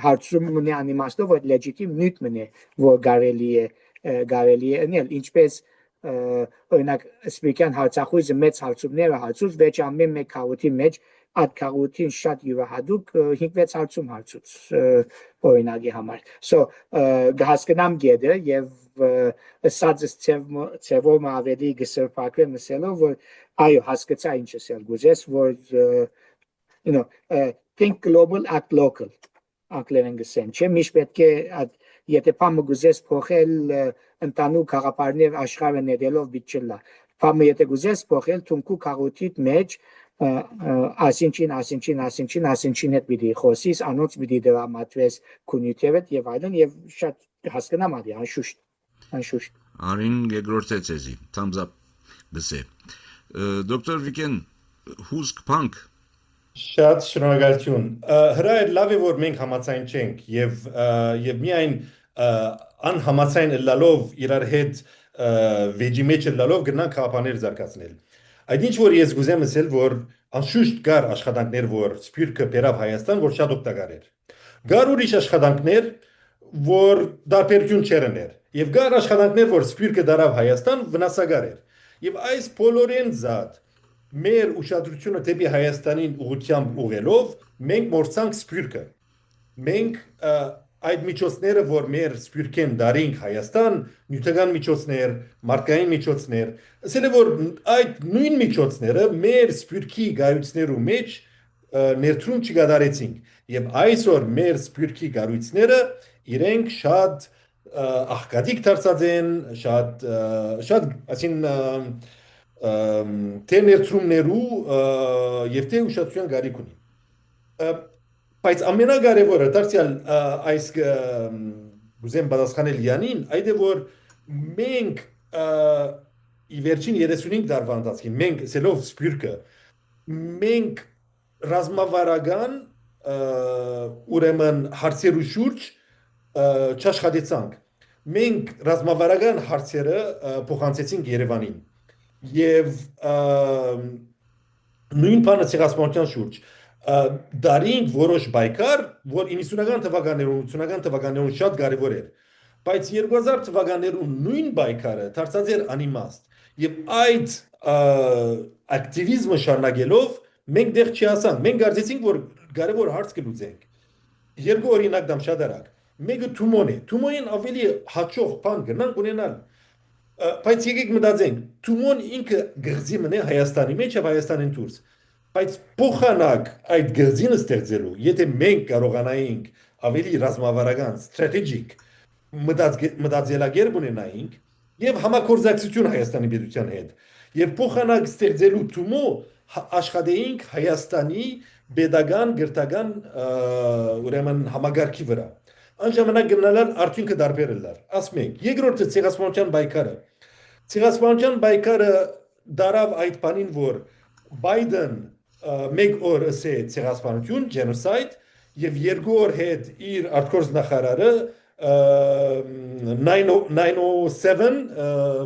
հարցում ունի անիմաստով, որ լեջիտիմ նյութ մնե, որ կարելի է անել, ինչպես օրինակ սպիրկյան հարցախույզը մեծ հարցումները հարցուց, վեճ ամեն մեկ քաղուտի մեջ այդ քաղուտին շատ յուրահատուկ 5-6 հարցում հարցուց օրինակի համար։ So գահասկնամ գեդը եւ սածս ծևով ավելի գսրպակրեմ ասելով, որ այո հասկացա ինչ ասել գուզես, որ think global, act local անգլերեն գսեն, չէ, միշտ պետք է եթե պամը գուզես փոխել ընտանուկ խաղապարներ աշխարհը ներելով բիչլա, պամը եթե գուզես փոխել թունքու քաղուտիտ մեջ ասինչին հետ պիտի խոսիս, անոնց պիտի դրամատվես քունյութևդ եւ այլն եւ շատ հասկանամ ադի անշուշտ Արին երկրորդը ցեզի thumbs up գսե Դոկտոր Վիկեն հուսք փանք Շատ շնորհակալություն հրայր լավ է որ մենք համացայն չենք եւ միայն անհամացայն լալով իրար հետ վեճի մեջ լալով գնանք խափաներ զարգացնել Այդ ինչ որ ես գուզեմ ասել որ անշուշտ կար աշխատանքներ որ սպիրկը բերավ Հայաստան որ շատ օգտակար էր Կար ուրիշ աշխատանքներ որ դարբերություն չերներ եւ կար աշխատանքներ որ սպիրկը դարավ Հայաստան վնասակար էր եւ այս բոլորեն զատ մեր ուշադրությունը դեպի Հայաստանին ուղղությամբ ուղղելով մենք մորցանք սպիրկը մենք այդ միջոցները որ մեր սպիրկեն դարինք Հայաստան նյութական միջոցներ մարկային միջոցներ ասել է որ այդ նույն միջոցները մեր սպիրկի գայություններու մեջ ներդրում չկատարեցինք եւ այսօր մեր սպիրկի գայությունները իրենք շատ աղքատիկ դարձած են շատ ասին թե ներդրումներու եւ թե ուշադրության գարիք ունի բայց ամենակարևորը դարձյալ այս գուզեմ պատասխանել Յանին այդ է որ մենք ի վերջին 35 տարվա ընթացքում մենք ասելով սպիրկը մենք ռազմավարական ուրեմն հարցերու շուրջ չաշխատեցանք մենք ռազմավարական հարցերը փոխանցեցինք Երևանին եւ նույն բանը ցեղասպանության շուրջ դարինք որոշ բայկար, որ 90-ական թվականներում, 80-ական թվականներում շատ կարևոր էր, բայց 2000 թվականներում նույն բայկարը դարձած էր անիմաստ եւ այդ ակտիվիզմը շարունակելով մենք դեռ չհասանք, մենք կարծեցինք որ կարևոր հարց կլուծենք երկու օրինակ դամ շատ արագ մեկը Թումոն է Թումոն ավելի հաճող բան գնանք ունենալ բայց եկեք մտածենք Թումոն ինքը գղզի մնե Հայաստանի մեջ եւ Հայաստանին դուրս Բայց փոխանակ այդ գծինը ստեղծելու, եթե մենք կարողանայինք ավելի ռազմավարական, strategic մտածելակերպ ունենայինք եւ համագործակցություն Հայաստանի պետության հետ եւ փոխանակ ստեղծելու թումո աշխատեինք Հայաստանի pedagogan գրթական ուրեմն համագարկի վրա անժամանակ գնալան արդյունքը դարբերելար ասում ենք երկրորդը ցեղասպանության բայկարը դարավ այդ բանին որ Biden մեկ օր ասե ցեղասպանություն genocide եւ երկու օր հետ իր արտգործ նախարարը 907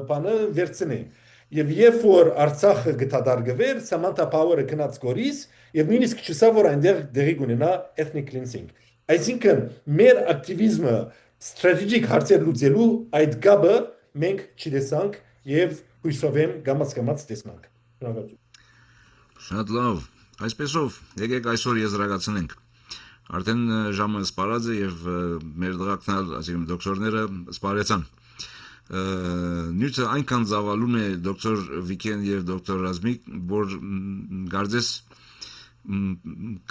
բանը վերցնի եւ երբ որ Արցախը գտադարգվեր Samantha Power-ը գնաց Գորիս եւ նույնիսկ չսա որ այնտեղ դեղի կունենա ethnic cleansing այսինքն մեր ակտիվիզմը strategic հարցեր լուծելու այդ գաբը մենք չտեսանք եւ հույսով եմ գամած տեսնանք Շատ լավ այսպեսով եկեք այսօր եզրակացնենք Արդեն ժամը սպարած է եւ մեր դրակնալ, ասենք դոկտորները սպարեցան։ Նյութը այնքան զավալուն է դոկտոր Վիկեն եւ դոկտոր Ռազմիկ, որ գարձես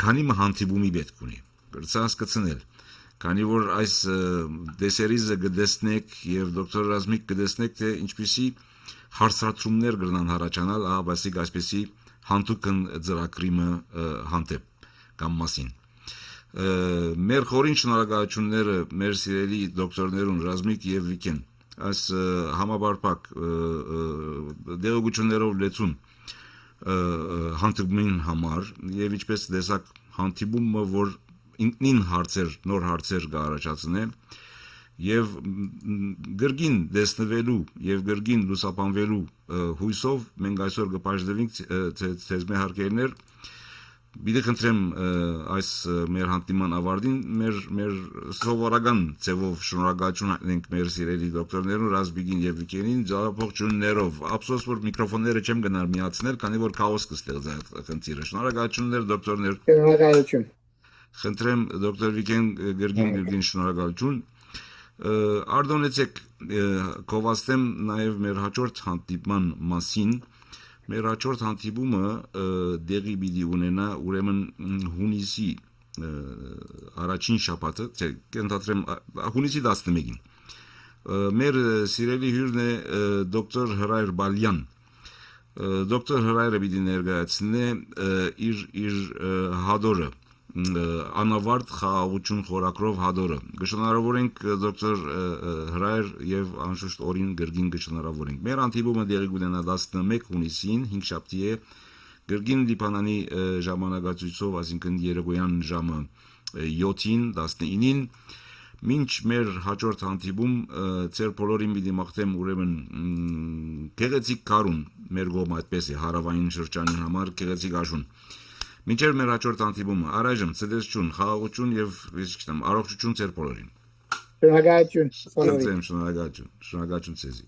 քանի հանդիպումի պետք ունի։ Գրծած կցնել։ Քանի որ այս դեսերիզը գտեսնեք եւ դոկտոր Ռազմիկ գտեսնեք, թե ինչպիսի հարցադրումներ կգնան հարաճանալ, ահաբասիկ այսպիսի հանդուկն ծրագրիմը հանդեպ կամ մասին։ Մեր խորին շնորհակալությունները մեր սիրելի դոկտորներուն Ռազմիկ եւ Վիկեն այս համաբարփակ դերողություններով լեցուն հանդիպումին համար եւ ինչպես տեսակ հանդիպումը, որ ինքնին նոր հարցեր կառաջացնե եւ գրգին դեսնվելու եւ գրգին լուսաբանվելու հույսով մենք այսօր կպաշտվենք ցեզմե հարկերներ Բիդե խնդրեմ այս մեր հանդիպման ավարտին մեր սովորական ձևով շնորհակալություն ենք մեր սիրելի դոկտորներուն Ռազմիկին եւ Վիկենին ձավափոխություններով ափսոս որ միկրոֆոնները չեմ գնալ միացնել քանի որ քաոս կստեղծի այդ խնդիրը շնորհակալություններ դոկտորներ Շնորհակալություն Խնդրեմ դոկտոր Վիկեն գրգին շնորհակալություն Արդոնեցեք կովաստեմ նաև մեր հաջորդ հանդիպման մասին Մեր հաջորդ հանդիպումը դեղի պիտի ունենա ուրեմն հունիսի առաջին շաբաթը, կընտրեմ հունիսի 11-ին։ Մեր սիրելի հյուրն է դոկտոր Հրայր Բալյան։ Դոկտոր Հրայրը պիտի ներկայացնի իր հադորը անավարտ խաղաղություն խորակրով հադորը։ Գշնորհավորենք դոկտոր Հրայր եւ անշուշտ օրին գրգին գշնորհավորենք։ Մեր հանդիպումը դեղի կունենա 11 հունիսին 5 շաբթի է գրգին Լիբանանի ժամանակացույցով, այսինքն երեկոյան ժամը 7-ին 19-ին Մինչ մեր հաջորդ հանդիպում ծեր բոլորին պիտի մաղթեմ ուրեմն գեղեցիկ կարուն մեր կողմ այդպես է հարավային շրջանի համար գեղեցիկ աշուն Մինչև մեր հաջորդ հանդիպումը, առայժմ ցտեսություն, խաղաղություն եւ առողջություն ձեր բոլորին։ Շնորհակալություն բոլորին։ Շնորհակալություն ցեզի։